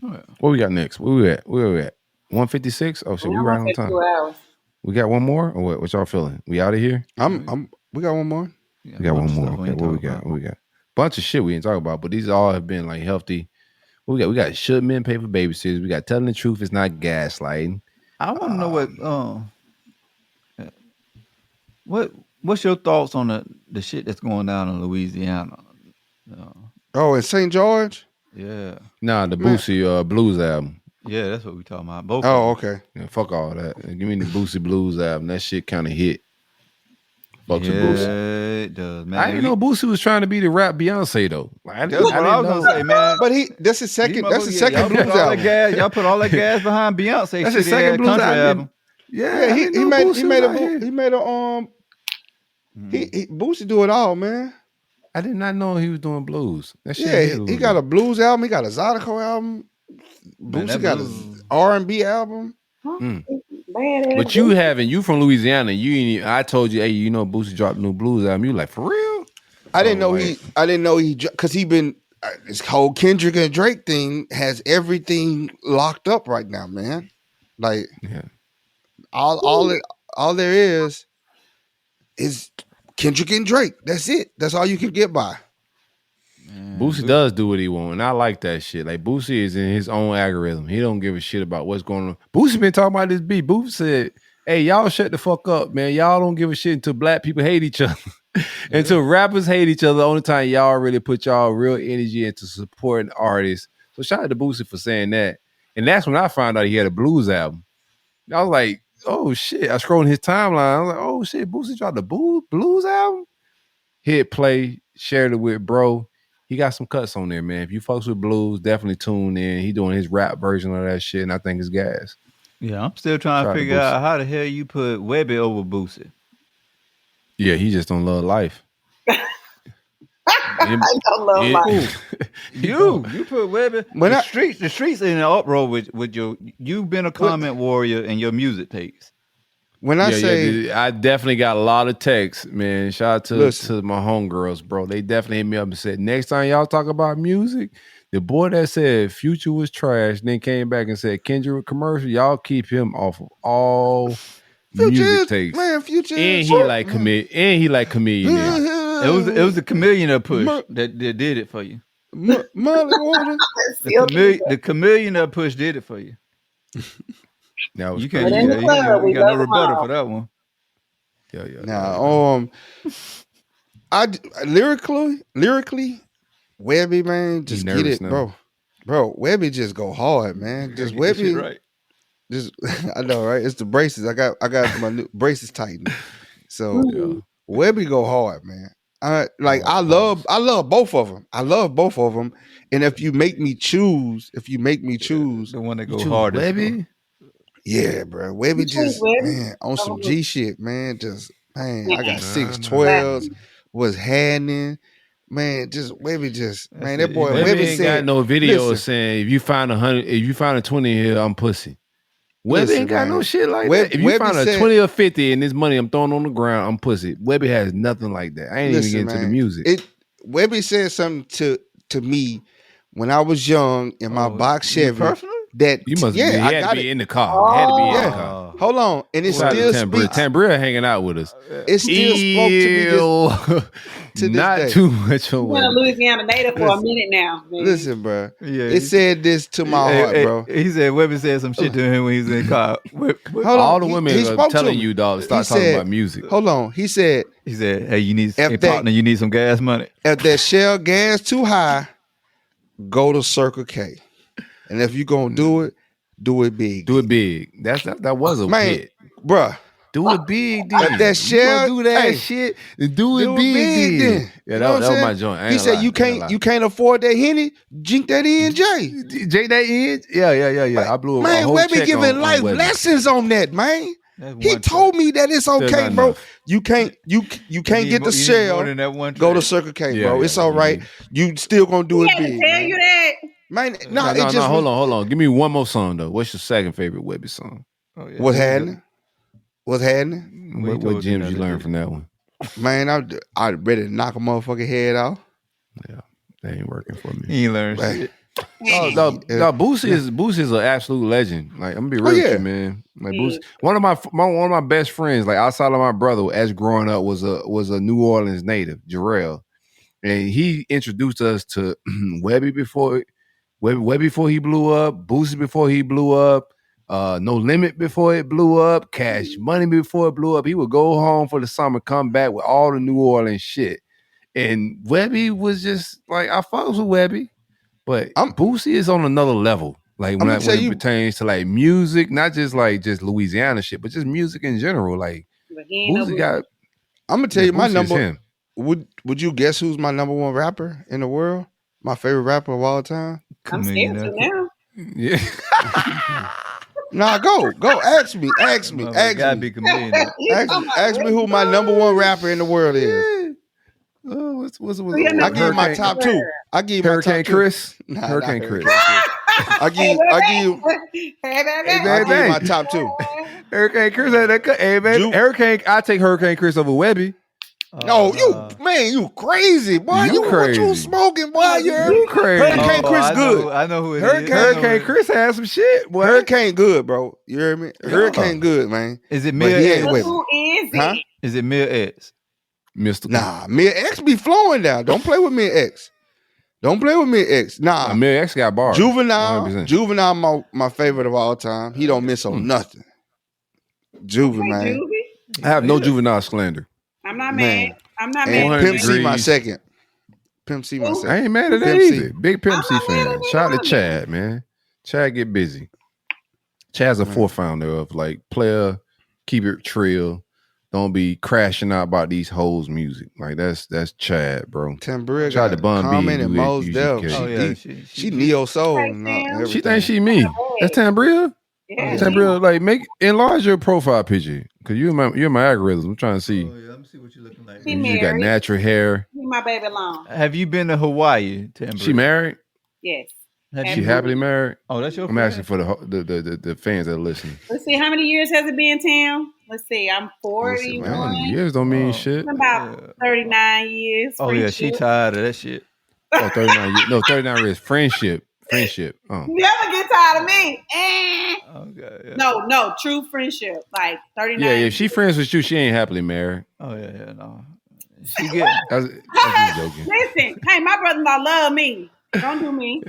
Oh, yeah. What we got next? Where we at? 156? Oh shit, we right on time. 2 hours. We got one more? Or what y'all feeling? We out of here? We got one more. Yeah, we got one more. Okay, what we got? What we got? Bunch of shit we didn't talk about, but these all have been like healthy. What we got should men pay for babysitters. We got telling the truth is not gaslighting. I want to know what's your thoughts on the shit that's going down in Louisiana? In St. George? Yeah. Nah, the Boosie Blues album. Yeah, that's what we talking about. Both. Oh, okay. Yeah, fuck all that. Give me the Boosie Blues album. That shit kind of hit. Fucks with Boosie. It does, man. I didn't know Boosie was trying to be the rap Beyonce though. Like, I That's what I was gonna say, man. But that's his second. That's his second y'all blues put all album. that gas, y'all put all that gas behind Beyonce. That's his second blues country album. Yeah, he made Boosie do it all, man. I did not know he was doing blues. That shit Yeah, he got a blues album. He got a Zydeco album. Man, Boosie got an R&B album. But you from Louisiana. I told you, hey, you know, Boosie dropped a new blues album. You like, for real? I didn't know he because he been this whole Kendrick and Drake thing has everything locked up right now, man. Like, all there is Kendrick and Drake. That's it. That's all you can get by. Boosie does do what he wants, and I like that shit. Like, Boosie is in his own algorithm. He don't give a shit about what's going on. Boosie been talking about this beat. Boosie said, hey, y'all shut the fuck up, man. Y'all don't give a shit until black people hate each other. Until rappers hate each other, the only time y'all really put y'all real energy into supporting artists. So shout out to Boosie for saying that. And that's when I found out he had a blues album. I was like, oh shit. I scrolled his timeline. I was like, oh shit, Boosie dropped a blues album? Hit play, shared it with bro. He got some cuts on there, man. If you folks with blues, definitely tune in. He doing his rap version of that shit, and I think it's gas. Yeah, I'm still trying to figure out how the hell you put Webby over Boosie. Yeah, he just don't love life. I don't love life. You put Webby. The streets in an uproar with your. You've been a comment warrior in your music takes. When I say I definitely got a lot of texts, man. Shout out to my homegirls, bro. They definitely hit me up and said, next time y'all talk about music, the boy that said Future was trash, then came back and said Kendrick commercial, y'all keep him off of all music takes. Man, Future and he like comedian. It was the Chameleon push that did it for you. Molly water. The Chameleon push did it for you. You can't. We got no rebuttal for that one. Yeah. Now, I lyrically, Webby, man, just get it, now. bro. Webby just go hard, man. Just Webby, right? Just I know, right? It's the braces. I got my new braces tightened, so Webby go hard, man. I love both of them. I love both of them. And if you make me choose, the one that go hard, Webby. Yeah, bro. Webby just man on some G shit, man. Just man, I got 612s. Was happening, man. Just Webby, man. That boy Webby ain't said, got no video saying if you find 100, if you find a 20 here, I'm pussy. Webby ain't got no shit like that. If you find a 20 or 50 and this money I'm throwing on the ground, I'm pussy. Webby has nothing like that. I ain't even getting to the music. Webby said something to me when I was young in my box Chevy. Personally? That you must I had got to be it. in the car. Had to be in the car. Hold on, and it still speaks. Tambria hanging out with us. It still spoke to me to not this day. too much on Been a Louisiana native for a minute now, man. Listen, bro. Yeah, it said this to my heart, bro. He said Webby said some shit to him when he was in the car. All the women are telling you, dog, to start talking about music. Hold on. He said, hey, you need some gas money. If that Shell gas too high, go to Circle K. And if you gonna do it big. Do it big. That was a hit. Bruh. Do it big, then. If that Shell do that shit, then do it big, then. Yeah, that was my joint. He said you can't afford that Henny, drink that ENJ. Drink that ENJ? Yeah. I blew a man, whole Webby check giving on life lessons on that, man. He told me that it's okay, bro. Enough. You can't get the Shell. Go to Circle K, bro. It's all right. You still gonna do it big. Tell you that. Man, no, hold on. Give me one more song though. What's your second favorite Webby song? Oh, yeah. What's happening? What gems you learned from that one? Man, I ready to knock a motherfucking head off. Yeah, that ain't working for me. He ain't learned shit. No, Boosie is an absolute legend. Like, I'm gonna be real with you, man. Like Boosie, one of my best friends, like outside of my brother, as growing up, was a New Orleans native, Jarrell, and he introduced us to Webby before he blew up, Boosie before he blew up, No Limit before it blew up, Cash Money before it blew up. He would go home for the summer, come back with all the New Orleans shit, and Webby was just like, I fucks with Webby. But Boosie is on another level. Like when it pertains to like music, not just Louisiana shit, but just music in general. Like Boosie got. I'm gonna tell you my Boosie is number. him. Would you guess who's my number one rapper in the world? My favorite rapper of all time? I'm scared to now. Yeah. Nah, go. Ask me. Ask Gotta me. be chameleon. Ask me who my number one rapper in the world is. Oh, what's I give you my top two. I give you my Hurricane top two. Chris. Nah, Hurricane not Chris. I give you my top two. Hurricane Chris had that cut. Hey man, Hurricane. I take Hurricane Chris over Webby. No, you crazy, boy. You What you crazy. smoking, boy? You crazy. Hurricane Chris good. I know who it is. Hurricane Chris had some shit, boy. Hurricane good, bro. You hear me? Hurricane good, man. Is it But Mia he ain't X? with Who me. is it? Huh? Is it Mia X? Mr. Nah, Mia X be flowing down. Don't play with Mia X. Don't play with Mia X. Nah, Mia X got bars. Juvenile. 100%. Juvenile, my favorite of all time. He don't miss on nothing. Juvenile. Hey, Juvie. I have no juvenile slander. I'm not Man. mad. I'm not And mad. Pimp C my degrees. second. Pimp C my Who? second. I ain't mad at that Pimp C. either. Big Pimp C I'm not mad fan. at Shout out to either. Chad, man. Chad get busy. Chad's a founder of like player, keep it trill. Don't be crashing out about these hoes music. Like that's Chad, bro. Tambria Shout out got to Bun B. Common and You- Mos you- Def. you- Oh, yeah, She neo soul. Hey, and Sam. everything. She thinks she me. That's Tambria. Yeah. Tambria, like enlarge your profile picture because you're my algorithm. I'm trying to see. Oh, yeah, let me see what you're looking like. She You just got married. natural hair. Leave my baby alone. Have you been to Hawaii, Tambria? She married. Yes. Have She you- happily married. Oh, that's your I'm friend? asking for the fans that are listening. Let's see. How many years has it been, Tim? Let's see. I'm Listen, 41. man, years don't mean Oh. shit. About 39 years. Oh, yeah, she friendship. tired of that shit. Oh, 39 years. No, 39 years. Friendship. Oh. Never get tired of me. Eh. Okay, yeah. No, true friendship. Like 39. Yeah, if she friends with you, she ain't happily married. Oh, yeah, no. She get That's just joking. Listen, hey, my brother-in-law love me. Don't do me.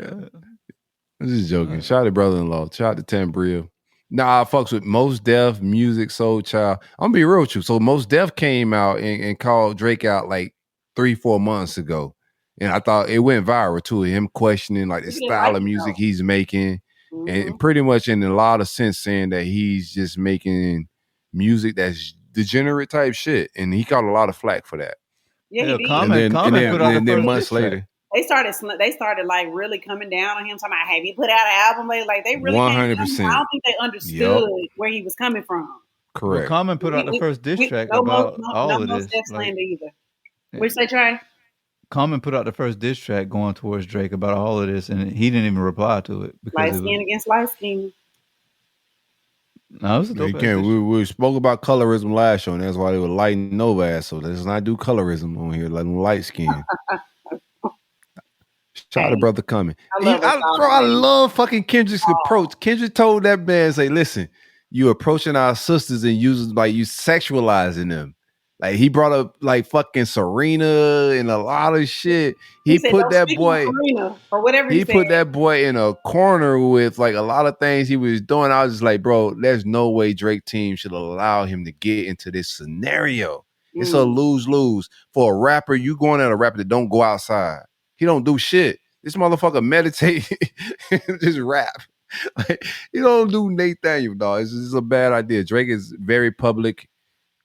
I'm just joking. Shout out to brother-in-law. Shout out to Tambria. Nah, I fucks with Mos Def, Music, Soul Child. I'm gonna be real with you. So Mos Def came out and called Drake out like 3-4 months ago. And I thought it went viral too. Him questioning like the He didn't style like of it, music though. he's making. Mhm. And pretty much in a lot of sense saying that he's just making music that's degenerate type shit. And he got a lot of flack for that. Yeah, Yeah, he did. Common put out the and then first months diss track. later. They started like really coming down on him. Talking about, have you put out an album lately? Like they really came down on him. 100%. I don't think they understood where he was coming from. Correct. Well, Common put out the first diss track no about most, all no of most this. Def Like, slander either. Yeah. Which they try. Common put out the first diss track going towards Drake about all of this, and he didn't even reply to it because Light it skin was, against light skin. no, it was a dope ass Again, diss we spoke about colorism last show, and that's why they were lighting no ass. So let's not do colorism on here, letting light skin. Shout out to brother coming. I love us all, I man. love fucking Kendrick's approach. Kendrick told that man, say, listen, you approaching our sisters and using like you sexualizing them. Like he brought up like fucking Serena and a lot of shit. He said, put "Don't that speak boy on Serena," or whatever he he put said. that boy in a corner with like a lot of things he was doing. I was just like, bro, there's no way Drake team should allow him to get into this scenario. It's a lose-lose. For a rapper, you going at a rapper that don't go outside. He don't do shit. This motherfucker meditate and just rap. Like, he don't do Nathaniel, dog. This is a bad idea. Drake is very public.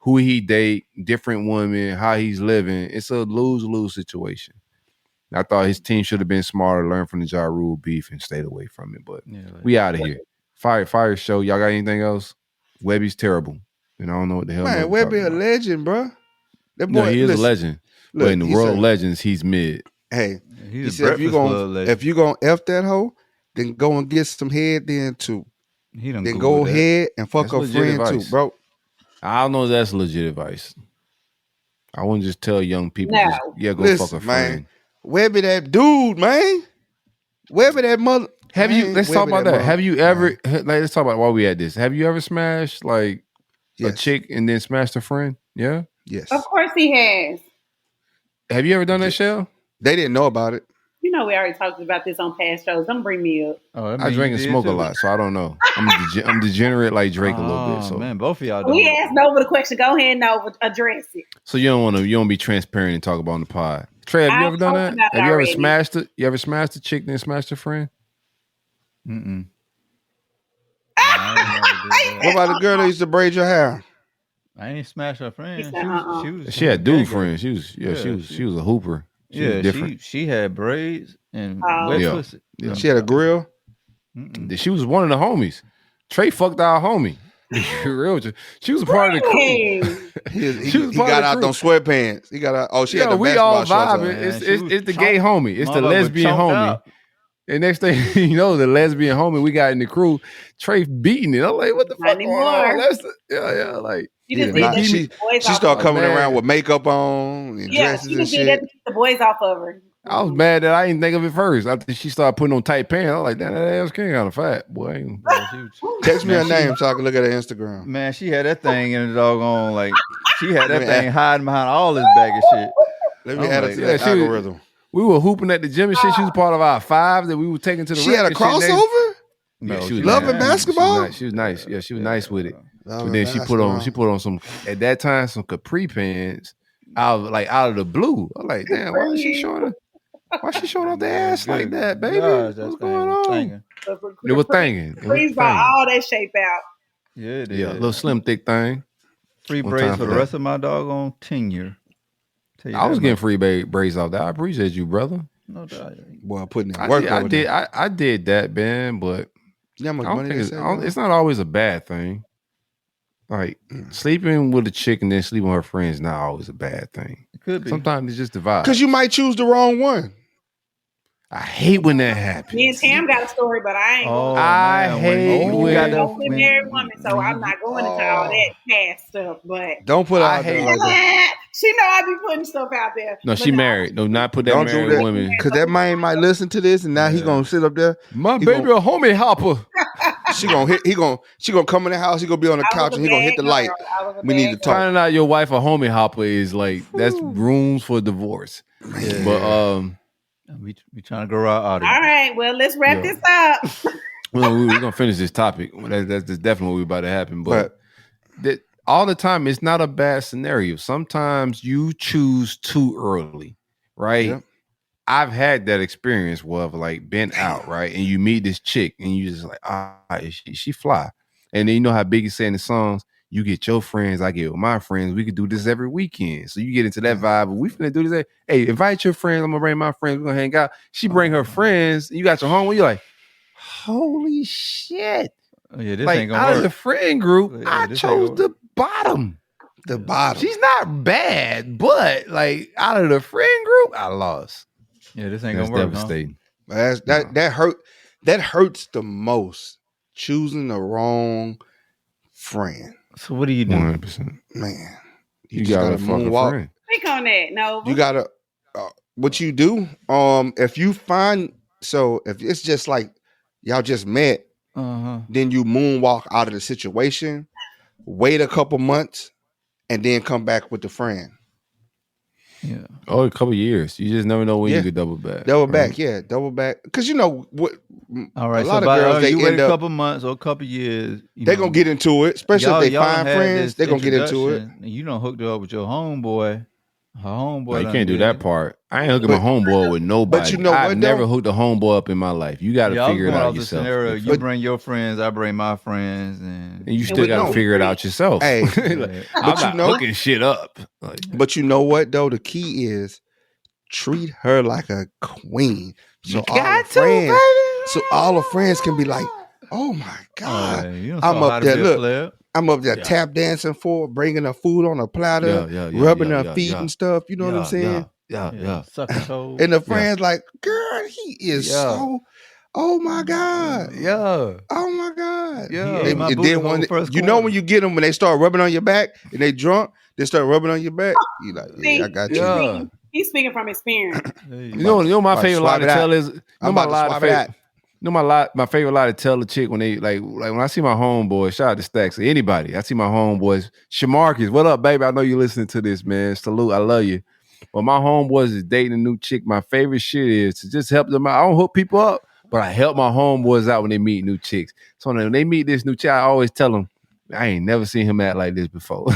Who he date, different women, how he's living. It's a lose-lose situation. I thought his team should have been smarter, learned from the Ja Rule beef and stayed away from it. But we out of here. Fire show. Y'all got anything else? Webby's terrible. And I don't know what the hell. Man, Webby a legend, bro. That boy, No, he is listen, a legend. look, but in the he world said- of legends, he's mid. Hey, He's he a said if you Breakfast Club gonna legend. F that hoe, then go and get some head then too. He done Then Googled go that. ahead and fuck That's her legit friend advice. too, bro. I don't know if that's legit advice. I wouldn't just tell young people, No. go Listen, fuck a man. friend. Webby that dude, man. Webby that mother. Have you? Man, Let's talk Webby about that. mother- Have you ever? Like, let's talk about why we at this. Have you ever smashed like a Yes. chick and then smashed a friend? Yeah. Yes. Of course he has. Have you ever done that, Shell? They didn't know about it. You know we already talked about this on past shows. Don't bring me up. Oh, that I mean drink you and did smoke a too. lot, so I don't know. I'm degenerate like Drake a little bit. Oh, So man, both of y'all We done. asked Nova the question. Go ahead, Nova, address it. so you don't be transparent and talk about on the pod. Trey, have you I ever done talked that? about it Have you ever already. smashed it? You ever smashed a chick then smashed a friend? Mm-mm. What about the girl that used to braid your hair? I ain't smash her He friend. said, She had dude gay. friends. She was she was a hooper. She was Yeah, different. she had braids and Oh. wet Yeah. pussy. Yeah. She had a grill. She was one of the homies. Trey fucked our homie. Real. She was a part of the crew. Hey. He got out them sweatpants. He got out. Oh, she had the we basketball all shorts on. vibing. Man, It's the gay homie. It's the motherfucker lesbian chomped homie. up. And next thing you know, the lesbian homie we got in the crew, Trey beating it. I'm like, what the Not fuck going on? anymore. Like She Yeah, just did that to she keep the boys she off started of coming her. around with makeup on and Yeah, dresses she and just did that shit. to keep the boys off of her. I was mad that I didn't think of it first. After she started putting on tight pants, I was like, damn, that ass kind of fat, boy. Text me her name so I can look at her Instagram. Man, she had that thing in the doggone, like, she had that thing hiding behind all this bag of shit. Let me add it to that algorithm. We were hooping at the gym and shit. She was part of our five that we were taking to the She had a crossover? Yeah, she was Loving nice. basketball? She was nice. Yeah, she was nice with it. Loving But then she put on some at that time some capri pants out of the blue. I'm like, damn, why is she showing off the ass like that, baby? Gosh, What's going on? It was thanging. Freeze brought all that shape out. Yeah, it Yeah, a is. little slim thick thing. Free One braids time for the that. rest of my doggone tenure. Tell you I that was getting much. free braids off that. I appreciate you, brother. No doubt. Boy, putting in work I over did. there. I did that, man. But You know how much I don't money think they it's, say? I don't- it's not always a bad thing. Like sleeping with a chick and then sleeping with her friends is not always a bad thing. It could be. Sometimes it's just the vibe. Because you might choose the wrong one. I hate when that happens. Me and Tam got a story, but I ain't Oh, going I man, hate when you when- got I'm a that. married woman, so I'm not going into all that past stuff. But Don't put I out there hate- like that. she know I be putting stuff out there. No, But she married. No, not put that Don't do married that. woman. Because that man might listen to this and now he gonna sit up there. My He baby gon- a homie hopper. She gonna come in the house, he gonna be on the I was couch a and he gonna hit bad the light. girl. I was a We need bad to girl. talk. Finding out your wife a homie hopper is like that's rooms for divorce. Yeah. But We trying to grow our audience. All right, well, let's wrap Yeah. this up. we're gonna finish this topic. That's definitely what about to happen. But that all the time, it's not a bad scenario. Sometimes you choose too early, right? Yep. I've had that experience where I've like been out, right? And you meet this chick and you just like, she fly. And then you know how Biggie say in the songs, you get your friends, I get with my friends. We could do this every weekend. So you get into that vibe. We finna do this. Hey, invite your friends. I'm gonna bring my friends. We're gonna hang out. She bring her friends. You got your home. You're like, holy shit. Oh, yeah, this Like ain't gonna out of work. the friend group, Yeah, I this ain't chose gonna the bottom. The bottom. She's not bad, but like out of the friend group, I lost. Yeah, this ain't That's gonna work. devastating. That hurts the most. Choosing the wrong friend. So what do you do? 100%. Man. You just gotta fuck a moonwalk. friend. Speak on that. No. You gotta what you do, if you find if it's just like y'all just met, then you moonwalk out of the situation, wait a couple months, and then come back with the friend. Yeah. Oh, a couple years. You just never know when Yeah. you could double back. Double right? back, yeah, double back. Because you know what? All right. A So lot of by, girls they you wait end a up couple months or a couple years. they gonna get into it, especially if they y'all find had friends. this They gonna get into it. introduction, and you done hooked her up with your homeboy. Her homeboy. No, you done can't do did that it. part. I ain't hooking my homeboy with nobody. you know I've what, never though? hooked a homeboy up in my life. You got to Yeah, I was figure it going out off the yourself. scenario. You But- bring your friends, I bring my friends, and And you still got to no. figure it out yourself. Hey, Like, I'm but you not know- hooking shit up. Like, But you know what though? The key is treat her like a queen. So all her friends, so all her friends can be like, "Oh my god, you don't I'm know how up to there. be a Look, player. I'm up there tap dancing for, her, bringing her food on a platter, rubbing her feet and stuff. You know what I'm saying? Yeah. Suck a toe. And the friends like, girl, he is Yeah. so. Oh my god. Yeah. Oh my god. Yeah. He ate my And booty then hole when first you know quarter. when you get them when they start rubbing on your back and they drunk, they start rubbing on your back. You like, yeah, I got you. Yeah. He's speaking from experience. You know my About to favorite lie swap to it out. tell is I'm about to swap it out. my favorite lie to tell the chick when they like when I see my homeboys, shout out to Stacks or anybody, I see my homeboys, Shamarcus, what up, baby? I know you listening to this, man. Salute, I love you. But my homeboys is dating a new chick. My favorite shit is to just help them out. I don't hook people up, but I help my homeboys out when they meet new chicks. So when they meet this new chick, I always tell them, I ain't never seen him act like this before.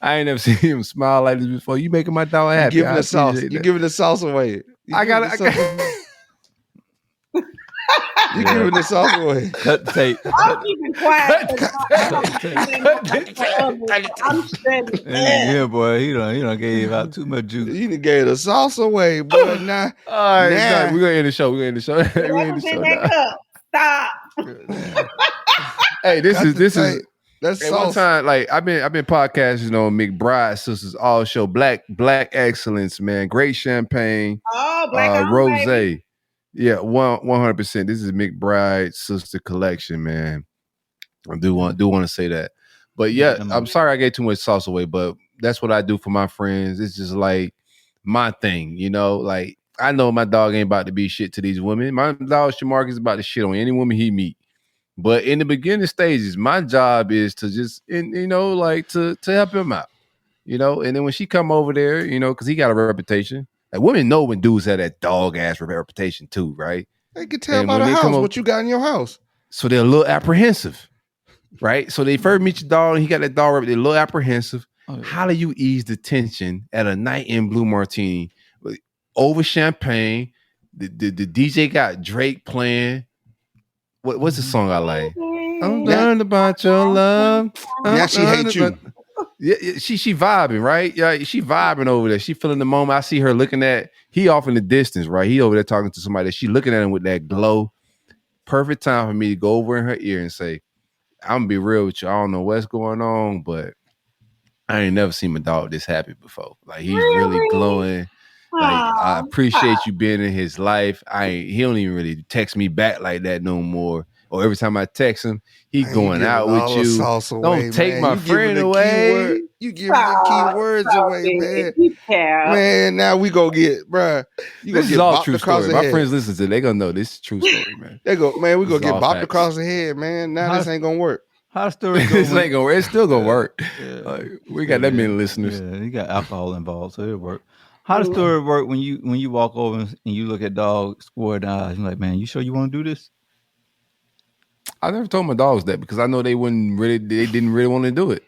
I ain't never seen him smile like this before. You making my dog You happy. giving I the sauce. appreciate You that. giving the sauce away. You I giving got the sauce away. it. You giving the sauce away. Cut the tape. I'm keeping quiet. I'm steady. Yeah, boy, he done gave out too much juice. You done gave the sauce away, boy. Now, All right, now. we're gonna end the show. We're gonna end the show. That was in that cup. Stop. Hey, this is that's Hey, one sauce. time, like I've been podcasting on McBride Sisters All Show, Black Excellence, man. Great champagne, Oh, black rose. baby. Yeah, 100%. This is McBride Sister Collection, man. I do want to say that. But yeah, I'm sorry I gave too much sauce away, but that's what I do for my friends. It's just like my thing, you know. Like I know my dog ain't about to be shit to these women. My dog Shamark is about to shit on any woman he meet. But in the beginning stages, my job is to just, like to help him out, you know. And then when she come over there, you know, because he got a reputation. Like women know when dudes have that dog ass reputation too, right? They can tell by the house what you got in your house. So they're a little apprehensive, right? So they first meet your dog and he got that dog rep. They're a little apprehensive. Oh, yeah. How do you ease the tension at a night in Blue Martini over champagne? The DJ got Drake playing. What's the song I like? I'm learning about your love. Yeah, she hates you. Yeah, she vibing, right? Yeah, she vibing over there. She feeling the moment. I see her looking at he off in the distance, right? He over there talking to somebody. She looking at him with that glow. Perfect time for me to go over in her ear and say, "I'm gonna be real with you. I don't know what's going on, but I ain't never seen my dog this happy before. Like he's really glowing. Like I appreciate you being in his life. He don't even really text me back like that no more. Or every time I text him, he going out with you. Don't take my friend away. You giving the key words away, man. Man, now we go get, bruh. This is all true story. My friends listen to it. They gonna know this is true story, man. They go, man, we gonna get bopped across the head, man. Now this ain't gonna work. How the story go? This ain't gonna work. It's still gonna work. Yeah. Like, we got that many listeners. Yeah, you got alcohol involved, so it'll work. How the story work when you walk over and you look at dog square in the eyes? You're like, man, you sure you want to do this? I never told my dogs that because I know they didn't really want to do it.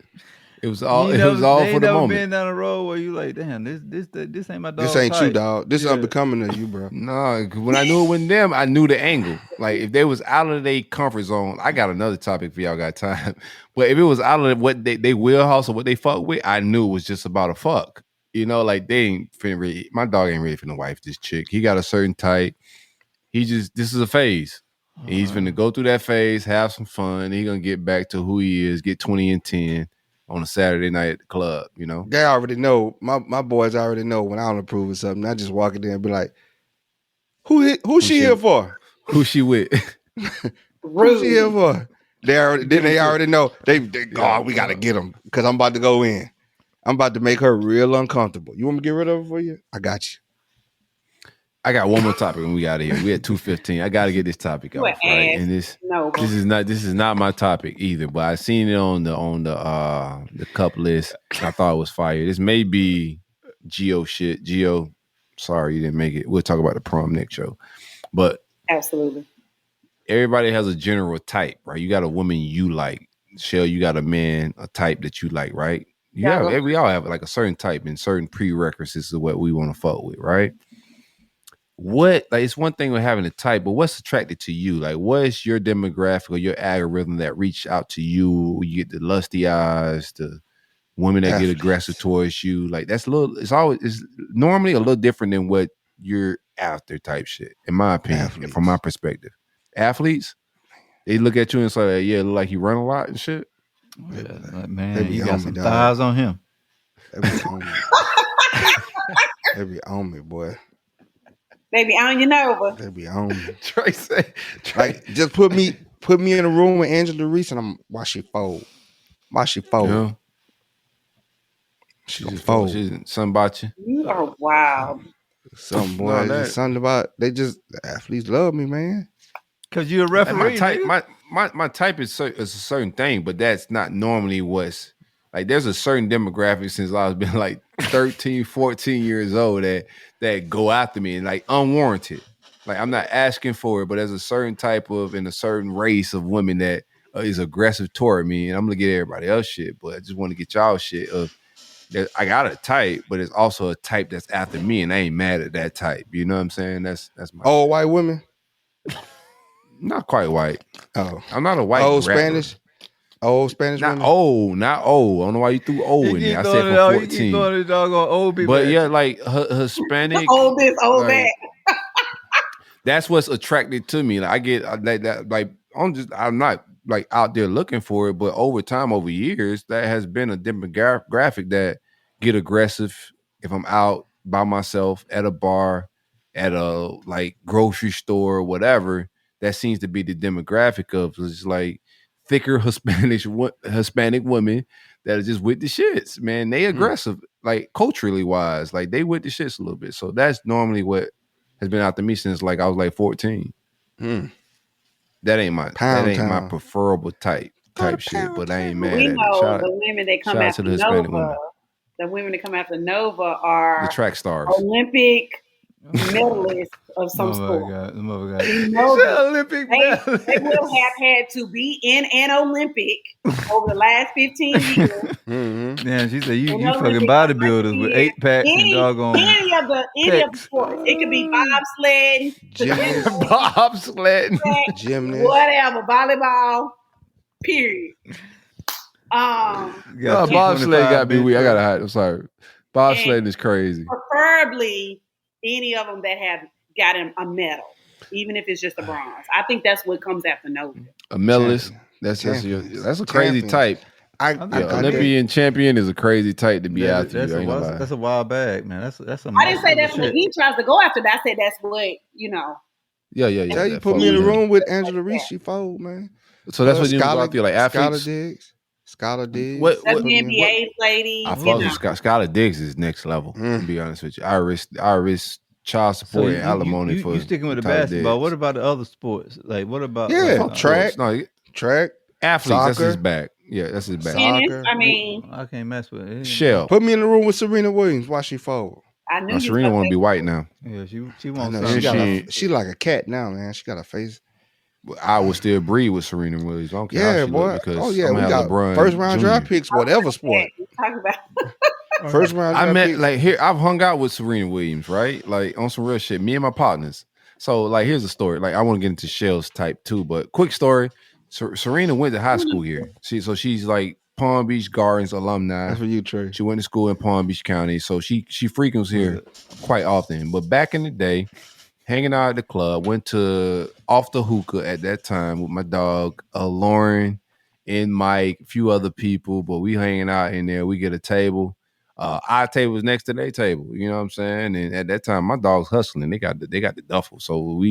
It was all for the moment. Been down the road where you like, damn, this ain't my dog. This ain't you, dog. This is unbecoming of you, bro. No, when I knew it wasn't them, I knew the angle. Like if they was out of their comfort zone, I got another topic for y'all. Got time, but if it was out of what they wheelhouse or what they fuck with, I knew it was just about a fuck. You know, like they ain't finna really. My dog ain't ready finna wife this chick. He got a certain type. This is a phase. And he's finna go through that phase, have some fun. He gonna get back to who he is, get 20 and 10 on a Saturday night at the club, you know? They already know. My boys already know when I don't approve of something. I just walk in there and be like, who she here for? Who she with? Who she here for? They already know. They God, we gotta get them because I'm about to go in. I'm about to make her real uncomfortable. You want me to get rid of her for you? I got you. I got one more topic when we got here. We at 2:15. I got to get this topic off, right? And this is not my topic either. But I seen it on the cup list. I thought it was fire. This may be Geo shit. Geo, sorry you didn't make it. We'll talk about the prom next show. But absolutely, everybody has a general type, right? You got a woman you like. Shell, you got a man, a type that you like, right? We all have like a certain type and certain prerequisites of what we want to fuck with, right? It's one thing with having a type, but what's attracted to you? Like, what is your demographic or your algorithm that reach out to you? You get the lusty eyes, the women that get aggressive towards you. Like it's normally a little different than what you're after type shit, in my opinion, from my perspective. Athletes, they look at you and say, yeah, look like you run a lot and shit. Yeah, man, you got some thighs on him. They be on me, boy. They be on you, Nova. They be on me. Trey say, like, just put me in a room with Angela Reese and watch she fold. Watch she fold. Yeah. She just fold. Something about you. You are wild. Something, boy. Something about the athletes love me, man. Cause you're a referee. My type is a certain thing, but that's not normally what's like. There's a certain demographic since I was been like 13, 14 years old that go after me and like unwarranted. Like I'm not asking for it, but there's a certain type of and a certain race of women that is aggressive toward me, and I'm gonna get everybody else shit. But I just want to get y'all shit of that. I got a type, but it's also a type that's after me, and I ain't mad at that type. You know what I'm saying? That's my all white women. Not quite white. Oh, I'm not a white old rapper. Spanish. Old Spanish Not women. old, not old. I don't know why you threw old in there. I said for 14. You keep going to doggone old people. But yeah, like Hispanic. Old this, old like, that. That's what's attracted to me. Like I get like that. Like I'm not like out there looking for it, but over time, over years, that has been a demographic that get aggressive if I'm out by myself at a bar, at a like grocery store, or whatever. That seems to be the demographic of it's like thicker Hispanic women that are just with the shits. Man, they aggressive, like culturally wise, like they with the shits a little bit. So that's normally what has been out to me since like I was like 14. That ain't my my preferable type shit, but I ain't mad We at it. know the women that come after the Hispanic Nova. women. The women that come after Nova are The track stars. Olympic medalists of some sport. Olympic medalist. They will have had to be in an Olympic over the last 15 years. Yeah, she said you fucking bodybuilders with 8 packs and doggone any of the sports. It could be bobsledding, gymnast, whatever, volleyball. Period. Bobsled got me weak. I gotta hide. I'm sorry. Bobsledding is crazy. Preferably any of them that have gotten a medal, even if it's just a bronze. I think that's what comes after Nova. A medalist. That's a crazy type. Olympian champion is a crazy type to be after. That's a wild bag, man. That's a. I didn't say that's what he tries to go after. I said that's what Yeah. Tell you put me in the room with Angela Reese. She fold, man. So that's what you go out there like athletes. Skylar Diggs. What NBA lady. I follow Skylar Diggs is next level. To be honest with you, I risk child support and alimony for. You sticking with the basketball? Diggs. What about the other sports? Like what about track? Track. Athletes. Soccer. That's his bag. Yeah, that's his bag. Soccer. I mean, I can't mess with it. Shell. Put me in the room with Serena Williams. Watch she fold. I knew Serena want to be white now. Yeah, she wants. She like a cat now, man. She got a face. I would still breed with Serena Williams. I don't care how she look because we got LeBron first round Jr. draft picks, whatever sport. First round. I met like here. I've hung out with Serena Williams, right? Like on some real shit. Me and my partners. So like, here's a story. Like I want to get into Shell's type too, but quick story. Serena went to high school here. She's like Palm Beach Gardens alumni. That's for you, Trey. She went to school in Palm Beach County, so she frequents here quite often. But back in the day, hanging out at the club, went to Off the Hookah at that time with my dog Lauren and Mike, a few other people. But we hanging out in there. We get a table. Our table was next to their table. You know what I'm saying? And at that time, my dog's hustling. They got the duffel. So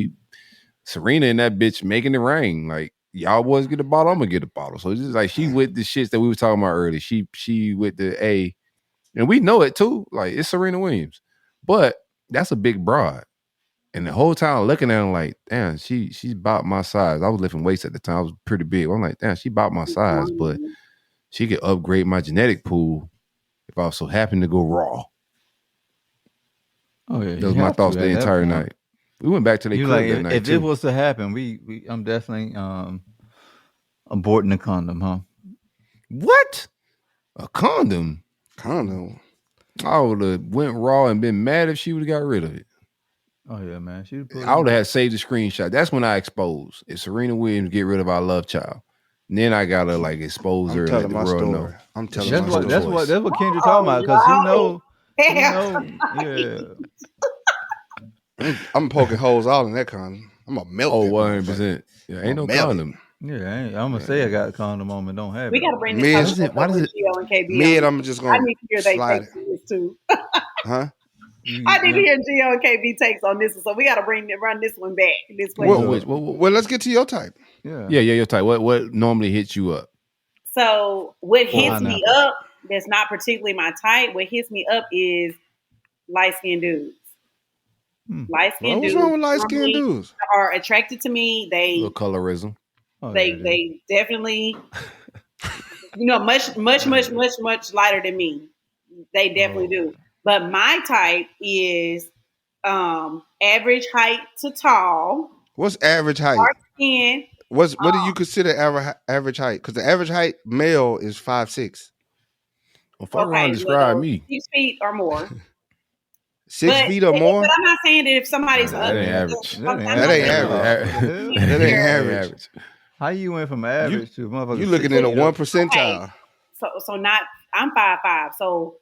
Serena and that bitch making it rain. Like, y'all boys get a bottle, I'm gonna get a bottle. So it's just like she with the shits that we were talking about earlier. She with the A, and we know it too. Like it's Serena Williams, but that's a big broad. And the whole time looking at her like, damn, she's about my size. I was lifting weights at the time. I was pretty big. I'm like, damn, she about my size, but she could upgrade my genetic pool if I was so happen to go raw. Oh yeah, those my thoughts the entire night. We went back to the club that night. If it was to happen, I'm definitely aborting the condom, huh? What? A condom? Condom. I would have went raw and been mad if she would have got rid of it. Oh yeah, man. I would have had saved the screenshot. That's when I exposed. If Serena Williams get rid of our love child, and then I gotta like expose her and let the world know. I'm telling my story. That's what Kendra talking about because he know. Yeah. I'm poking holes all in that condom. I'm gonna melt. 100%. Yeah, ain't no condom. Yeah, I'm gonna say I got a condom on, but don't have it. We gotta bring this. Why does it? Mid, I'm just gonna. I need to hear they takes on this too. Huh? I need to hear Gio and KB takes on this one, so we gotta run this one back. This way. Well, let's get to your type. Yeah, your type. What normally hits you up? So what hits me up? That's not particularly my type. What hits me up is light skinned dudes. Light skinned dudes. What's wrong with light skinned dudes? Are attracted to me. They little colorism. They definitely, much lighter than me. They definitely do. But my type is average height to tall. What's average height? Dark skin. What do you consider average height? Because the average height male is 5'6". Well, fuck around, describe me. 6 feet or more. 6 feet or more. But I'm not saying that if somebody's That ain't average. That ain't average. That ain't average. How you went from average to motherfucker? You looking in a 1 percentile. So not. I'm 5'5", so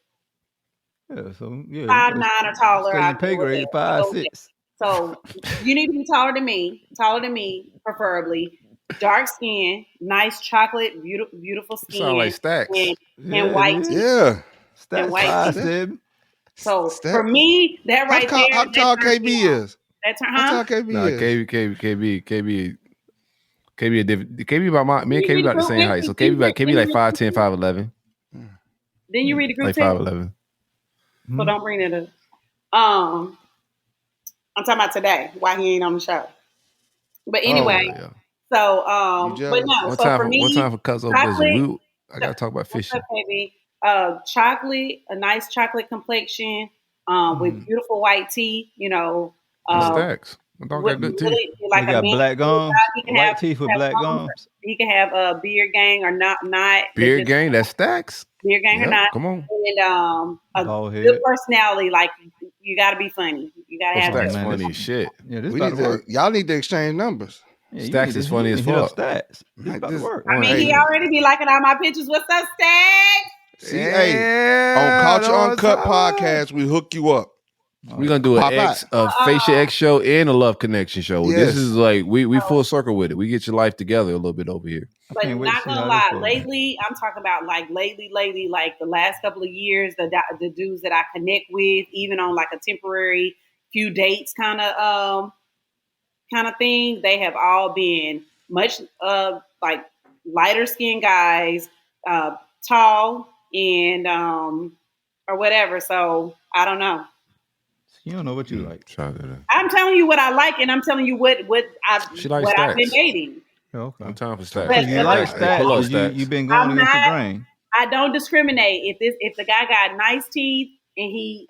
Yeah, so yeah, 5'9" or taller. Stay I'll in pay deal with grade that. 5'6". So you need to be taller than me, preferably. Dark skin, nice chocolate, beautiful skin. Sound like Stacks. And white teeth. Yeah. Stats white 5'7". So Stats. for me, that right there. How tall KB is? That's her, How huh? tall KB Nah, is? KB a different. KB about me and KB about the same height. So KB like 5'10", 5'11". Then you read the group Like text. 5'11". So don't bring it up. I'm talking about today. Why he ain't on the show? But anyway, yeah. so You but no. One So time for me, one time for Cuzzo business. I gotta talk about fishing. Baby, chocolate, a nice chocolate complexion, with beautiful white teeth. You know, Stacks. My dog got good teeth. really, like He got man, black gums, he can white have- teeth with have black gums. gums. He can have a beard gang or not. Beard gang, that's Stacks. Beard gang or Yep, not. come on. And a Bald head. good personality. Like you got to be funny. You got to have Stacks that. man, funny as shit. Yeah, this We about need to work. y'all need to exchange numbers. Yeah, you Stacks need is to- funny you as need to hit up fuck. Stats. This Like about to this- work. I mean, Hey. he already be liking all my pictures. What's up, Stacks? See, on Culture Uncut podcast, we hook you up. We're gonna do Pop a Facia X show and a Love Connection show. Yes. This is like we full circle with it. We get your life together a little bit over here. But can't wait to not see gonna how lie, this goes. lately, I'm talking about like lately, like the last couple of years, the dudes that I connect with, even on like a temporary few dates kind of thing, they have all been much like lighter skinned guys, tall and or whatever. So I don't know. You don't know what you like. I'm telling you what I like, and I'm telling you what She likes I've been Stacks. dating. Okay. I'm time for Stacks. But- You like Hey, pull up Stats, Stacks. you've been going I'm against the not- grain. I don't discriminate. If the guy got nice teeth and he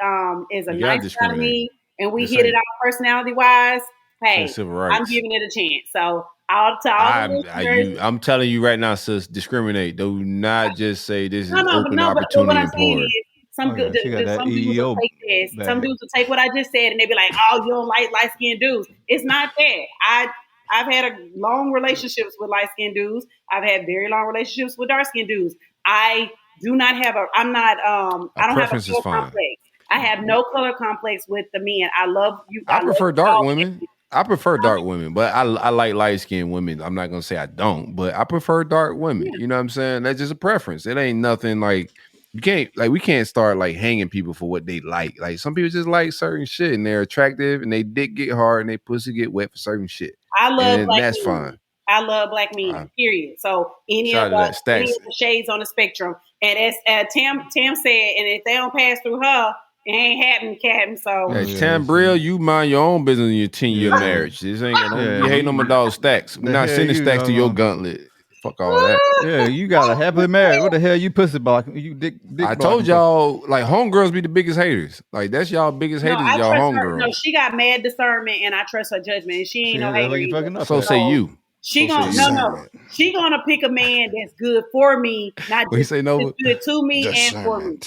is a You gotta nice guy to me, discriminate. and we This hit it ain't- out personality wise, hey, ain't civil rights. I'm giving it a chance. So all the listeners, I'm telling you right now, sis, discriminate. Do not just say this is but open but opportunity what I'm and saying poor. is some Oh, yeah, good she got that some dudes will EEO take this. bag. Some dudes will take what I just said and they be like, oh, you don't like light skinned dudes. It's not that. I've had long relationships with light skinned dudes. I've had very long relationships with dark skinned dudes. I do not have I don't have a preference is color fine. complex. I have no color complex with the men. I love you. I prefer love dark all women. I prefer dark women, but I like light skinned women. I'm not gonna say I don't, but I prefer dark women. You know what I'm saying? That's just a preference. It ain't nothing like we can't start like hanging people for what they like. Like some people just like certain shit and they're attractive and they dick get hard and they pussy get wet for certain shit. I love and black that's men. fine. I love black men. Period. So any Shout of out to that. any of the shades on the spectrum, and as Tam said, and if they don't pass through her, it ain't happening, Captain. So Hey, Tambrill, you mind your own business in your 10-year marriage. This ain't got no, Yeah, you hating on my dog Stacks. We're the not hell sending you Stacks to your know. gauntlet. Fuck all that. Yeah, you got a happily married. What the hell you pussy blocking? You dick I blocking told for? y'all, like homegirls be the biggest haters. Like that's y'all biggest haters, I y'all trust her. homegirls. No, she got mad discernment, and I trust her judgment. And she ain't See, no that's hater what you either. fucking up So at. say you. She So gonna say no. She gonna pick a man that's good for me, not What you just say, Nova? good to me and for me.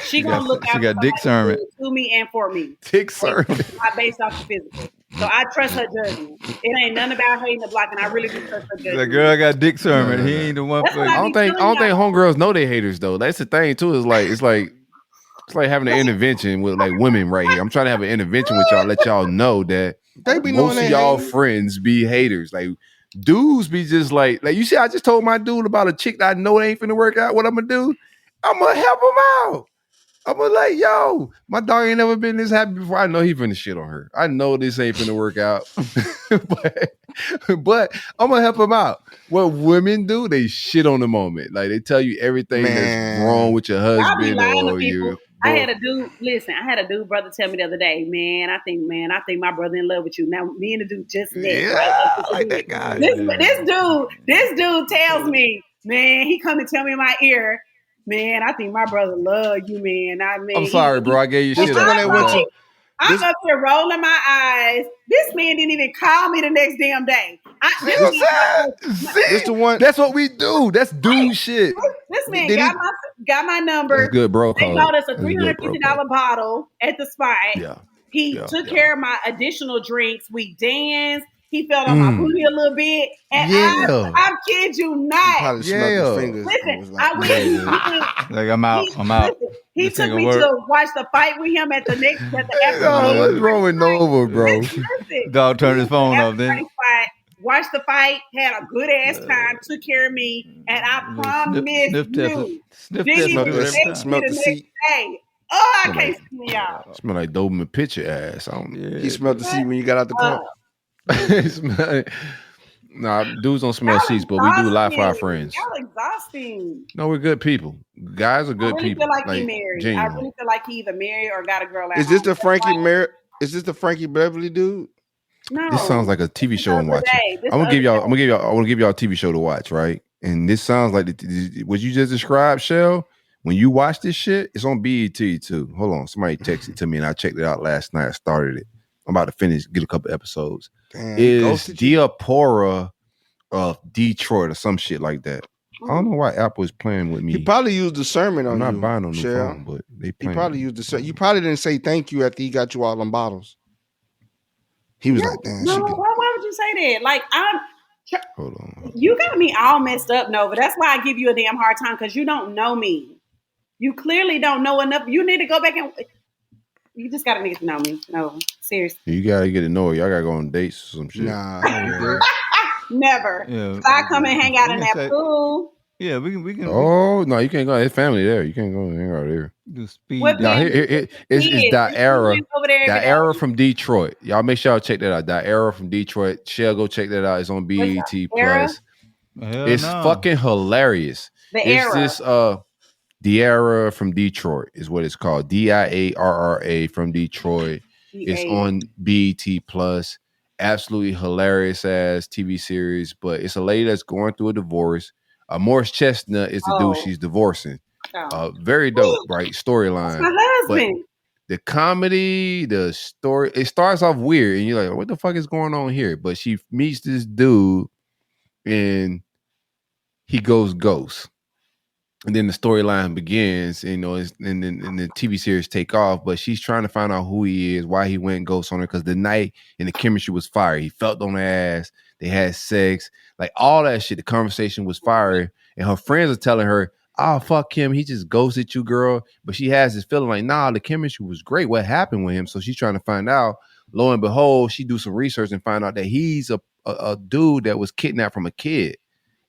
She gonna look she out got for dick somebody sermon. good to me and for me. Dick sermon. Not based off the physical. So I trust her judgment. It ain't nothing about hating the block, and I really do trust her judgment. The girl got dick sermon. He ain't the one That's for what you. I don't think homegirls know they haters though. That's the thing too. It's like having an intervention with like women right here. I'm trying to have an intervention with y'all, let y'all know that They be knowing most of they y'all hating. friends be haters. Like dudes be just like you see, I just told my dude about a chick that I know ain't finna work out. What I'm gonna do? I'm gonna help him out. I'm gonna like, yo, my dog ain't never been this happy before. I know he finna shit on her. I know this ain't finna work out. but I'm gonna help him out. What women do, they shit on the moment. Like they tell you everything Man. that's wrong with your Y'all be husband lying to or people. your I had a dude brother tell me the other day, man, I think my brother in love with you. Now me and the dude just met. Yeah, right? I like that guy. This dude tells me, man, he come and tell me in my ear, man, I think my brother love you, man. I'm sorry, bro. I gave you This shit. the one that went to I'm up here rolling my eyes. This man didn't even call me the next damn day. See what I'm saying? this the one. That's what we do. That's dude shit. This man Did he- got my got my number. That's good, bro. They bought us a $350 bottle at the spot. Yeah. He took care of my additional drinks. We danced. He felt on my booty a little bit. And I kid you not. He probably smelled his fingers. Listen, Like, I went. Like I'm out. Listen, he took me to watch the fight with him at the after. What's wrong with Nova, bro? Listen. Dog turned his phone off then. Watched the fight, had a good ass time, took care of me, and I promise you, smelled the seat. Oh, I can't see me out. Smell like Doberman picture ass. He smelled the seat when you got out the car. Nah, dudes don't smell seats, but we do lie for our friends. Y'all exhausting. No, we're good people. Guys are good people. I really feel like he married. Genuinely. I really feel like he either married or got a girl out. Is this the Frankie Beverly dude? No. This sounds like a TV show I'm watching. I want to give y'all a TV show to watch, right? And this sounds like what you just described, Shell. When you watch this shit, it's on BET too. Hold on, somebody texted it to me, and I checked it out last night. I started it. I'm about to finish, get a couple episodes. Damn, is Diapora of Detroit or some shit like that. I don't know why Apple is playing with me. He probably used the sermon on you. I'm not buying no new phone, but they playing. He probably used the sermon. You probably didn't say thank you after he got you all them bottles. He was like, damn. No, why would you say that? Like, hold on. You got me all messed up, Nova. That's why I give you a damn hard time, because you don't know me. You clearly don't know enough. You need to go back and you just gotta need to know me. No, seriously. You gotta get to know her. Y'all gotta go on dates or some shit. Nah. Never. Yeah. So I come and hang out in that pool. Yeah, we can. Oh no, you can't go. His family there. You can't go hang out there. Do speed. It's Diara from Detroit. Y'all make sure y'all check that out. Diara from Detroit. Shell, go check that out. It's on BET Plus. It's fucking hilarious. It's this Diara from Detroit is what it's called. Diarra from Detroit. It's on BET Plus. Absolutely hilarious ass TV series. But it's a lady that's going through a divorce. Morris Chestnut is the dude she's divorcing. Very dope, right? Storyline. My husband. But the comedy, the story, it starts off weird, and you're like, "What the fuck is going on here?" But she meets this dude, and he goes ghost. And then the storyline begins, and the TV series take off. But she's trying to find out who he is, why he went ghost on her, because the night and the chemistry was fire. He felt on her ass. They had sex, like all that shit. The conversation was fire, and her friends are telling her, "Oh, fuck him. He just ghosted you, girl." But she has this feeling like, nah, the chemistry was great. What happened with him? So she's trying to find out. Lo and behold, she do some research and find out that he's a dude that was kidnapped from a kid.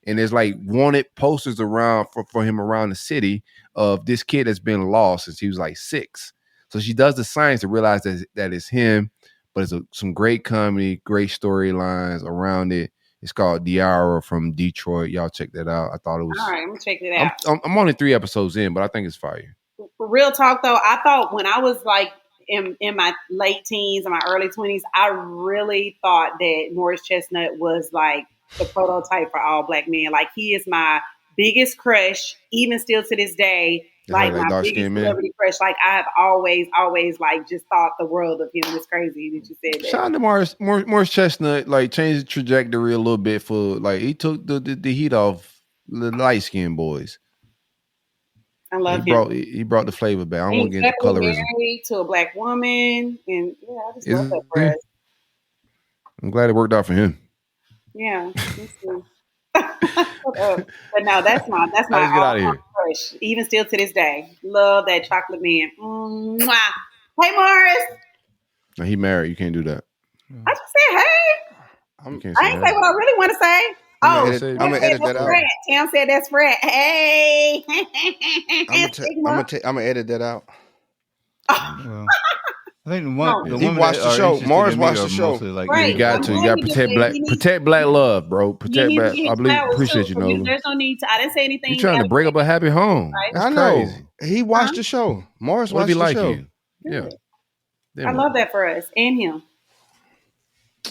And there's like wanted posters around for him around the city of this kid that's been lost since he was like 6. So she does the science to realize that it's him, but it's some great comedy, great storylines around it. It's called Diara from Detroit. Y'all check that out. I thought it was. All right, I'm gonna check it out. I'm only 3 episodes in, but I think it's fire. For real talk though, I thought when I was like in my late teens and my early 20s, I really thought that Morris Chestnut was like the prototype for all black men. Like, he is my biggest crush, even still to this day. Like my biggest celebrity crush. Like, I have always like just thought the world of him. It's crazy that you said that. Shout out to Morris Chestnut, like changed the trajectory a little bit for like he took the heat off the light skinned boys. I love him. He brought the flavor back. I don't want to get into colorism. Married to a black woman, and yeah, I just love that for us. I'm glad it worked out for him. Yeah, me too. But no, that's my crush. Even still to this day, love that chocolate man. Mwah. Hey, Morris. No, he married. You can't do that. I just said hey. I ain't say what I really want to say. I'm gonna edit that out. Tam said that's Fred. Hey. I'm gonna edit that out. Well, I think he watched the show. Morris watched the show. Like, right. You got to protect black love, bro. Protect black. I appreciate you, Nova. There's no need to. I didn't say anything. You're trying to break up a happy home. Right? I know. Crazy. He watched the show. Morris watched the show. You? Yeah. I love that for us and him.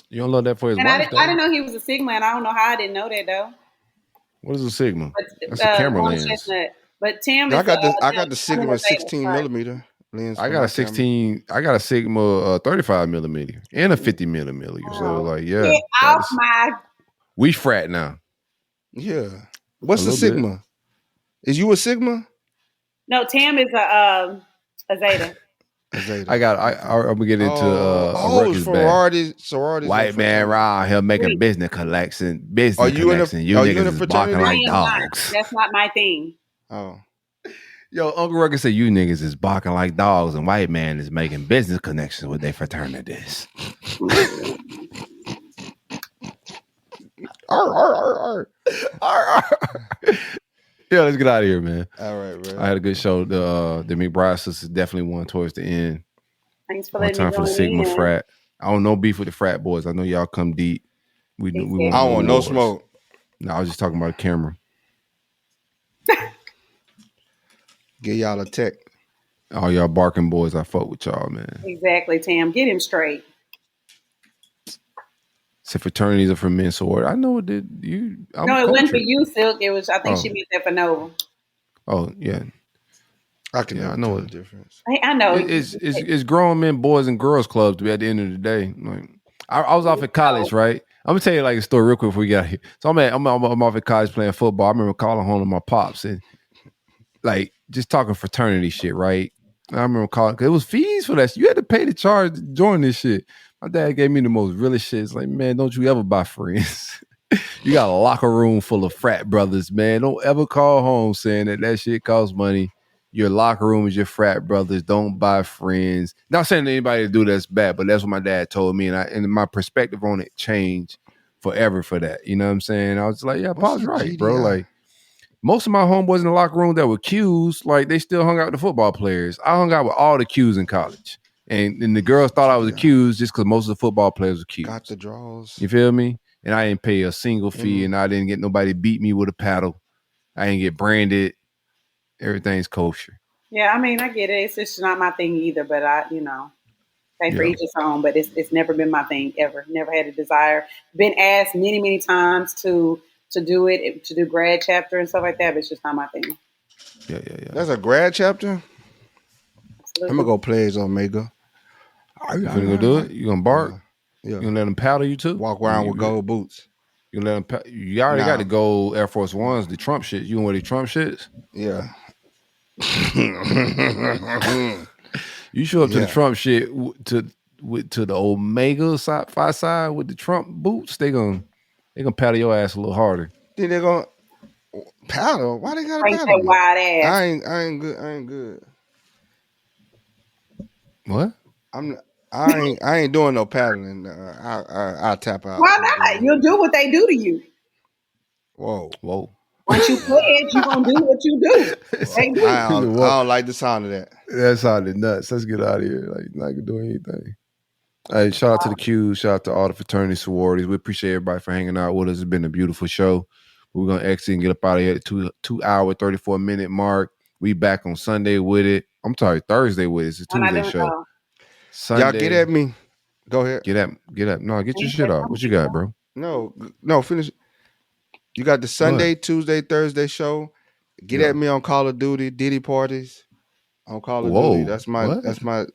You don't love that for his wife? I didn't know he was a Sigma, and I don't know how I didn't know that though. What is a Sigma? That's a camera lens. But Tim, I got the Sigma 16 millimeter. I got a 16. I got a Sigma 35 millimeter and a 50 millimeter. So like, yeah. Get off my. We frat now. Yeah. What's the Sigma? Is you a Sigma? No, Tam is a Zeta. Zeta. I'm gonna get into a Ruckus bag. Sororities. White man around here making Wait. business collection. Are you in a You niggas is barking fraternity? I like am not. dogs. That's not my thing. Oh, Yo, Uncle Ruckus said you niggas is barking like dogs, and white man is making business connections with their fraternities. Yeah, let's get out of here, man. all right, man. I had a good show. The McBride sisters definitely won towards the end. Thanks for One letting me time for the join Sigma in. frat. I don't know beef with the frat boys. I know y'all come deep. We Exactly. want I don't want no wars. smoke. No, I was just talking about the camera. Get y'all a tech. All y'all barking boys, I fuck with y'all, man. Exactly, Tam. Get him straight. So fraternities are for men, so I know it did. I'm No, it wasn't for cultured. you, Silk. It was. I think Oh. she meant that for Nova. Oh yeah, I can Yeah, never I know tell it. the difference. I know. It's grown men, boys, and girls clubs to be at the end of the day. Like I was off at college, right? I'm gonna tell you like a story real quick before we get out here. So I'm off at college playing football. I remember calling home to my pops and like just talking fraternity shit, right? I remember calling because it was fees for that. You had to pay the charge to join this shit. My dad gave me the most realest shit. It's like, man, don't you ever buy friends. You got a locker room full of frat brothers, man. Don't ever call home saying that shit costs money. Your locker room is your frat brothers. Don't buy friends. Not saying that anybody to do that's bad, but that's what my dad told me, and my perspective on it changed forever for that. You know what I'm saying? I was like, yeah, Paul's right, bro. Like most of my homeboys in the locker room that were Qs, like they still hung out with the football players. I hung out with all the Qs in college, and the girls thought I was a Qs just because most of the football players were Qs. Got the draws. You feel me? And I didn't pay a single fee, and I didn't get nobody beat me with a paddle. I didn't get branded. Everything's kosher. Yeah, I mean, I get it. It's just not my thing either. But pay for each his own. But it's never been my thing ever. Never had a desire. Been asked many times to do it, to do grad chapter and stuff like that. But it's just not my thing. Yeah. That's a grad chapter. I'm gonna go play as Omega. You finna go do it? You gonna bark? Yeah. You gonna let them paddle you too? Walk around with gold boots. You gonna let them? You already got the gold Air Force Ones, the Trump shit. You gonna wear the Trump shits? Yeah. You show up to the Trump shit to the Omega side with the Trump boots. They gonna paddle your ass a little harder. Think they gonna paddle? Why they gotta Break paddle? that wide ass. I ain't good. I ain't good. What? I ain't doing no paddling. I'll tap out. Why not? You'll do what they do to you. Whoa. Once you pledge, you gonna do what you do. They do. I don't like the sound of that. That sounded nuts. Let's get out of here. Like not gonna do anything. Hey, shout out to the Qs. Shout out to all the fraternity sororities. We appreciate everybody for hanging out with us. It's been a beautiful show. We're gonna exit and get up out of here at the 2 hour 34-minute mark. We back on Sunday with it. I'm sorry, Thursday with it. It's a Tuesday show. Sunday. Y'all get at me. Go ahead. Get at. No, get your shit off. What you got, bro? No, finish. You got the Sunday, Tuesday, Thursday show. Get at me on Call of Duty, Diddy parties. On Call of Duty. That's my that's my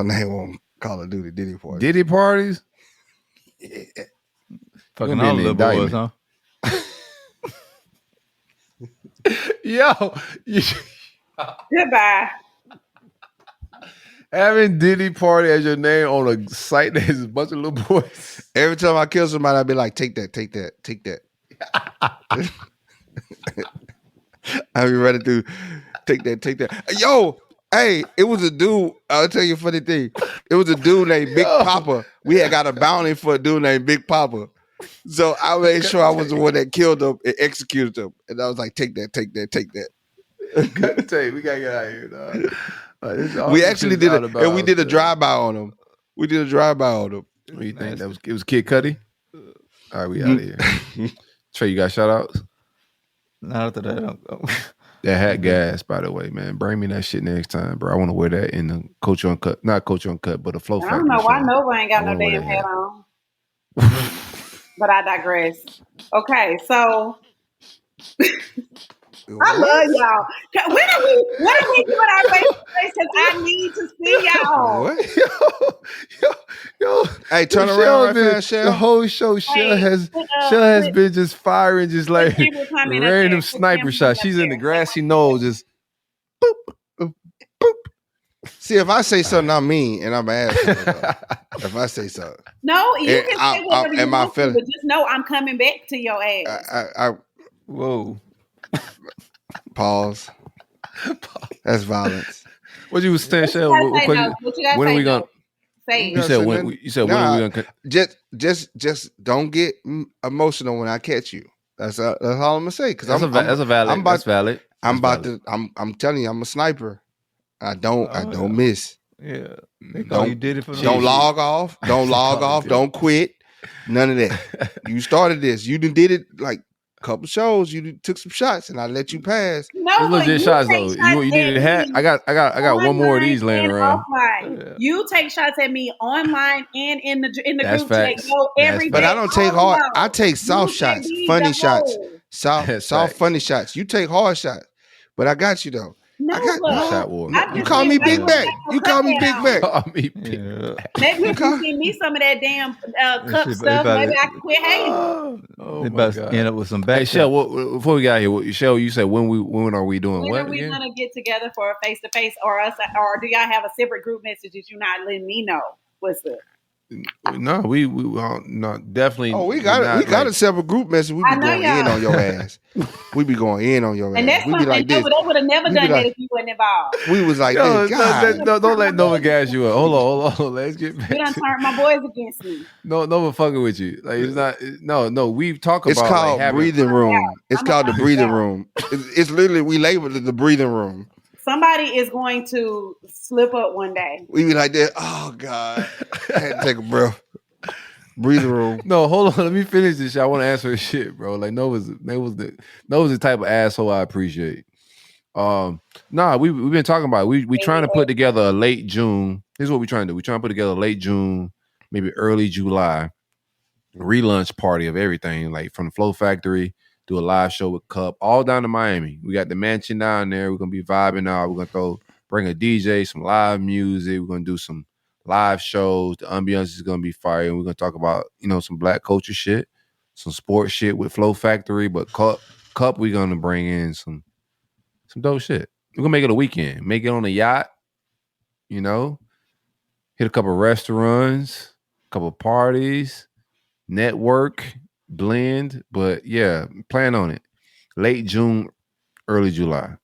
name on Call of Duty, Diddy parties. Diddy parties? Yeah. Fucking all the little boys, huh? Yo. Goodbye. Having Diddy party as your name on a site that has a bunch of little boys. Every time I kill somebody, I'd be like, take that. I'd be ready to take that. Yo, hey, it was a dude. I'll tell you a funny thing. It was a dude named Big Papa. We had got a bounty for a dude named Big Papa. So I made sure I was the one that killed him and executed him. And I was like, take that. Got to tell you, we gotta get out of here, dog. We actually did it, and we did a drive-by on him. What do you think? It was Kid Cudi? All right, we out of here. Trey, you got shout-outs? Not after that. That hat gas, by the way, man. Bring me that shit next time, bro. I want to wear that in the Coach Uncut. Not Coach Uncut, but a Flow Factory. I don't know why show. Nova ain't got no damn hat on. But I digress. Okay, so I love y'all. When are we doing our face to face? Because I need to see y'all. What? Yo, Hey, turn Shell around right been- fast, Shell. The whole show, Shell has been just firing, just like camera comment up random there. Put sniper camera shots. up She's in the there. grassy knoll, just boop, boop, boop. See, if I say something I mean, and I'm asking, if I say something, No, you And can I'm- say whatever you am I want to, feeling- but just know I'm coming back to your ass. I Whoa. pause. That's violence. What you was saying, What you Shell? gotta What say, question? no. What you gotta When are say, we gonna? no. Say You it. said when? nothing. You said when are we gonna? Just don't get emotional when I catch you. That's all I'm gonna say. Because That's a valid. That's valid. I'm That's about valid. to. I'm telling you, I'm a sniper. I don't miss. Yeah. They call you did it for Don't log off. Don't log off. Don't quit. None of that. You started this. You did it like a couple shows. You took some shots, and I let you pass. No, It's but legit you shots take though. shots You need at a hat? me I got one more of these laying online and around. offline. Yeah. You take shots at me online and in the That's group chat. facts. Yo, That's every But day. I don't take all hard. y'all. I take soft You shots, take these funny the shots, whole. soft That's facts. funny shots. You take hard shots. But I got you though. No, I got but Shot war. I You just call been me waiting Big on Mac. that You call me cup Big down. Mac. Call me big. Yeah. Maybe if Okay. you send me some of that damn cup shit, stuff, everybody- maybe I can quit hating. Oh They my about to god. end up with some back. Hey, Shell, before we got here, Shell, you said when are we doing When what are we again? gonna get together for a face to face, or or do y'all have a separate group message that you're not letting me know? What's the? No, we no definitely. Oh, we got it. We got a separate group message. We I be know going in y'all. on your ass. We be going in on your And ass. that's We be something like this. they would have never We done be that like- if you wasn't involved. We was like No, this. God. don't let Nova gas you up. Hold on. Let's get back. You done to- turned my boys against me. No, Nova fucking with you. Like it's not. No. We talk about. It's called like, having, breathing room. It's I'm called the out. breathing room. It's literally we labeled it the breathing room. Somebody is going to slip up one day. We be like that. Oh God, I had to take a breath. Breathing room. No, hold on. Let me finish this shit. I want to answer this shit, bro. Like Nova's the type of asshole I appreciate. Nah, we've been talking about it. We trying to put together a late June. Here's what we're trying to do. We're trying to put together a late June, maybe early July relaunch party of everything, like from the Flow Factory, do a live show with Cup, all down to Miami. We got the mansion down there. We're gonna be vibing out. We're gonna bring a DJ, some live music. We're gonna do some live shows. The ambiance is gonna be fire. And we're gonna talk about, some black culture shit, some sports shit with Flow Factory, but Cup, we're gonna bring in some dope shit. We're gonna make it a weekend. Make it on a yacht, hit a couple restaurants, a couple parties, network, blend. But yeah, plan on it. Late June, early July.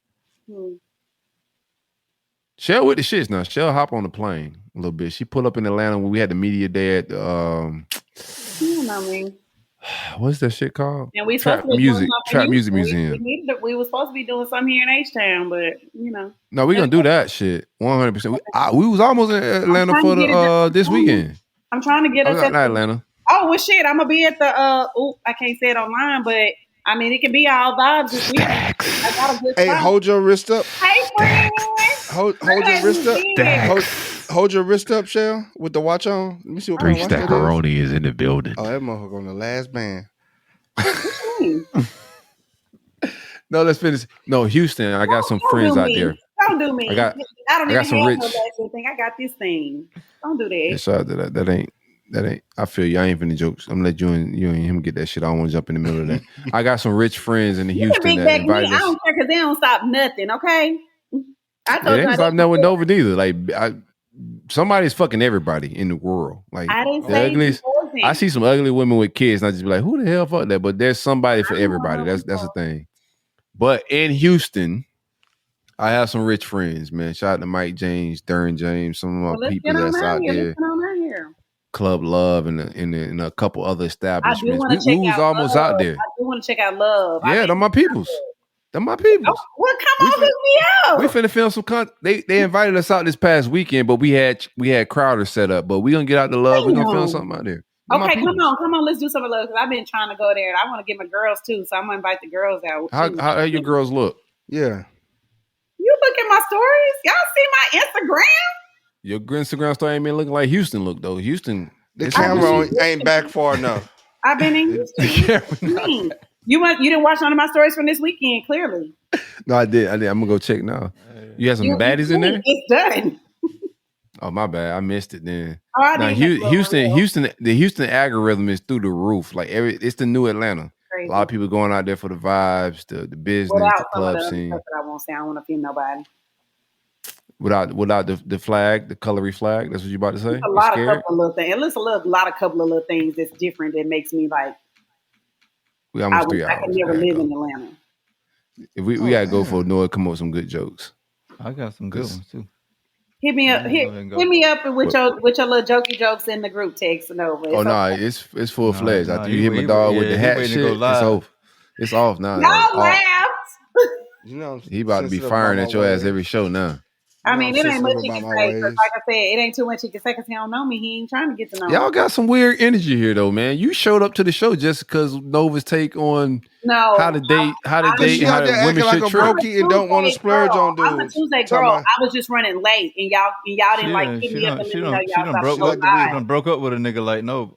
Shell with the shits now. Shell hop on the plane a little bit. She pulled up in Atlanta when we had the media day at You know me. what's that shit called? And we Trap supposed to be doing music, something Trap here. Music Museum. We were supposed to be doing something here in H-Town, but No, we're gonna do that shit 100%. We was almost in Atlanta trying for to get it done. this weekend. I'm trying to get us Not Atlanta. Oh well, shit! I'm gonna be at the. I can't say it online, but I mean it can be all vibes this weekend. I got a good Hey, time. hold your wrist up. Hey, friend. Hold your wrist up. Hold your wrist up, Shell, with the watch on. Let me see what kind of watch that is. is in the building. Oh, that motherfucker on the last band. No, let's finish. No, Houston. I got some friends out there. Don't do me. I got don't even some have rich- no last thing. I got this thing. Don't do that. Yeah, shout out to that. That ain't. I feel you. I ain't finna jokes. I'm gonna let you and him get that shit. I don't want to jump in the middle of that. I got some rich friends in You can Houston big that back me. invited I us. don't care because they don't stop nothing. Okay. I Yeah, told they you. ain't stop nothing with Nova neither. Like somebody's fucking everybody in the world. Like I didn't the say ugliest. he wasn't. I see some ugly women with kids, and I just be like, who the hell fuck that? But there's somebody for everybody. That's the thing. But in Houston, I have some rich friends, man. Shout out to Mike James, Darren James, some of my Let's people get on that's out here. there. Let's get on here. Club Love and a couple other I do establishments. want to check We was out almost Love. out there. I do want to check out Love. Yeah, they're my peoples. They're my peoples. Well, come on, hook me up. We finna film some content. They invited us out this past weekend, but we had Crowder set up. But we gonna get out the Love. We're gonna film something out there. They're my Okay, come peoples. on. Let's do some of Love because I've been trying to go there and I want to get my girls too. So I'm gonna invite the girls out. too. How your girls look? Yeah. You look at my stories. Y'all see my Instagram? Your Instagram story ain't been looking like Houston look though. Houston, The it's camera ain't back far enough. I've been in Houston. You didn't watch none of my stories from this weekend, clearly. No, I did. I'm gonna go check now. You had some baddies in there? It's done. Oh, my bad. I missed it then. Oh, I Now, didn't make the Houston algorithm is through the roof. Like it's the new Atlanta. crazy. A lot of people going out there for the vibes, the business, Without the some of club the other scene. stuff that I won't say, I don't want to offend nobody. Without the flag, the colory flag. That's what you about to say? A lot of couple of little things. At least couple of little things that's different that makes me like. We almost 3 I hours. can never live in Atlanta. If we gotta go for Noah, come up with some good jokes. I got some good ones too. Hit me up. Hit me up with your little jokey jokes in the group text and over. It's full fledged. After you hit my dog with the hat shit, it's off. It's off now. Y'all laughed. You know, he about to be firing at your ass every show now. I mean, it ain't much he can say. Because like I said, it ain't too much he can say because he don't know me. He ain't trying to get to know me. Y'all got some weird energy here, though, man. You showed up to the show just because Nova's take on how to date, and how women should like a Brokie and don't want to splurge on dudes. I'm a Tuesday girl. I was just running late, and y'all didn't like hit me up and let me know y'all stopped. broke up with a nigga like Nova.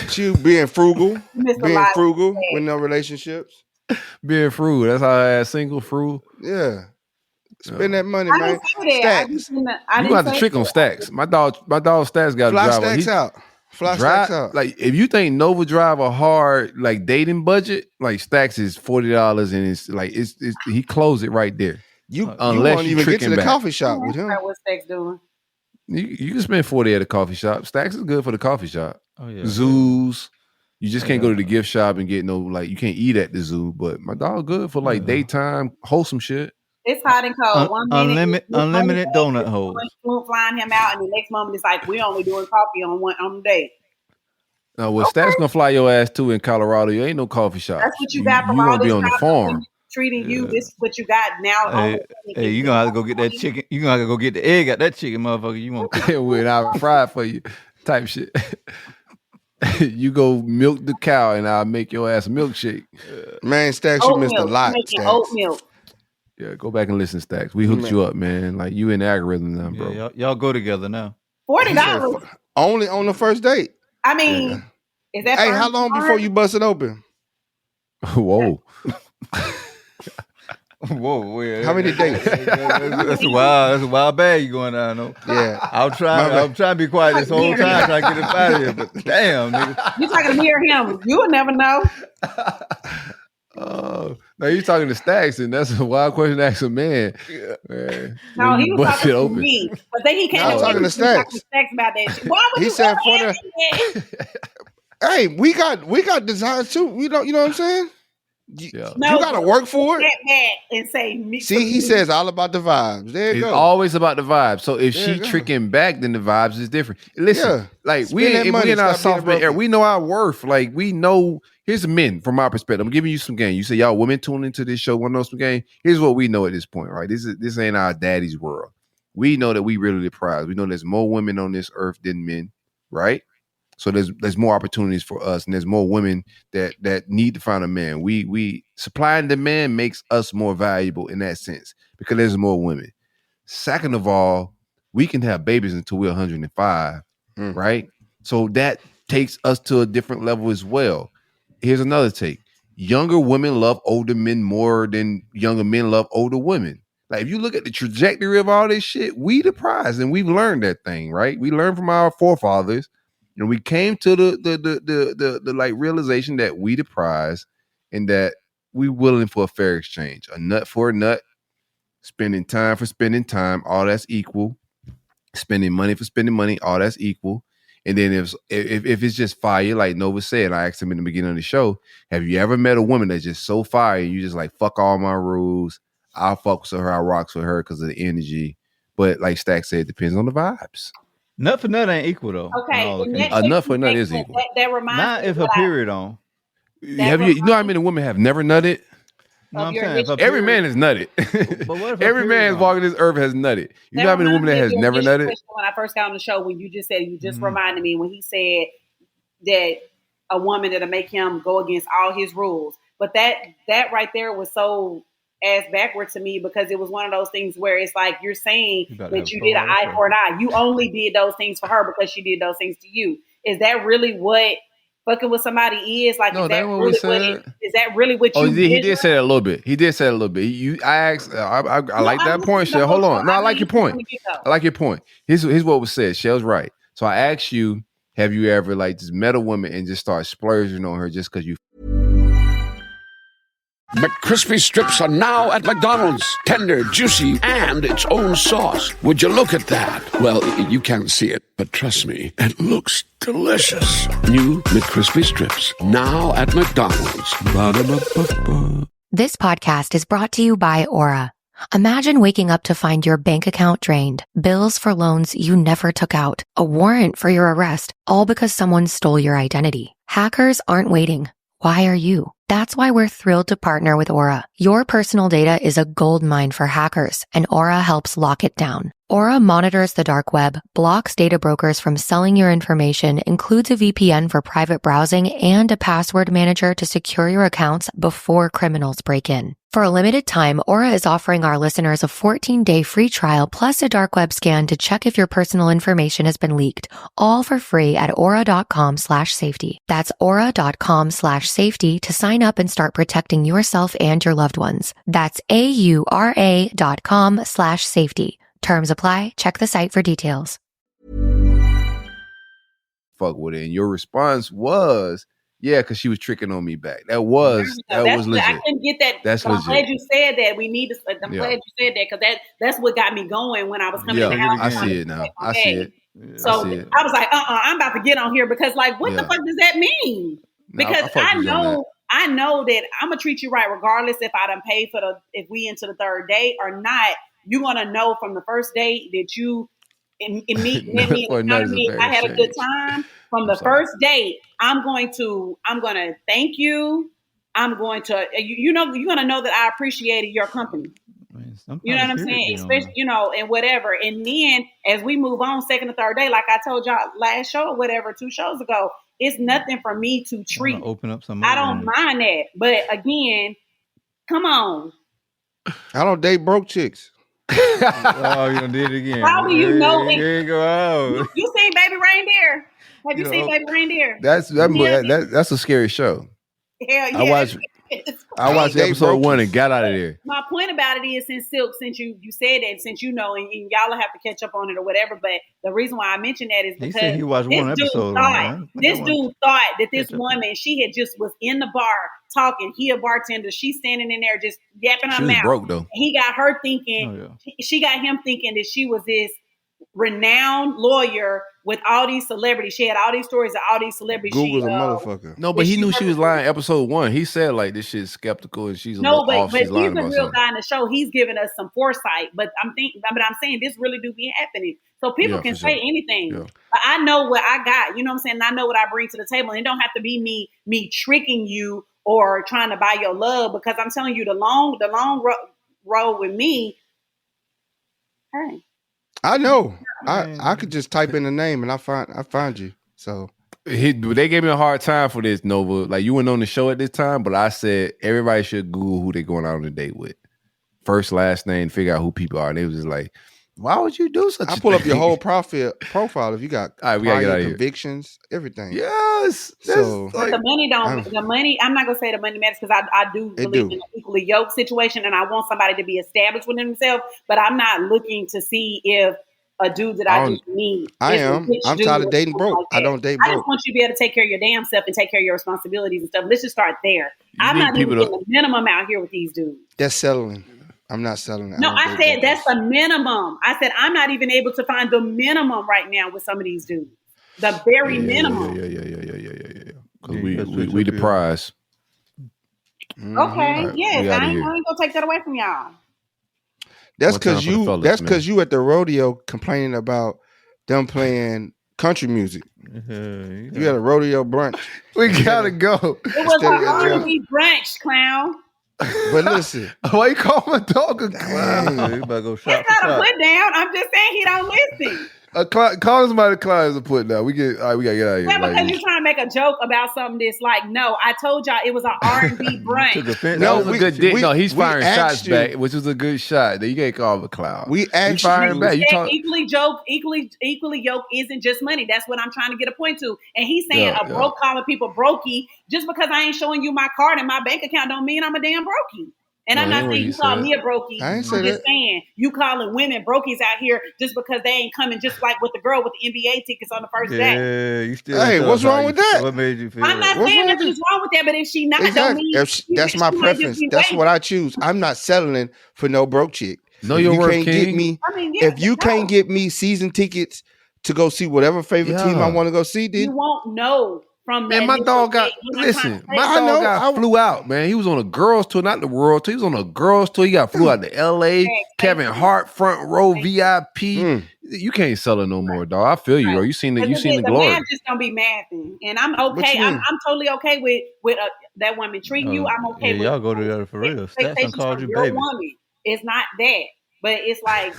She being frugal, with no relationships. Being frugal. That's how I had single frugal. Yeah. Spend that money, man. Stacks. You got to trick on Stacks. My dog Stacks got to drive. Stacks out. Stacks out. Like if you think Nova drive a hard like dating budget, like Stacks is $40 and it's like it's he closed it right there. Unless won't even get to the coffee shop with him. What Stacks doing? You can spend $40 at a coffee shop. Stacks is good for the coffee shop. Oh yeah. Zoos. You just can't go to the gift shop and get you can't eat at the zoo. But my dog good for like daytime wholesome shit. It's hot and cold. Unlimited donut holes. Flying him out, and the next moment it's like we only doing coffee on the date. Now, what Stacks gonna fly your ass to in Colorado? You ain't no coffee shop. That's what you got from you all gonna be this on the farm. Treating you. This is what you got now. Hey, you gonna have to go get that chicken. You gonna have to go get the egg out that chicken, motherfucker. You want when I fry for you, type shit. You go milk the cow, and I'll make your ass a milkshake. Man, Stacks, you missed a lot. Oat milk. Yeah, go back and listen, Stacks. We hooked you up, man. Like you in the algorithm now, bro. Yeah, y'all go together now. $40 only on the first date. I mean, is that? Hey, how long before you bust it open? Whoa. Whoa, weird. How many dates? That's a wild bag you going down though. Yeah. I'm trying to be quiet this whole time, trying to get it out of here. But damn, nigga. You talking to me or him? You would never know. Now you talking to Stacks, and that's a wild question to ask a man. Man, no, he was talking to me. But then he came talking to Stacks about that shit. Why would he you said for the Hey, we got designs too. You know what I'm saying? You gotta work for it. And say me. See, he says all about the vibes. There you go. It's always about the vibes. So if she tricking back, then the vibes is different. Listen, like if we in our software era, we know our worth. Like we know. Here's men from our perspective. I'm giving you some game. You say y'all women tune into this show, want to know some game. Here's what we know at this point, right? This ain't our daddy's world. We know that we really the prize. We know there's more women on this earth than men, right? So there's more opportunities for us, and there's more women that need to find a man. We supply and demand makes us more valuable in that sense because there's more women. Second of all, we can have babies until we're 105, right? So that takes us to a different level as well. Here's another take. Younger women love older men more than younger men love older women. Like if you look at the trajectory of all this shit, we the prize, and we've learned that thing, right? We learned from our forefathers. And we came to the like realization that we the prize and that we willing for a fair exchange. A nut for a nut, spending time for spending time, all that's equal. Spending money for spending money, all that's equal. And then if it's just fire, like Nova said, I asked him in the beginning of the show, have you ever met a woman that's just so fire and you just like, fuck all my rules, I'll fuck with her, I'll rock with her because of the energy. But like Stack said, it depends on the vibes. Nut for nut ain't equal though. Okay, enough for nut is equal. That reminds not me if her period on. Have you know how many women have never nutted? No, I'm saying every man is nutted. But every man walking this earth has nutted. You know how many women that has never nutted? When I first got on the show, when you just said, you just reminded me when he said that a woman that'll make him go against all his rules. But that right there was so ass backward to me because it was one of those things where it's like you're saying that you did an eye for an eye. You only did those things for her because she did those things to you. Is that really what fucking with somebody is? Like, no, is that what really we said. Is that really what you? Oh, he did say that a little bit. He did say that a little bit. I asked. I like that point, Shell. Hold on. No, I like your point. I like your point. Here's what was said. Shell's right. So I asked you, have you ever like just met a woman and just start splurging on her just because you? McCrispy strips are now at McDonald's. Tender, juicy, and its own sauce. Would you look at that? Well, you can't see it, but trust me, it looks delicious. New McCrispy strips, now at McDonald's. Ba-da-ba-ba-ba. This podcast is brought to you by Aura. Imagine waking up to find your bank account drained, bills for loans you never took out, a warrant for your arrest, all because someone stole your identity. Hackers aren't waiting. Why are you? That's why we're thrilled to partner with Aura. Your personal data is a goldmine for hackers, and Aura helps lock it down. Aura monitors the dark web, blocks data brokers from selling your information, includes a VPN for private browsing, and a password manager to secure your accounts before criminals break in. For a limited time, Aura is offering our listeners a 14-day free trial plus a dark web scan to check if your personal information has been leaked, all for free at aura.com/safety. That's aura.com/safety to sign up and start protecting yourself and your loved ones. That's aura.com/safety. Terms apply. Check the site for details. Fuck with it. And your response was, yeah, because she was tricking on me back. That was legit. I couldn't get that. That's legit. I'm glad you said that. I'm glad you said that because that's what got me going when I was coming in the house. I see it now. I see it. So I was like, I'm about to get on here because like, what the fuck does that mean? Because I know that I'm gonna treat you right regardless if I done paid for if we into the third date or not. You're gonna know from the first date that you and me I had a good time. From the first date, I'm gonna thank you. I'm going to you're gonna know that I appreciated your company. You know what I'm saying? Especially, and whatever. And then as we move on, second or third day, like I told y'all last show or whatever, 2 shows ago, it's nothing for me to treat. Open up some. I don't mind that. But again, come on. I don't date broke chicks. Oh, you done did it again. How do you know it? Here you go out. You seen Baby Reindeer? Have you seen Baby Reindeer? That's a scary show. Hell yeah. I watched episode 1 and got out of there. My point about it is, since you said that, since and y'all will have to catch up on it or whatever. But the reason why I mentioned that is because he said he watched one episode. This dude thought that this woman, she had just was in the bar talking. He a bartender. She's standing in there just yapping her mouth. She was broke though. He got her thinking. She got him thinking that she was this renowned lawyer with all these celebrities. She had all these stories of all these celebrities. Google's a motherfucker. No, but he knew she was lying. Episode 1, he said like this shit's skeptical and she's off. But he's a real guy in the show. He's giving us some foresight. But I'm saying this really do be happening. So people can say anything. Yeah. But I know what I got. You know what I'm saying? I know what I bring to the table. And it don't have to be me tricking you or trying to buy your love, because I'm telling you the long road with me. Hey. I know. I could just type in the name and I find you. So they gave me a hard time for this, Nova. Like, you weren't on the show at this time, but I said everybody should Google who they're going out on a date with. First, last name, figure out who people are. And it was just like, why would you do such a thing? I pull up your whole profile if you got we gotta get out of convictions, everything. Yes. So like, the money, I'm not gonna say the money matters, because I do believe in an equally yoked situation, and I want somebody to be established with himself, but I'm not looking to see if a dude that I just meet. I'm tired of dating broke. I don't date broke. I just want you to be able to take care of your damn self and take care of your responsibilities and stuff. Let's just start there. I'm not even getting the minimum out here with these dudes. That's settling. I'm not settling. No, I said that's the minimum. I said I'm not even able to find the minimum right now with some of these dudes. The very minimum. Yeah. Because we the prize. Okay, right, yes, I ain't gonna take that away from y'all. That's because you at the rodeo complaining about them playing country music. You had a rodeo brunch. We gotta go. It was an R&B brunch, clown. But listen, why you call my dog a clown? You better go shop. It's not a put down. I'm just saying he don't listen. Call somebody clients to put now. We gotta get out of here. Yeah, because Like, you're trying to make a joke about something that's like, no, I told y'all it was an R&B brunch. No, was a good dick. No, he's we firing shots asked you- back, which was a good shot. You can't call him a clown. We He asked firing you- back. You talk. Equally yoke isn't just money. That's what I'm trying to get a point to. And he's saying Yeah, broke calling people brokey. Just because I ain't showing you my card and my bank account don't mean I'm a damn brokey. And No, I'm that not ain't what saying he you call said. me a brokey. I ain't I'm say just that. saying you calling women brokies out here just because they ain't coming just like with the girl with the NBA tickets on the first day. Yeah, you still. Hey, tell what's us how wrong you with feel. that? What made you feel? I'm not that? What's saying wrong with nothing's wrong with that, but if she not, don't Exactly. mean That's my she might just preference. be That's waiting. what I choose. I'm not settling for no broke chick. Know If your you worth, can't get King. me, I mean, yeah, if you can't get me season tickets to go see whatever favorite team I Yeah. want to go see, you then won't know from the Man, my initial dog got date what I'm trying to listen. say. My I dog know, got flew out, man. He was on a girls tour, not the world tour. He was on a girls tour. He got flew out to L.A. Kevin Hart front row VIP. You can't sell it no more, dog. I feel you, bro. You seen the The glory. man just don't be mathing, and I'm What okay. you I'm mean? totally okay with that woman treating you. I'm okay Yeah, with y'all go together for real. Stats done expectations called from you your baby. woman. It's not that, but it's like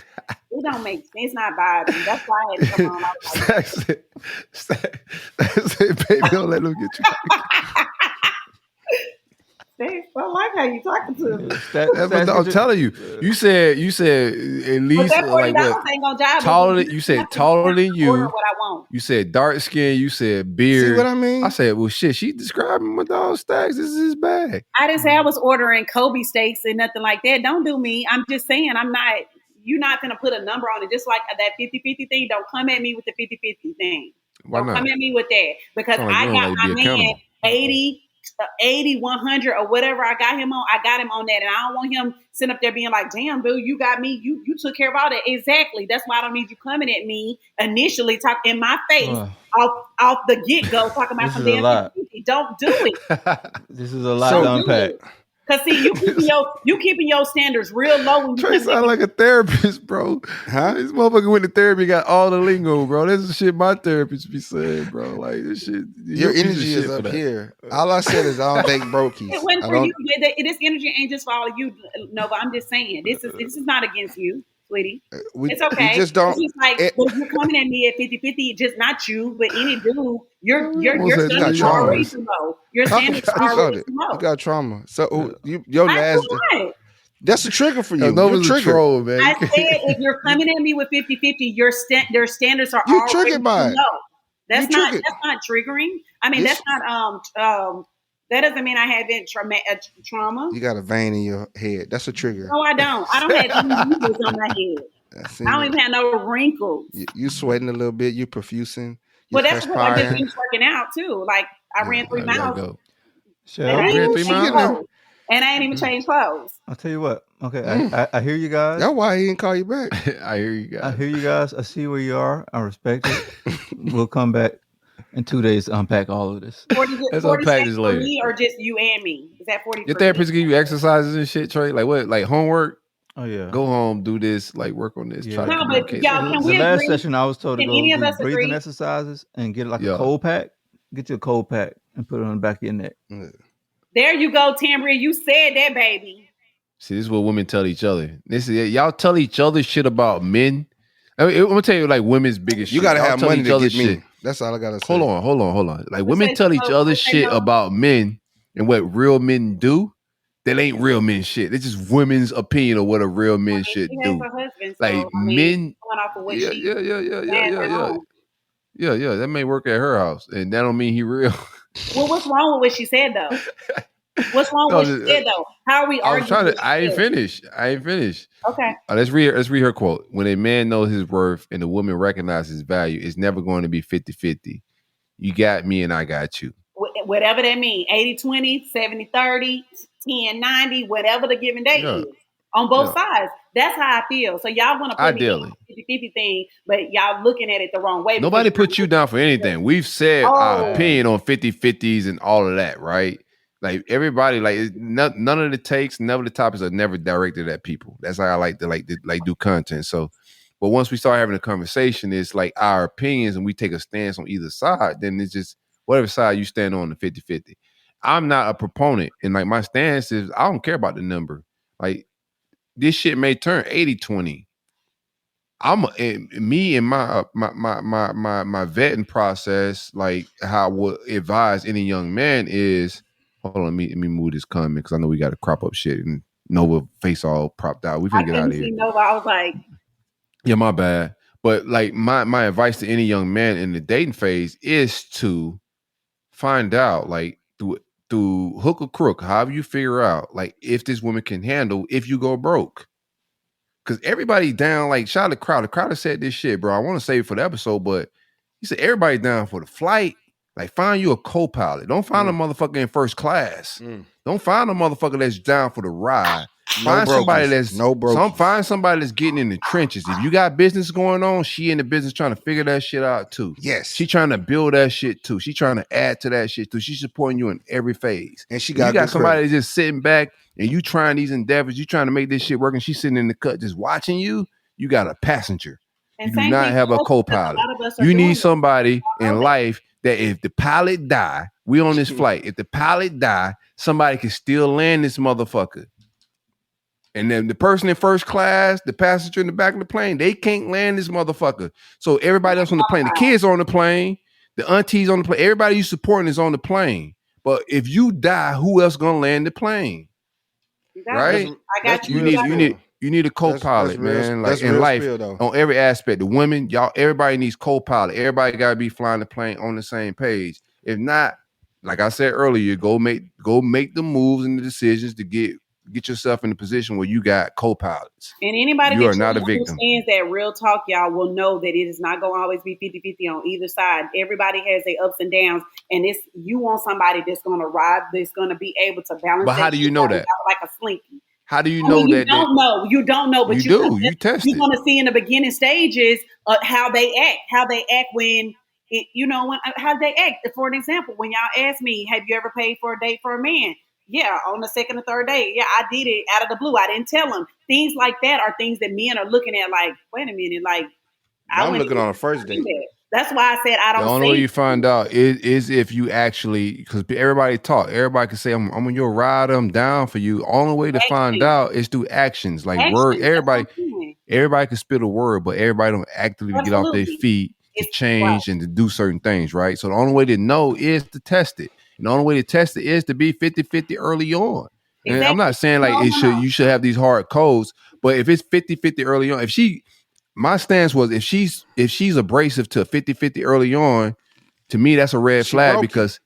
it don't make sense. It's not vibing. That's why I had to come on. I was like, That's it, baby. Don't let them get you. I like how you talking to me. I'm telling you. You said at But least that like $40 what? ain't gonna jive. Taller with than me. you said Nothing. taller than Order you. what I want. You said dark skin. You said beard. See what I mean? I said, well, shit. She describing my dog Stacks. This is his bag. I didn't say I was ordering Kobe steaks and nothing like that. Don't do me. I'm just saying I'm not. You're not gonna put a number on it. Just like that 50-50 thing. Don't come at me with the 50-50 thing. Why Don't not? come at me with that because Sound like I you don't got like to my be man accountable. 80, 100 or whatever I got him on. I got him on that, and I don't want him sitting up there being like, "Damn, Bill, you got me. You took care of all that." Exactly. That's why I don't need you coming at me initially, talk in my face off the get go, talking about This some is a damn lot. 50-50. Don't do it. This is a lot So- to unpack. Cause see, you keeping your standards real low when you Trey come sound like a therapist, bro. Huh? This motherfucker went to therapy, got all the lingo, bro. That's the shit my therapist be saying, bro. Like this shit. Your you're a piece of energy shit is for up that. here. All I said is I don't date brokies. It wasn't I for don't. you. This energy ain't just for all of you, Nova. I'm just saying this is not against you, sweetie. It's okay. We just don't. It's just like it- but if you're coming at me at 50-50, just not you, but any dude, your almost said standards you are already yours. too low. Your Talk standards about are already it. too low. You got trauma. So your I last. do not. That's a trigger for Yo, you. Nova's You're a triggered. troll, man. I said if you're coming at me with 50-50, your standards are You already triggered by too it. low. That's You not triggered. that's not triggering. I mean, Yes. that's not that doesn't mean I haven't trauma. You got a vein in your head. That's a trigger. No, I don't. I don't have any wrinkles on my head. I seen I don't it. even have no wrinkles. You sweating a little bit. You profusing. You Well, that's because I just perspiring. finished working out too. Like I ran 3 I gotta miles. go. And I ain't ran even 3 changed miles? clothes. And I ain't even changed clothes. I'll tell you what. Okay, I hear you guys. That's why he didn't call you back. I hear you guys. I hear you guys. I see where you are. I respect it. We'll come back in 2 days to unpack all of this. 40, Let's 40 unpack cents this for later. me or just you and me? Is that 40 Your for therapist me? give you exercises and shit, Trey? Like what? Like homework? Oh yeah. Go home, do this, like work on this. Try to No, but communicate. y'all, can The we last agree? session I was told to Can go any of do us breathing agree? exercises and get like Yeah. a cold pack. Get you a cold pack and put it on the back of your neck. There you go, Tambria. You said that, baby. See, this is what women tell each other. This is y'all tell each other shit about men. I'm gonna tell you like women's biggest shit. You gotta Y'all have tell money each to other get me. shit. That's all I gotta say. Hold on. Like women say tell each no, other let's say shit no. about men and what real men do. That ain't real men shit. It's just women's opinion of what a real man should She has do. a husband, so Like I mean, men, going off of what yeah. she has at home. Yeah. That may work at her house, and that don't mean he real. Well, what's wrong with what she said though? What's wrong No, with what she said though? How are we I was arguing? trying what to. she I ain't said? finished. Okay. Let's read her quote. When a man knows his worth and a woman recognizes his value, it's never going to be 50-50. You got me and I got you. Whatever that means, 80-20, 70-30, 10-90, whatever the given day Yeah. is. On both Yeah. sides. That's how I feel. So y'all want to put Ideally. me in the 50-50 thing, but y'all looking at it the wrong way. Nobody because put you down for anything. We've said our Oh. opinion on 50-50s and all of that, right? Like everybody, like none of the takes, none of the topics are never directed at people. That's how I like to do content. So, but once we start having a conversation, it's like our opinions and we take a stance on either side, then it's just whatever side you stand on the 50-50. I'm not a proponent. And like my stance is I don't care about the number. Like this shit may turn 80-20. me and my vetting process, like how I would advise any young man is, hold on, let me move this comment because I know we got to crop up shit and Nova face all propped out. We I finna get out couldn't of here. see Nova. I was like, yeah, my bad. But like my advice to any young man in the dating phase is to find out, like through hook or crook, however you figure out, like if this woman can handle if you go broke. Cause everybody down, like shout out to Crowder. Crowder said this shit, bro. I want to save it for the episode, but he said everybody down for the flight. Like find you a co-pilot. Don't find a motherfucker in first class. Don't find a motherfucker that's down for the ride. Find somebody that's find somebody that's getting in the trenches. If you got business going on, she in the business trying to figure that shit out too. Yes. She trying to build that shit too. She trying to add to that shit too. She's supporting you in every phase. And she If you got somebody credit. that's just sitting back and you trying these endeavors, you trying to make this shit work, and she's sitting in the cut just watching you. You got a passenger. and You do same not thing have for a us, because co-pilot. lot of us are You doing need it. somebody in life that if the pilot die, we on this flight. If the pilot die, somebody can still land this motherfucker. And then the person in first class, the passenger in the back of the plane, they can't land this motherfucker. So everybody else on the plane, the kids on the plane, the aunties on the plane, everybody you supporting is on the plane. But if you die, who else gonna land the plane? Right? I got you. You need a co-pilot, man. Like in life, on every aspect. The women, y'all, everybody needs co-pilot. Everybody gotta be flying the plane on the same page. If not, like I said earlier, go make the moves and the decisions to get yourself in a position where you got co-pilots. And anybody You that are not a victim. understands that real talk, y'all will know that it is not going to always be 50-50 on either side. Everybody has their ups and downs, and it's you want somebody that's going to ride, that's going to be able to balance. But how do you know that? Like a slinky. How do you know that? You don't know, but you do. You test you're it. going to see in the beginning stages how they act when. How they act. For an example, when y'all ask me, have you ever paid for a date for a man? Yeah, on the second or third date. Yeah, I did it out of the blue. I didn't tell him. Things like that are things that men are looking at like, wait a minute, like I'm looking on a first date. That's why I said I don't. The only way you find out is if you actually, because everybody talk. Everybody can say, I'm on your ride, I'm down for you. Only way to find out is through actions. Like word, everybody can spit a word, but everybody don't actively get off their feet to change and to do certain things, right? So the only way to know is to test it. And the only way to test it is to be 50-50 early on. And I'm not saying like you should have these hard codes, but if it's 50-50 early on, my stance was if she's abrasive to 50-50 early on, to me that's a red flag because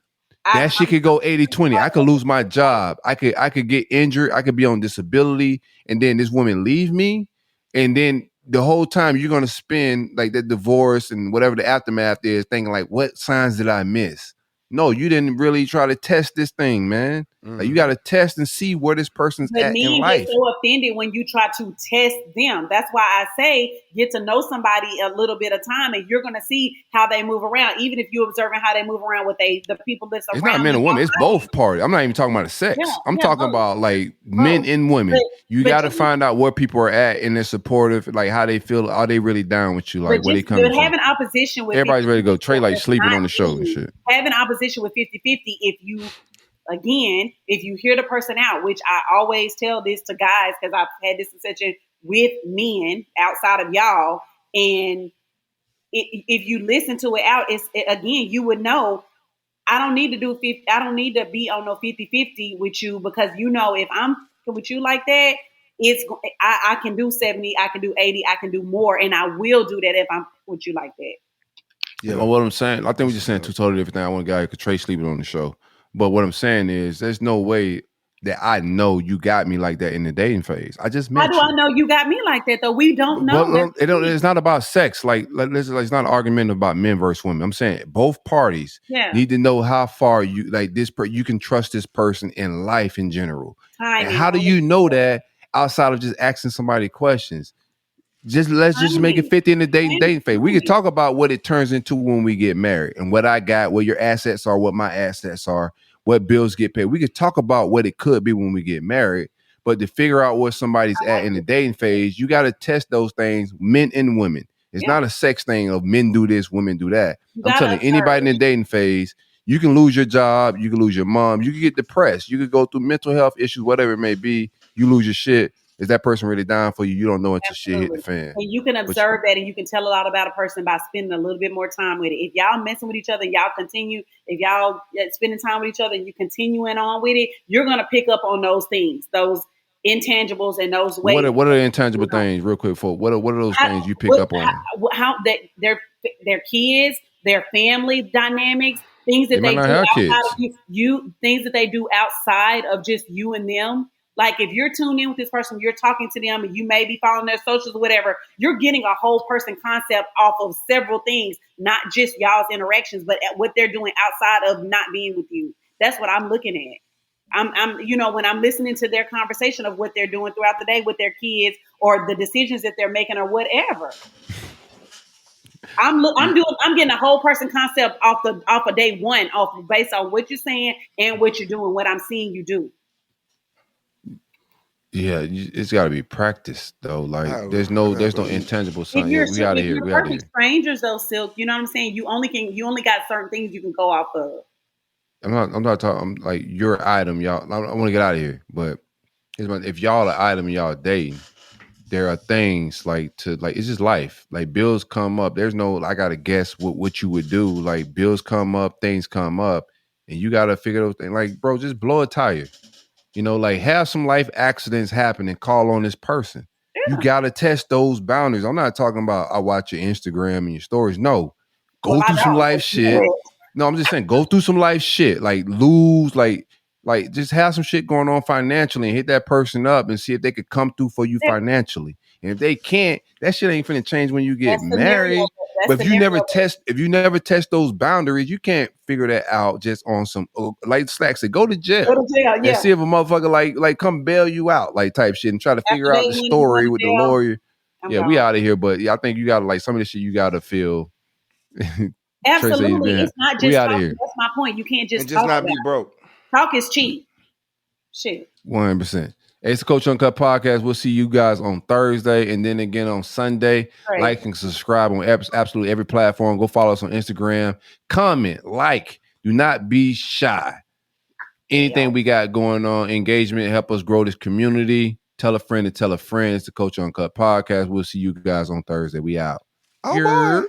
that shit could go 80-20. I could lose my job. I could get injured. I could be on disability, and then this woman leave me, and then the whole time you're gonna spend like that divorce and whatever the aftermath is, thinking like, what signs did I miss? No, you didn't really try to test this thing, man. Like you got to test and see where this person's at in life. Get so offended when you try to test them. That's why I say get to know somebody a little bit of time, and you're going to see how they move around. Even if you're observing how they move around with the people that's around. It's not men and women. It's both parties. I'm not even talking about the sex. I'm talking about like men and women. You got to find out where people are at and they're supportive, like how they feel. Are they really down with you? Like where they coming from? Having opposition with everybody's ready to go. Trey like sleeping on the show and shit. Having opposition with 50-50 if you hear the person out, which I always tell this to guys because I've had this discussion with men outside of y'all, and if you listen to it out, you would know I don't need to do 50. I don't need to be on no 50-50 with you because if I'm with you like that, I can do 70, I can do 80, I can do more, and I will do that if I'm with you like that. Yeah, well, what I'm saying, I think we're just saying two totally different things. I want a guy who could Trey sleeping on the show. But what I'm saying is there's no way that I know you got me like that in the dating phase. I just met you. How do I know you got me like that, though? We don't know. It's not about sex. It's not an argument about men versus women. I'm saying both parties need to know how far you you can trust this person in life in general. And how do you know that outside of just asking somebody questions? Let's just make it 50 in the dating phase. We could talk about what it turns into when we get married and what I got, what your assets are, what my assets are, what bills get paid. We could talk about what it could be when we get married, but to figure out where somebody's at in the dating phase, you got to test those things, men and women. It's not a sex thing of men do this, women do that. I'm telling anybody in the dating phase, you can lose your job, you can lose your mom, you can get depressed, you could go through mental health issues, whatever it may be, you lose your shit. Is that person really down for you? You don't know until shit hit the Absolutely. fan. And you can observe that, and you can tell a lot about a person by spending a little bit more time with it. If y'all messing with each other, y'all continue. If y'all spending time with each other, and you continuing on with it, you're gonna pick up on those things, those intangibles, and those ways. What are the intangible things, real quick? What are those things you pick up on? How that their kids, their family dynamics, things that They might they not do have outside kids. of you, things that they do outside of just you and them. Like if you're tuned in with this person, you're talking to them, and you may be following their socials or whatever. You're getting a whole person concept off of several things, not just y'all's interactions, but at what they're doing outside of not being with you. That's what I'm looking at. When I'm listening to their conversation of what they're doing throughout the day with their kids or the decisions that they're making or whatever. I'm getting a whole person concept off of day one, based on what you're saying and what you're doing, what I'm seeing you do. Yeah, it's got to be practiced though. Like there's no intangible sign. Yeah, we out of here. We out of here. Strangers though, Silk. You know what I'm saying? You only got certain things you can go off of. I'm not talking. I'm like your item, y'all. I want to get out of here, but if y'all an item, y'all dating, there are things it's just life. Like bills come up. There's no I gotta guess what you would do. Like bills come up, things come up, and you gotta figure those things. Like bro, just blow a tire. Like have some life accidents happen and call on this person. Yeah. You gotta test those boundaries. I'm not talking about I watch your Instagram and your stories. No, go through some life shit. No, I'm just saying go through some life shit. Like lose, like just have some shit going on financially and hit that person up and see if they could come through for you financially. And if they can't, that shit ain't finna change when you get married. But if you never test those boundaries, you can't figure that out just on some like Slack said, go to jail. And see if a motherfucker like come bail you out, like type shit, and try to figure out the story with the lawyer. We out of here. But I think you gotta some of this shit you gotta feel. Absolutely. It's not just talking. That's my point. You can't just not be broke. Talk is cheap. Shit. 100%. It's the Coach Uncut Podcast. We'll see you guys on Thursday and then again on Sunday. Right. Like and subscribe on absolutely every platform. Go follow us on Instagram. Comment, like. Do not be shy. Anything we got going on, engagement, help us grow this community. Tell a friend to tell a friend. It's the Coach Uncut Podcast. We'll see you guys on Thursday. We out. Oh, bye.